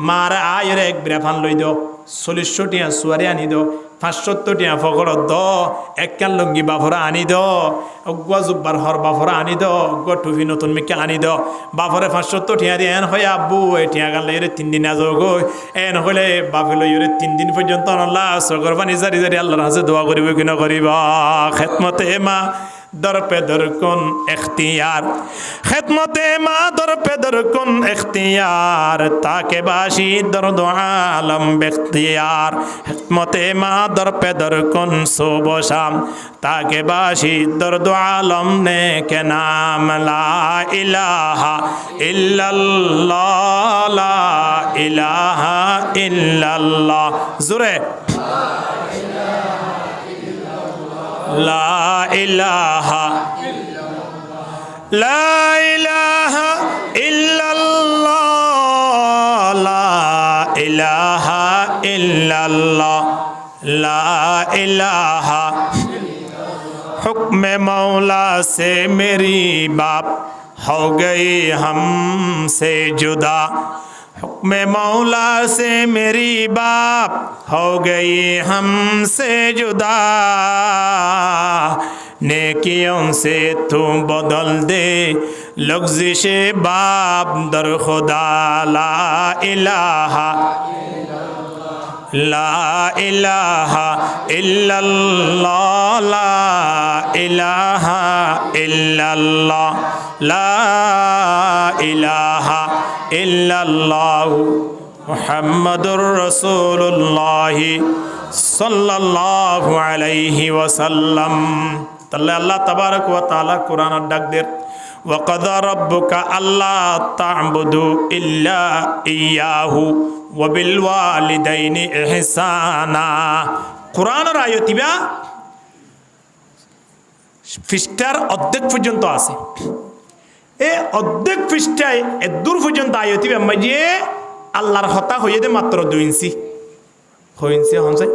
মার আয়ের এক ব্রেফান লই দিও 40 টিয়া সুয়ারি আনি দিও 570 টিয়া ফকরত দ একখান লুঙ্গি বাফরা আনি দ অগুয়া জুব্বার হর বাফরা আনি দ অগুয়া টুপি নতুন মিকে আনি দ বাফরে 570 টিয়া দিয়ে এন হয় আব্বু এই টিয়া গান লইরে 3 দিন আজ গই এন হলে বাফে লইরে 3 দিন পর্যন্ত আল্লাহ সগর পানি জারি জারি আল্লাহর কাছে দোয়া করিব কি নকরিব খিদমতে মা दर पे दर कुन इख्तियार खिदमते मा दर पे दर कुन इख्तियार ताके बाशी दर दो आलम बिख्तियार खिदमते मा दर पे दर कुन सुबह शाम ताके बाशी दर दो आलम ने के नाम ला इलाहा इल्लल्लाह ला इलाहा इल्लल्लाह जुरे ला इलाहा इल्लल्लाह ला इलाहा इल्लल्लाह ला इलाहा हुक्म मौला से मेरी बाप हो गई हमसे जुदा हुक्म मौला से मेरी बाप हो गई हमसे जुदा नेकियों से तू बदल दे लफ्ज़िश बाप दर खुदा ला इलाहा इल्लल्लाह ला इलाहा इल्लल्लाह ला इलाहा इल्लल्लाह मुहम्मदुर रसूलुल्लाह सल्लल्लाहु अलैहि वसल्लम তাহলে আল্লাহ তাবারক ওয়া তাআলা কোরআনের ডাক দেন ওয়াকাদা রাব্বুকা আল্লা তা'বুদু ইল্লা ইয়াহু ওয়া বিল ওয়ালিদাইনি ইহসানা কোরআনের আয়াতিবা পৃষ্ঠার অর্ধেক পর্যন্ত আছে এই অর্ধেক পৃষ্ঠায় এদূর পর্যন্ত আয়াতিবা মাঝে আল্লাহর হতা হইয়ে দে মাত্র 2 ইঞ্চি হইছে হনসাই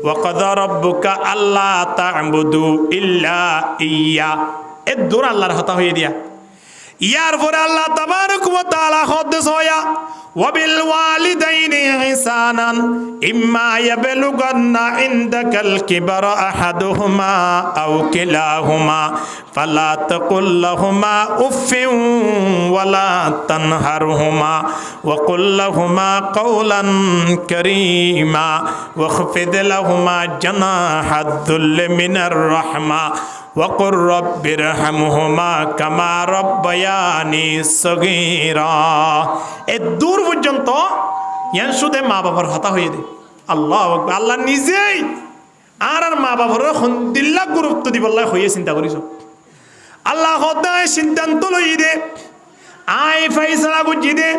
وقضى ربك ألا تعبدوا إلا إياه الدور الله رحمه هي ديا يارفر الله تبارك وتعالى خدس هيا وبالوالدين إحسانا إما يبلغن عندك الكبر أحدهما أو كلاهما فلا تقل لهما أف ولا تنهرهما وقل لهما قولا كريما واخفض لهما جناح الذل من الرحمة وقل رب ارحمهما كما ربياني صغيرا الدور পর্যন্ত ইয়ান শুধু মা বাবার হতা হয়ে দে আল্লাহু আকবার আল্লাহ নিজেই আর মা বাবার হন্দিল্লা গুরুত্ব দিবল্লাহ হয়ে চিন্তা করিস আল্লাহ খোদায় সিদ্ধান্ত লই দে আই ফয়সালা বুঝি দে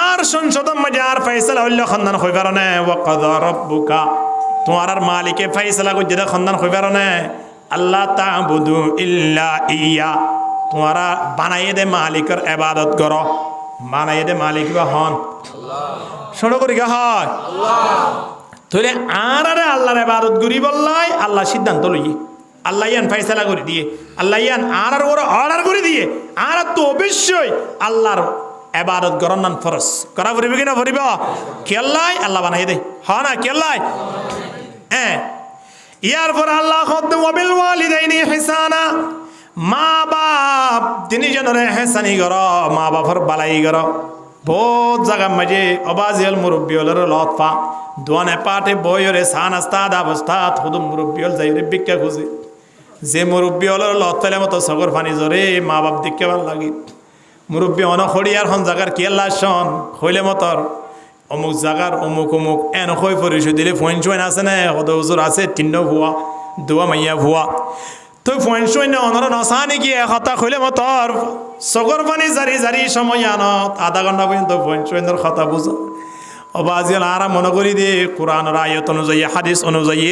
আর সংসদ মাঝে আর ফয়সালা হইল খানদান হই পারে ওয়াকাদা রাব্বুকা তোমার আর মালিকে ফয়সালা বুঝি দে খানদান হই পারে আল্লাহ তা'বুদু ইল্লা ইয়া তোমারা বানাইয়ে দে মালিকের ইবাদত করো বানাইয়ে দে মালিক বা হন আল্লাহ শুনো করি গা হয় আল্লাহ তাহলে আর আল্লাহর ইবাদত করি বললাই আল্লাহ সিদ্ধান্ত লই আল্লাহ ইয়ান ফয়সালা করে দিয়ে আল্লাহ ইয়ান আর ওর অর্ডার করে দিয়ে আর তো অবশ্যই আল্লাহর ইবাদত করার নাম ফরজ করা পড়বে কিনা পড়িব কেল্লাই আল্লাহ বানাইয়ে দে হয় না কেল্লাই ইয়ার পর আল্লাহ খদ্দম ওয়াবিল ওয়ালিদাইনি ইহসানা মা বাপ তিনি জনরে ইহসানি করো মা বাপর বালাই করো বহুত জায়গা মাঝে অবাজিয়াল মুরব্বিয়লের লতফা দোয়ানে পাটে বয়রে সান আস্তাদ অবস্থাত খুদুম মুরব্বিয়ল যাইরে ভিক্ষা খুঁজে যে মুরব্বিয়লের লত ফেলে মতো সগর পানি জরে মা বাপ দেখতে ভাল লাগে মুরব্বী অন খড়িয়ার হন জাগার কি আল্লাহ শন হইলে মতর অমুক জাগার অমুক অমুক এন হৈ পরিশোধ দিলে ফোন চোন আছে না হদ হুজুর আছে তিন্ন ভুয়া দোয়া মাইয়া ভুয়া তো ফোন চোন অনর নসা নাকি কথা কইলে মতর চগর পানি জারি জারি সময় আনত আধা ঘন্টা পর্যন্ত ফোন চোনের কথা বুঝো অবাজিল আরা মনে করি দে কোরআনের আয়াত অনুযায়ী হাদিস অনুযায়ী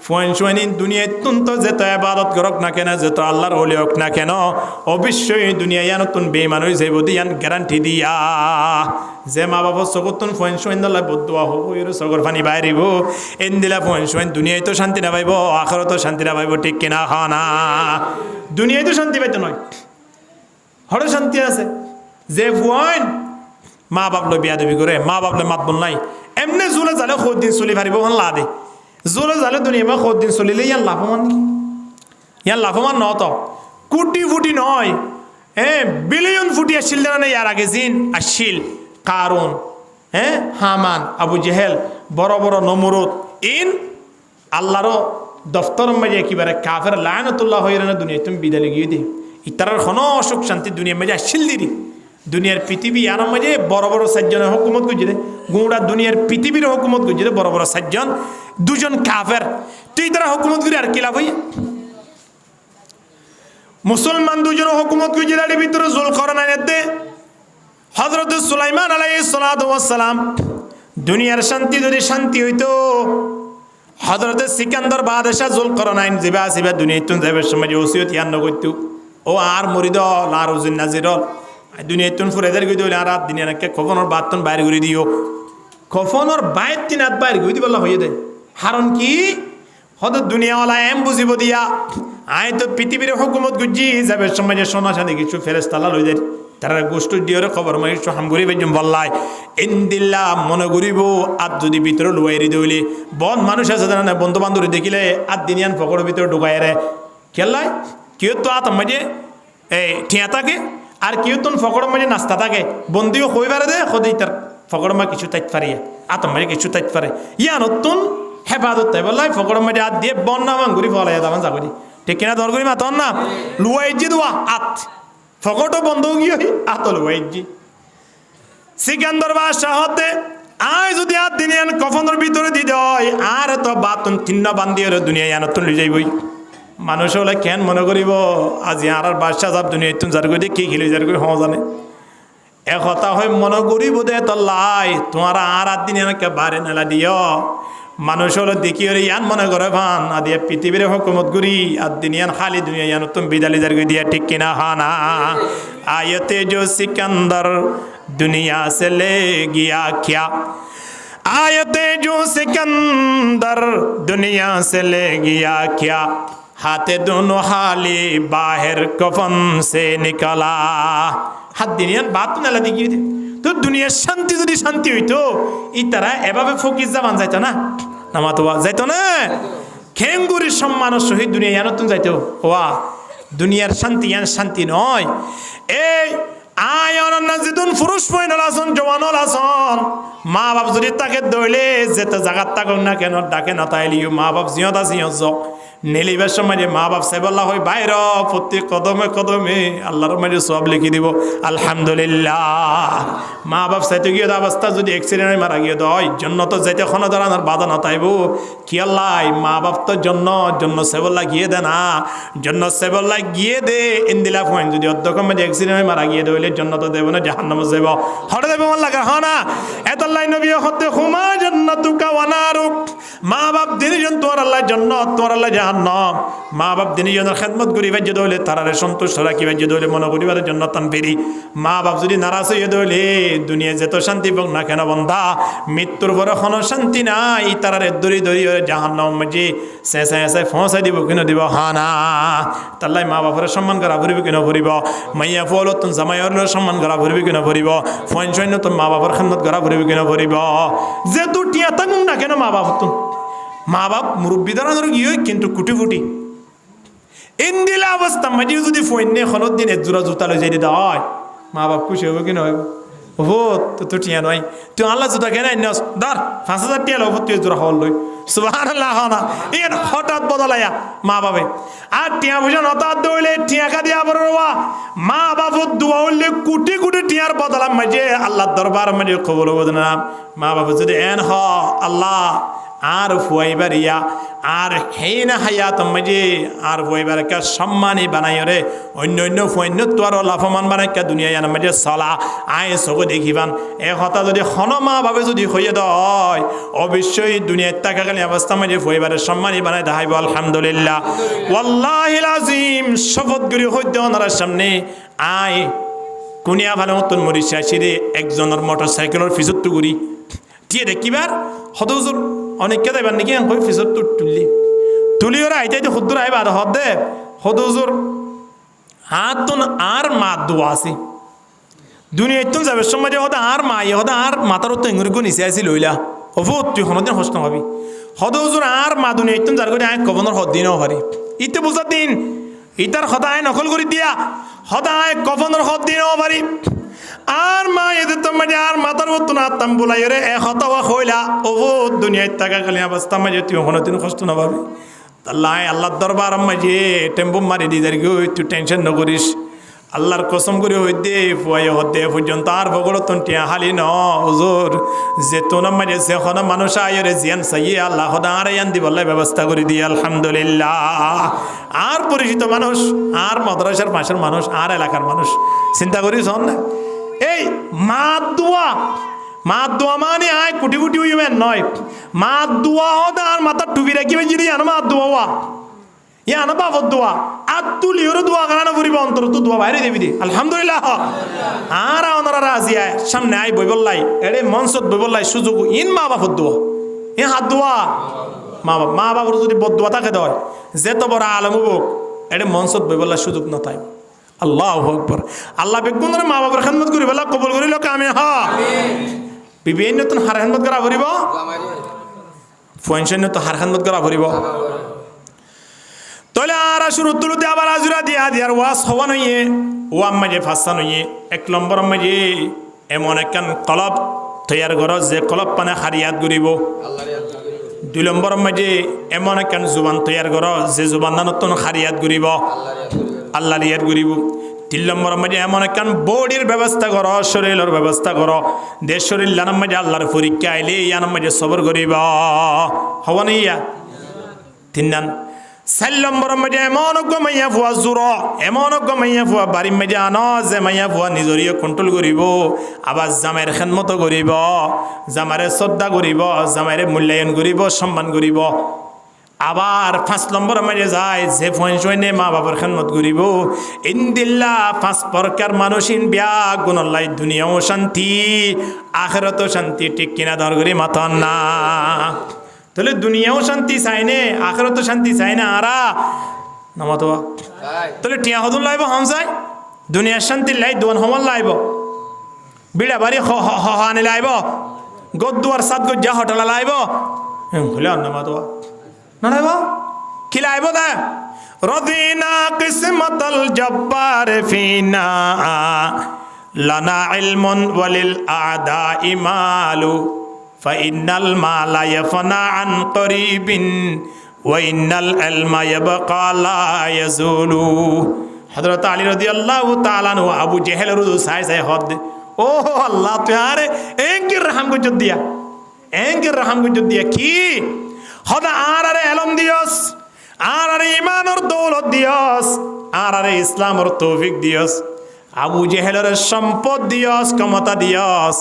ফোন চোনি দুনিয়ায় তুন্ত যেত ইবাদত করক না কেন যেত আল্লাহর ওলি হোক না কেন অবশ্যই দুনিয়ায় নতুন বেঈমান হয়ে যাইব দিয়ান গ্যারান্টি দিয়া যে মা বাবা চকুতুন ফোন চোন দলা বদুয়া হব এর চগর পানি বাইরিব এন দিলা ফোন চোন দুনিয়ায় তো শান্তি না পাইব আখিরাতে শান্তি না পাইব ঠিক কিনা খানা দুনিয়ায় তো শান্তি পাইতো নয় হরে শান্তি আছে যে ফোন মা বাপলে বিয়া দেবী করে মা বাপলে মাত বল নাই এমনি জোরে জালে খোদ দিন চলি পারিব হন লা দে জোরে জালে দুনিয়া বা খোদ দিন চলিলে ইয়ান লাভবান কি ইয়ান লাভবান ন তো কোটি ফুটি নয় বিলিয়ন ফুটি আসছিল না ইয়ার আগে জিন আসছিল কারণ হামান আবু জেহেল বড় বড় নমরুদ ইন আল্লাহর দফতর মাঝে একেবারে কাফের লায়নতুল্লাহ হয়ে না দুনিয়া তুমি বিদায় গিয়ে দে ইতার কোনো অসুখ শান্তি দুনিয়ার মাঝে আসছিল দিদি দুনিয়ার পৃথিবী আর মাঝে বড় বড় সাতজনের হুকুমত গুজরে গোটা দুনিয়ার পৃথিবীর হুকুমত গুজরে বড় বড় সাতজন দুজন কাফের তুই তারা হুকুমত গুলি আর কি লাভ হইয়া মুসলমান দুজন হুকুমত গুজরার ভিতরে জুল করনাইতে হযরত সুলাইমান আলাইহিস সালাতু ওয়াস সালাম দুনিয়ার শান্তি যদি শান্তি হইতো হযরত সিকান্দার বাদশাহ জুল করনাইন জিবা আসিবা দুনিয়া তুন যাবে সময় ওসিয়ত ইয়ান নগইতো ও আর মরিদ আর উজিন নাজিরল দুনিয়া তুন ফুরেদের গই দিলে আর দিনে নাকি খফনের বাতন বাইরে করে দিও খফনের বাইর তিন হাত বাইরে গই দিবলা হয়ে দেয় কারণ কি হদ দুনিয়াওয়ালা এম বুঝিব দিয়া আয় তো পৃথিবীর হুকুমত গুজি যাবে সময় সোনা সাথে কিছু ফেরেস্তালা লই যায় তারা গোষ্ঠ দিয়ে খবর মারি হাম করি বেজম বললাই ইন্দিল্লা মনে করিব আর যদি ভিতরে লুয়াইরি দইলে বন মানুষ আছে না বন্ধু বান্ধব দেখিলে আর দিনিয়ান ফকরের ভিতরে ঢুকাই রে খেললাই কেউ তো আত মাঝে ঠিয়া থাকে আর কেউ তো ফকরের মাঝে নাস্তা থাকে বন্দিও হই পারে দে সদাই তার ফকরের মা কিছু তাইত পারিয়া আতম মাঝে কিছু তাইত পারে ইয়া নতুন হেফাজত তাই বললাই ফকরের মাঝে আত দিয়ে বন না মাঙ্গুরি ফলাই দামান যাবি ঠিক কিনা দর করি মাতন না লুয়াইজি দোয়া আত ফকটও বন্ধ গিয়ে আত লুয়াইজি সিকান্দর বাদশাহ হতে আয় যদি আর দিনিয়ান কফনের ভিতরে দি দেয় আর তো বাতন তিন্ন বান্দি দুনিয়ায় আনতন লই যাইবই মানুষ হলে কেন মনে করিব আজি আর বাদশাহ যাব দুনিয়া তুমি যার করে কি খেলি যার করে হ জানে এক কথা হয় মনে করিব দে তো লাই তোমার আর দিন এনেকে বারে নেলা দিও মানুষ হলে দেখি ওরে ইয়ান মনে করে ভান আদিয়া পৃথিবীর হুকুমত গুরি আর দিন ইয়ান খালি দুনিয়া ইয়ান তুমি বিদালি যার করে দিয়া ঠিক কিনা হানা আয়তে जो सिकंदर दुनिया से ले गया क्या आयते जो सिकंदर दुनिया से ले गया क्या हाथे दोनों हाली बाहर कफन से निकला हाथ दिनियान बात ना लदी की तो दुनिया शांति যদি শান্তি হইতো ইতারা এভাবে ফকির জামান যাইতো না নামাতোয়া যাইতো না খেঙ্গুরির সম্মান সহিত দুনিয়া ইয়ানতুন যাইতো ওয়া দুনিয়ার শান্তি ইয়ান শান্তি নয় এই আয়ন নাজিদুন পুরুষ পয়নল আসন জওয়ানল আসন মা বাপ যদি তাকে দইলে যেতে জাগাত থাকুক না কেন ডাকে না তাইলিও মা বাপ জিয়ত আছে জিয়ত নেলিবার সময় মা বাপ সাইবল্লাহ হয় বাইর প্রতি কদমে কদমে আল্লাহর মাঝে সব লিখে দিব আলহামদুলিল্লাহ মা বাপ সাইতে গিয়ে অবস্থা যদি অ্যাক্সিডেন্ট মারা গিয়ে হয় জন্য তো যাইতে কোনো ধরনের বাধা না তাইব কি আল্লাহ মা বাপ তো জন্য সেবল্লা গিয়ে দে না জন্য সেবল্লা গিয়ে দে ইন্দিলা ফোন যদি অর্ধকম মাঝে অ্যাক্সিডেন্ট মারা গিয়ে দইলে জন্য তো দেব না জাহান্নামে যাব হরে দেব মন লাগা হ না এতাল্লাই নবী হতে হুমা জান্নাতুকা ওয়া নারুক মা বাপ দিনজন তোমার আল্লাহ জান্নাত তোমার আল্লাহ জাহান্নাম মা বাপ দিনজনের খেদমত করি বাজে দইলে তারারে সন্তুষ্ট রাখি বাজে দইলে মনে পরিবারের জন্য তান ফেরি মা বাপ যদি নারাজ হয়ে দইলে দুনিয়া যেত শান্তি পাক না কেন বন্ধা মৃত্যুর পরে কোনো শান্তি নাই তারারে দড়ি দড়ি জাহান্নাম মাঝে শেষে এসে ফসাই দিব কিনো দিব হানা তাল্লাই মা বাপের সম্মান করা ভরিব কিনো ভরিব মাইয়া ফল তুমি জামাইয়ের সম্মান করা ভরিব কিনো ভরিব ফোন সৈন্য তুমি মা বাপের খেদমত করা ভরিব কিনো ভরিব যে দুটিয়া থাকুক না কেন মা বাপ তুমি মা বাপ মুরব্বী দ্বারা ধরো গিয়ে কিন্তু কুটি ফুটি ইন্দিলা অবস্থা মাঝে যদি ফোন নিয়ে খনত দিন এক জোড়া জুতা লই যাই দিতে হয় মা বাপ খুশি হইব কি নয় বহুত তো টিয়া নয় তুই আল্লাহ জুতা কেন আইনস ধর 5,000 টিয়া লোক তুই জোড়া হল লই সুবহানাল্লাহ না ইন হঠাৎ বদলায়া মা বাবা আর টিয়া বুঝা নতা দইলে টিয়া কা দিয়া বড়বা মা বাবা দোয়া হইলে কোটি কোটি টিয়ার বদলাম মাঝে আল্লাহর দরবার মাঝে কবুল হবে না মা বাবা যদি এন হ আল্লাহ আর ফুয়াইবার ইয়া আর হেনা হায়াত মাঝে আর ফুয়াইবার কা সম্মানী বানাই রে অন্য অন্য ফুয়াইন্য তো আর লাভমান বানাই কা দুনিয়া ইয়ার মাঝে চলা আয় চকু দেখিবান এ কথা যদি হনমা ভাবে যদি হইয়ে দয় অবশ্যই দুনিয়ার টাকাকালী অবস্থা মাঝে ফুয়াইবারের সম্মানী বানাই দেখাইব আলহামদুলিল্লাহ ওয়াল্লাহিল আজিম শপথ করি হইতে ওনার সামনে আয় কুনিয়া ভালো মতন মরিচা সিরে একজনের মোটরসাইকেলের ফিজত করি টিয়ে দেখিবার হদুজুর অনেককে দেবার নাকি কই ফিজত তুলি ওরা আইতাই তো খুদ্দুর আইবা হদ দে হদুজুর হাত আর মা দোয়া আছে দুনিয়া তুন যাবে সময় হদা আর মা হদা আর মাতার তো ইংরেজি নিচে আসি লইলা হবো তুই হনদিন হস্ত হবি হদুজুর আর মা দুনিয়া তুন যার করে আয় কবনের হদ দিনও পারি ইতে বুঝার দিন ইতার সদায় নকল করে দিয়া সদায় কফনের হদ দিনও পারি আর মা এদের তো মানে আর মাতার মতো না আত্মাম বলাই রে এ হতাওয়া হইলা ও দুনিয়ায় টাকা খালি অবস্থা মাঝে তুই কোনো দিন কষ্ট না পাবি আল্লাহ আল্লাহর দরবার মাঝে টেম্পো মারি দিয়ে যার তুই টেনশন ন করিস আল্লাহর কসম করে হইতে ফুয়াই হতে পর্যন্ত আর ভগলতন টিয়া হালি ন হুজুর যে তোনার মাঝে যেখন মানুষ আয়রে জিয়ান চাইয়ে আল্লাহ সদা আর ইয়ান দিবল্লাই ব্যবস্থা করে দিয়ে আলহামদুলিল্লাহ আর পরিচিত মানুষ আর মাদ্রাসার পাশের মানুষ আর এলাকার মানুষ চিন্তা করিস না এই মাত দোয়া মানে আয় কুটি কুটি উইবেন নয় মাত দোয়া হদা আর মাথার টুপি রাখিবে যদি আনো মাত দোয়া ইয়ানো বাবর দোয়া আর তুলিওর দোয়া কারণে ফুরিব অন্তর তো দোয়া বাইরে দেবি দি আলহামদুলিল্লাহ আর ওনারা রাজি আয় সামনে আয় বই বললাই এড়ে মনসত বই বললাই সুযোগ ইন মা বাবর দোয়া এ হাত দোয়া মা বাবার যদি বদ দোয়া তাকে দেয় যে তো বড় আলম হোক এড়ে মনসত বই বললাই সুযোগ না তাই আল্লাহু আকবার আল্লাহ বেগুনের মা বাবার খেদমত করি বলা কবুল করিল কামে হা বিবেন নতুন হার খেদমত করা ভরিব ফুয়েনশন তো হার খেদমত করা ভরিব তাহলে আর শুরু তুলতে আবার আজুরা দিয়া দিয়ার ওয়াস হওয়া নইয়ে ও আম্মাজে ফাঁসা নইয়ে 1 নম্বর আম্মাজে এমন একখান কলব তৈয়ার ঘর যে কলব পানে হারিয়াত গরিব 2 নম্বর আম্মাজে এমন একখান জুবান তৈয়ার ঘর যে জুবান নতুন হারিয়াত গরিব আল্লাহ ইয়াদ গরিব 3 নম্বর আম্মাজে এমন একখান বডির ব্যবস্থা করো শরীরের ব্যবস্থা করো দেশ শরীর লানাম মাঝে আল্লাহর পরীক্ষা আইলে ইয়ান মাঝে সবর গরিব হওয়া নইয়া 3 4 নম্বর মাঝে এমন মাইয়া ফুয়া জোর এমন মাইয়া ফুয়া বাড়ির মাঝে আনো যে মাইয়া ফুয়া নিজরিয়ে কন্ট্রোল করিব আবার জামাইয়ের খেদমত করিব জামাইরে শ্রদ্ধা করিব জামাইরে মূল্যায়ন করিব সম্মান করিব আবার 5 নম্বর মাঝে যায় যে ফোনে মা বাবার খেদমত করিব ইনদিল্লাহ 5 প্রকার মানুষিন বিয়া গুণল্লাই দুনিয়াও শান্তি আখিরাতও শান্তি ঠিক কিনা ধর করি মাথন না তাহলে দুনিয়াও শান্তি চাই নে আখিরাতও শান্তি চাই না আরা নামাতোয়া তাহলে টিয়া হদুন লাইব হাম চাই দুনিয়ার শান্তি লাই দোন হমল লাইব বিড়া বাড়ি হানি লাইব গদ্দুয়ার সাত গজ্জা হটলা লাইব হলে নামাতোয়া না লাইব কি লাইব দা রদিনা কিসমতাল জব্বার ফিনা লানা ইলমুন ওয়ালিল আদা ইমালু فإن المال يفنى عن قريب وإن العلم يبقى لا يزول حضرت علي رضي الله تعالى عنه أبو جهل رضو ساي خد اوه الله تعالى انك رحم کو جدیا انك رحم کو جدیا کی خدا آرare علم দিয়স آرare ঈমান আর দৌলত দিয়স آرare ইসলাম আর তৌফিক দিয়স আবু জেহেলের সম্পদ দিয়স ক্ষমতা দিয়স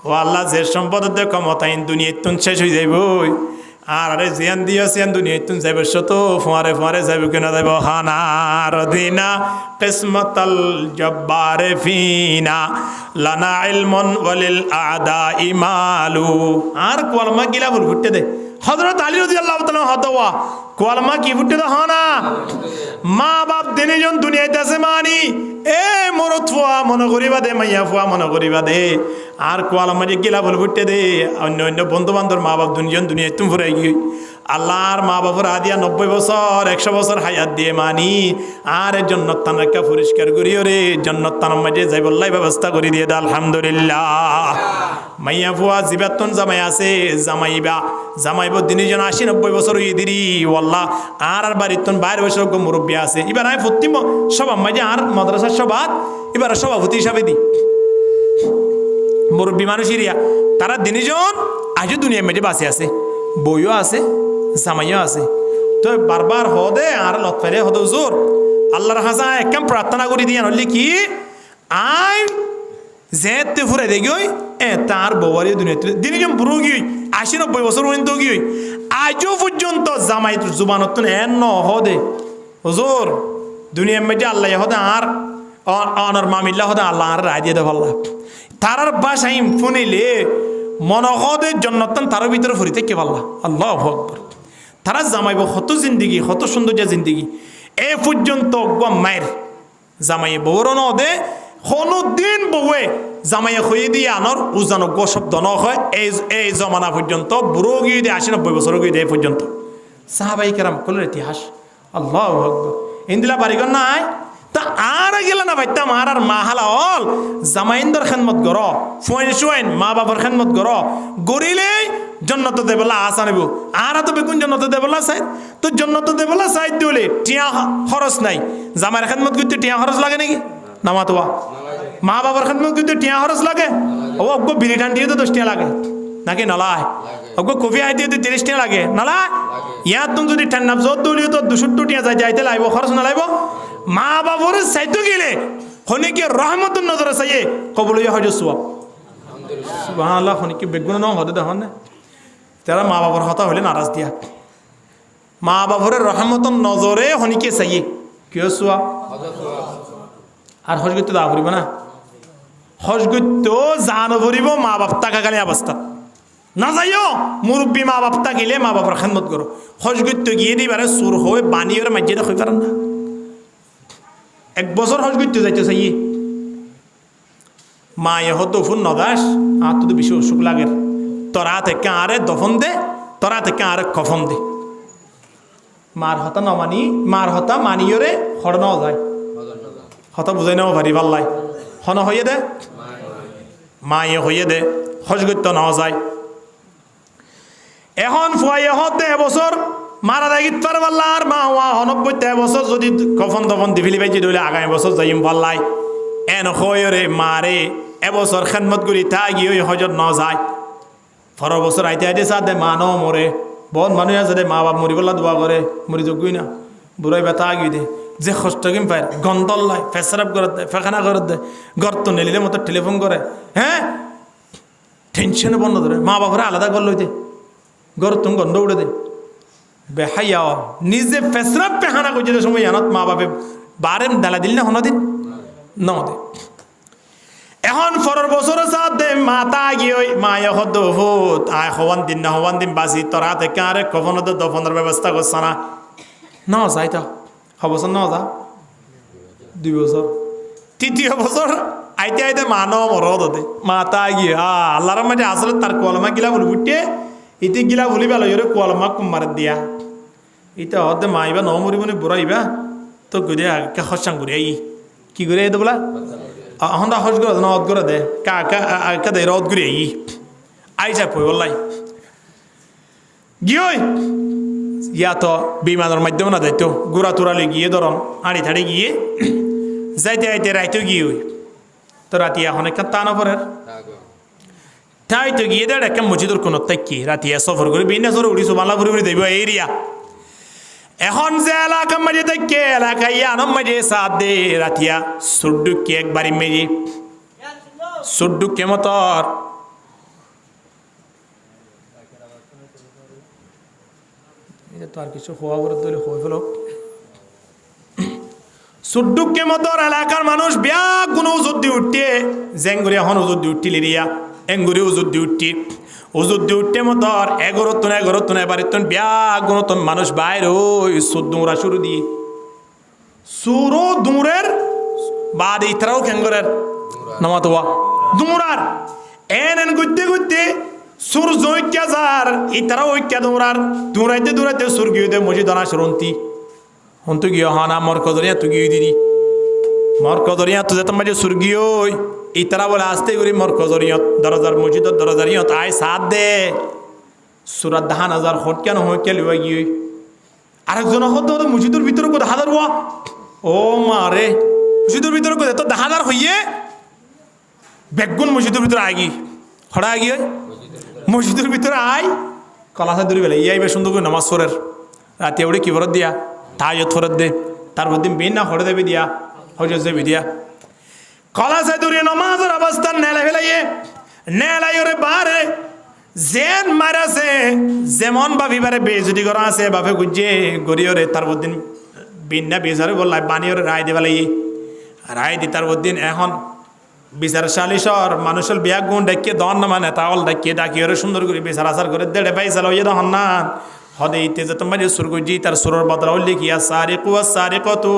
ও আল্লাহ যে সম্পদ দে ক্ষমতা ইন দুনিয়া তুন শেষ হয়ে যাইব আর আরে জিয়ান দিয়স ইয়ান দুনিয়া তুন যাইব শত ফুয়ারে ফুয়ারে যাইব কেনা যাইব হানার দিনা কিসমতাল জব্বার ফিনা লানা ইলমুন ওয়ালিল আদা ইমালু আর কলমা গিলা বল ফুটতে দে হযরত আলী রাদিয়াল্লাহু তাআলা হতওয়া কলমা কি ফুটতে দে হানা মা বাপ দিনজন দুনিয়াতে আছে মানি এ মরত ফুয়া মনে করিবা দে মাইয়া ফুয়া মনে করিবা দে আর কলমা গিলা বল ফুটতে দে অন্য অন্য বন্ধু বান্ধব মা বাপ দুনিয়াতে তুমি ফুরাই গই আল্লাহর মা বাবার আদিয়া 90 বছর 100 বছর হায়াত দিয়ে মানি আর জন্নত তানাকা পরিষ্কার করিও রে জন্নত তানার মাঝে যাই বললাই ব্যবস্থা করে দিয়ে দা আলহামদুলিল্লাহ মাইয়া ফুয়া জিবাতন জামাই আছে জামাইব দিনে জন 80-90 বছর হয়ে দিরি ওয়াল্লাহ আর বাড়িতন বাইরে বছর মুরব্বী আছে এবার আমি প্রতি সব মাঝে আর মাদ্রাসার সভাত এবার সভাপতি হিসাবে দি মুরব্বী মানুষেরিয়া তারা দিনে জন আজও দুনিয়ার মেঝে বাঁচে আছে বইও আছে জামাইও আছে তো বারবার হদে আর লত ফেলে হদে হুজুর আল্লাহর হাসা একদম প্রার্থনা করি দিয়া নলি কি আই যেতে ফুরে দেখি তার বউয়ারি দুনিয়াতে দিনে জন বুড়ো গিয়ে 80-90 বছর পর্যন্ত গিয়ে আজও পর্যন্ত জামাই জুবানত ন হদে হুজুর দুনিয়ার মেঝে আল্লাহ হদে আর অনর মামিল্লা হদে আল্লাহ আর রায় দিয়ে দেব আল্লাহ তারার বাসাই ফোনিলে মনহদের জন্নতন তার ভিতরে ফুরিতে কে পাল্লা আল্লাহু আকবার তারা জামাইব কত জিন্দিগি কত সৌন্দর্য জিন্দিগি এ পর্যন্ত মায়ের জামাই বউর নদে কোনো দিন বউয়ে জামাইয়ে হয়ে দিয়ে আনর উজানো গো শব্দ ন হয় এই জমানা পর্যন্ত বুড়ো গিয়ে দিয়ে 80-90 বছর গিয়ে দিয়ে পর্যন্ত সাহাবাই কেরাম কলের ইতিহাস আল্লাহু আকবার ইন্দিলা বাড়িঘর নাই তা আর গেল না ভাইতাম আর মা হালা হল জামাইন্দর খেদমত গর ফুয়াইন মা বাবার খেদমত গর গরিলে জন্নত দেবলা আসা নেব আর তো বেগুন জন্নত দেবলা চাই তো জন্নত দেবলা চাই দিলে টিয়া খরচ নাই জামাইয়ের খেদমত করতে টিয়া খরচ লাগে নাকি নামা তোয়া মা বাবার খেদমত করতে টিয়া খরচ লাগে ও অগ্য বিড়ি টান দিয়ে তো 10 টিয়া লাগে নাকি নলায় অগ্য কফি আই দিয়ে তো 30 টিয়া লাগে নলায় ইয়ার তুমি যদি ঠান্ডা জোর দলিও তো 200 টিয়া যাইতে লাগবো খরচ না লাগবো মা বাবার চাইতে গেলে হনিকে রহমতুন নজরে চাইয়ে কবল হজ সোয়াব সুবহানাল্লাহ হনিকে বেগুন ন হদে দেখুন না তারা মা বাবার হতা হলে নারাজ দিয়া মা বাবার রহমতুন নজরে হনিকে চাইয়ে কিয় সোয়াব আর হজ করতে দা ফুরিব না হজ করতে জানো ফুরিব মা বাপ টাকা অবস্থা না যাইও মুরব্বী মা বাপ গেলে মা বাবার খেদমত করো হজ করতে গিয়ে দিবারে সুর হয়ে বানিয়ে মাঝে দেখে পারেন না 1 বছর হজ করতে যাইতে চাই মায়ে হতো ফুন নদাস আর তো বেশি অসুখ লাগে তোরা থেকে আরে দফন দে তোরা থেকে আরে কফন দে মার হতা নমানি মার হতা মানিয়রে হর ন যায় হতা বুঝাই নাও পারি পাল্লাই হন হইয়ে দে মায়ে হইয়ে দে হজ করতে ন যায় এখন ফুয়াইয়ে হতে এবছর মারা দাগিত পার পাল্লার মা হওয়া 90 বছর যদি কফন দফন দিফিলি পাইছি ধরলে আগামী বছর যাইম পাল্লাই এন হয়ে মারে এবছর খেদমত করি তা গিয়ে হজত ন যায় 12 বছর আইতে আইতে সাথে মা ন মরে বহুত মানুষ আছে দে মা বাপ মরি বললা দোয়া করে মরি যোগ্যই না বুড়াই ব্যথা আগিয়ে দে যে কষ্ট কিম পায় গন্তল লাই ফেসরাপ করে দেয় ফেখানা করে দেয় গর্ত নেলিলে মতো টেলিফোন করে হ্যাঁ টেনশনে বন্ধ ধরে মা বাপরা আলাদা করল হইতে গর্ত গন্ধ উড়ে দে বেহাইয়া নিজে ফেসরাপ পেহানা করছে সময় জানত মা বাপে বারে ডালা দিল না হনদিন নদে এখন 12 বছরের সাথে মাতা গিয়ে মায়ে হদ ভূত আয় হওয়ান দিন বাসি তোরা থেকে আরে কফনতে দফনের ব্যবস্থা করছ না ন যাই তো হবছর ন যা 2 বছর 3য় বছর আইতে আইতে মানো মরদ হতে মাতা গিয়ে আল্লাহর মাঝে আসলে তার কলমা গিলা বলি বুটে ইতি গিলা বলি বেলা কলমা কুমার দিয়া ইটা হতে মাইবা ন মরিবনি বুড়াইবা তো ঘুরে আগে হসাং ঘুরে আই কি ঘুরে আই তো বলা হন্দা হজ করে না অদ করে দে কা দে রদ ঘুরে আই যা পই বললাই গিয়ে ইয়া তো বিমানের মাধ্যমে না যাইতো গুড়া তুরালে গিয়ে ধরম আড়ি থাড়ি গিয়ে যাইতে আইতে রাইতো গিয়ে তো রাতি এখন একটা টানা পরের তাই তো গিয়ে দেড় একটা মসজিদের কোনো তাকি রাতি সফর করে বিন্যাসরে উড়িছো বাংলা ফুরি দেব এরিয়া এখন যে এলাকা মাঝে থাকে এলাকায় আনম মাঝে সাথ দে রাতিয়া সুড্ডুকে একবারই মেজি সুড্ডুকে মতর তো আর কিছু হওয়া বলে তো হয়ে ফেল সুড্ডুকে মতর এলাকার মানুষ বিয়া কোনো ওজুর দিয়ে উঠতে জেঙ্গুরি এখন ওজুর দিয়ে উঠটি লিরিয়া এঙ্গুরি ওজুর দিয়ে উঠটি ওজুর দিয়ে উঠতে মতর এগরতন এবারিতন বিয়া গুণতন মানুষ বাইর ওই সুদুরা শুরু দিয়ে সুরো দুরের বাদ ইতরাও খেঙ্গরের নামাতোয়া দুমুরার এন গুতে গুতে সূর্য ঐক্যা যার ইতারা ঐক্যা দৌড়াইতে দৌড়াইতে সূর্যতে মসজিদ আনা সরন্তি হন্তু গিয়ে হানা মরকদরিয়া তু গিয়ে দিদি মরকদরিয়া তো যেতাম মাঝে সূর্যীয় ইতারা বলে আসতে করি মরকদরিয়ত দরজার মসজিদত দরজারিয়ত আয় সাথ দে সুরাত 10,000 হট কেন হয় কে লিওয়া গিয়ে আরেকজন হতো মসজিদের ভিতরে কোথায় হাজার হওয়া ও মা রে মসজিদের ভিতরে কোথায় তো 10,000 হইয়ে বেগুন মসজিদের ভিতরে আয় গিয়ে হড়া গিয়ে মসজিদের ভিতরে আয় কলাসা দূরে গেলে ইয়াই বেশ সুন্দর করে নামাজ ফোরের রাতে উড়ে কি ফরত দিয়া তাই ফরত দে তারপর দিন বিন না হরে দেবে দিয়া হজর দেবে দিয়া কলাসা দূরে নামাজের অবস্থান নেলা ফেলাইয়ে নেলাই ওরে বারে জেন মারাছে যেমন ভাবিবারে বেজুতি করা আছে বাপে গুজে গড়িয়রে তারপর দিন বিন না বেজারে বললাই বানিয়রে রায় দেবে লাগি রায় দি তারপর দিন এখন বিচার সালিশর মানুষের বিয়া গুণ ডাকিয়ে দন না মানে তাওল ডাকিয়ে ডাকিয়ে সুন্দর করে বিচার আচার করে দেড়ে পাইসাল হইয়ে দহন না হদে ইতে যে তোমার সুরগুজি তার সুরর বদলা উল্লি কিয়া সারিকু সারিকতু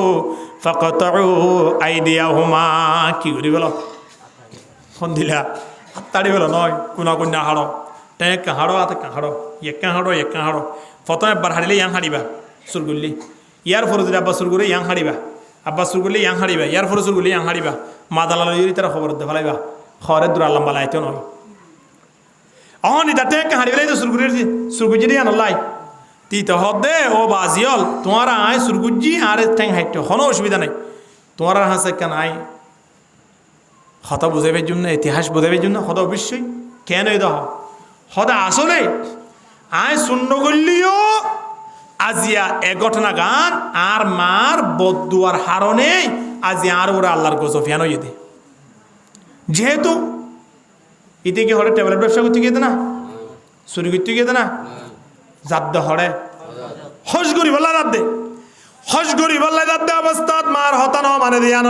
ফাকাতউ আইদিয়াহুমা কি করি বলো ফোন দিলা আত্তাড়ি বলো নয় কোনা কোনা হাড়ো টেক হাড়ো আতে হাড়ো একা হাড়ো প্রথমে একবার হারিলে ইয়াং হারিবা সুরগুল্লি ইয়ার ফরে যদি আব্বা সুরগুলি ইয়াং হারিবা আব্বা সুরগুলি ইয়াং হারিবা ইয়ার ফরে সুরগুলি ইয়াং হারিবা মা দালাল তারা খবর দে ফেলাইবা খবরের দূর আল্লাহ বালাইতে নয় অহনি তাতে হারিবেলাই তো সুরগুজি দিয়ে আনলাই তি তো হদে ও বাজিয়ল তোমার আয় সুরগুজি আর ঠ্যাং হাইট কোনো অসুবিধা নাই তোমার হাসে কেন আয় হতা বুঝাইবের জন্য ইতিহাস বোঝাইবের জন্য হতা অবশ্যই কেন এই দহ হতা আসলে আয় শূন্য করলিও আজিয়া এ ঘটনা গান আর মার বদুয়ার হারণে আজি আর ওরা আল্লাহর গোজফিয়ান হয়ে দে যেহেতু ইতে কি হরে ট্যাবলেট ব্যবসা করতে গিয়ে না চুরি করতে গিয়ে না জাত দে হরে হস গরি বল্লা জাত দে হস গরি বল্লা জাত দে অবস্থাত মার হতানো মানে দিয়ান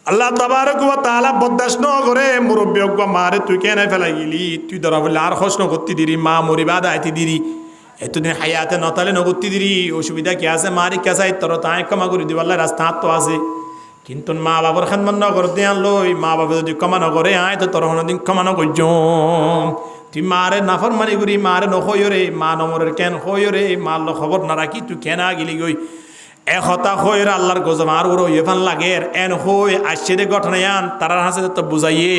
আল্লাহ তাবারক ওয়া তাআলা বদাস ন করে মুরব্বী হোক মারে তুই কেন ফেলাই গেলি তুই ধরা বললে আর হস ন করতে দিরি মা মরিবা দাইতে দিরি এতদিন হায়াতে নতালে নগতি দিরি অসুবিধা কি আছে মারি কে চাই তোর তাই ক্ষমা করে দিব আল্লাহ রাস্তা তো আছে কিন্তু মা বাবার খেদমত নগর দিয়ে আনলই মা বাবা যদি ক্ষমা নগরে আয় তো তোর দিন ক্ষমা নগর্য তুই মারে নাফর মানি করি মারে নখরে মা নমরের কেন হইরে মার খবর না রাখি তুই কেন গেলি গই একতা হইরে আল্লাহর গজম আর ওর ইফান লাগের এন হই আসছে দে ঘটনায়ান তারার হাসে তো বুঝাইয়ে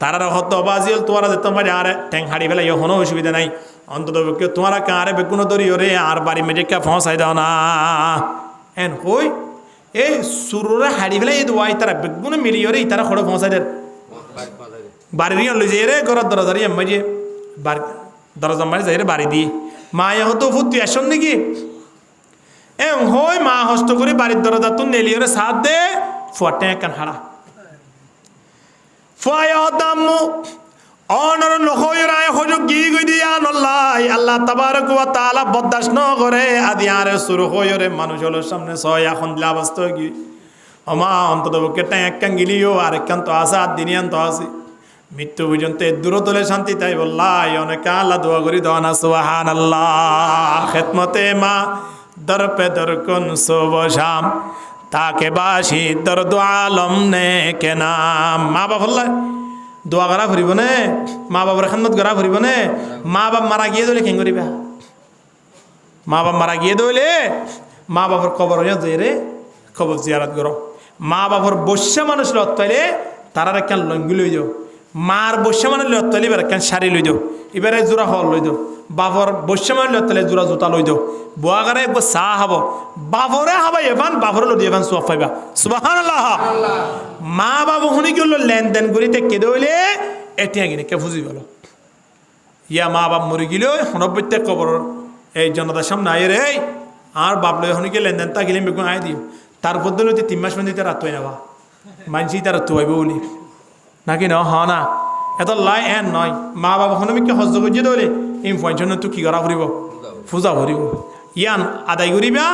তারার হত বাজিল তোরা যেত মানে আর ট্যাং হাড়ি ফেলাই কোনো অসুবিধা নাই অন্তত তোমারা কারে বেগুনো দরি ওরে আর বাড়ি মেজে কে ফসাই দাও না এন হই এই সুররে হাড়ি ফেলাই এই দোয়াই তারা বেগুনো মিলি ওরে তারা খড়ে ফসাই দেয় বাড়ির লই যাই রে ঘরের দরজারি মাঝে দরজা মাঝে যাই রে বাড়ি দিয়ে মায়ে হতো ফুট আসন নাকি এ হই মা হস্ত করে বাড়ির দরজা তো নেলি ওরে সাথ দে ফুয়াটে কান হাড়া ফুয়ায় হতাম অনর নহইর আয় হজুক গি গই দিয়া নল্লাই আল্লাহ তাবারক ওয়া তাআলা বদাস ন করে আদি আরে সুর হইরে মানুষ হলো সামনে ছয় এখন দিলা বাস্তব কি আমা অন্তত কেটা একখান গিলিও আর একখান তো আছে আর দিনিয়ান তো আছে মৃত্যু পর্যন্ত দূর তোলে শান্তি তাই বললাই অনেক আল্লাহ দোয়া করি দোয়ানা সুবহানাল্লাহ খেদমতে মা দর পে দর কোন সুব শাম তাকে বাসি দর্দ আলম নে কে নাম মা বাবা বললাই দোয়া করা ফুরিব নে মা বাবার খান্নত করা ফুরিব নে মা বাপ মারা গিয়ে দলে কেন করিবা মা বাপ মারা গিয়ে দলে মা বাবার কবর যাই রে কবর জিয়ারত করো মা বাবার বসে মানুষ লত্তাইলে তারা একখান লঙ্গি লই যাও মার বসে মানুষ লত্তাইলে এবার একখান শাড়ি লই যাও এবারে জোড়া হল লই যাও বাবর বসে মানুষ লত্তাইলে জোড়া জোতা লই যাও বোয়াগারে একবার চাহ হব বাবরে হাবাই এবান বাবরে লদি এবান সোয়াব পাইবা সুবহানাল্লাহ মা বাবু শুনি কি হলো লেনদেন করিতে কেঁদে হইলে এতিয়া কিনে কে বুঝি গেল ইয়া মা বাপ মরি গেল প্রত্যেক কবর এই জনতার সামনে আয় রে আর বাপ লই শুনি কি লেনদেন তা গেলে বেগুন আয় দিও তার পদ্ধতি 3 মাস মধ্যে রাত হয় নেবা মানছি তার তুয়াইব বলি নাকি ন হ না এত লাই এন নয় মা বাবা শুনি কি সহ্য করছে দলে ইনফরমেশন তো কি করা ফুরিব পূজা ভরিব ইয়ান আদায় করিবা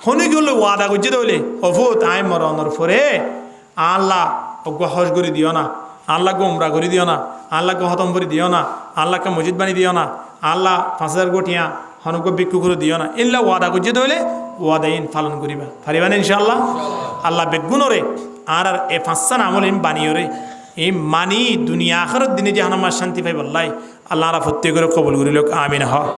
শুনি কি হলো ওয়াদা করছে দলে অফুত আয় মরণর ফরে আল্লাহ অজ্ঞ হজ করে দিও না আল্লাহকে উমরা করে দিও না আল্লাহকে হতম করে দিও না আল্লাহকে মসজিদ বানিয়ে দিও না আল্লাহ 5,000 গোটিয়া হনুকে বিক্ষু করে দিও না ইল্লা ওয়াদা করছে দলে ওয়াদাইন পালন করিবা পারিবা না ইনশাআল্লাহ আল্লাহ বেগুনরে আর এ 5 আমল বানিয়ে রে এই মানি দুনিয়া আখেরাত দিনে জাহান্নামের শান্তি পাইব আল্লাহ আল্লাহরা প্রত্যেকের কবুল করিল আমিন হ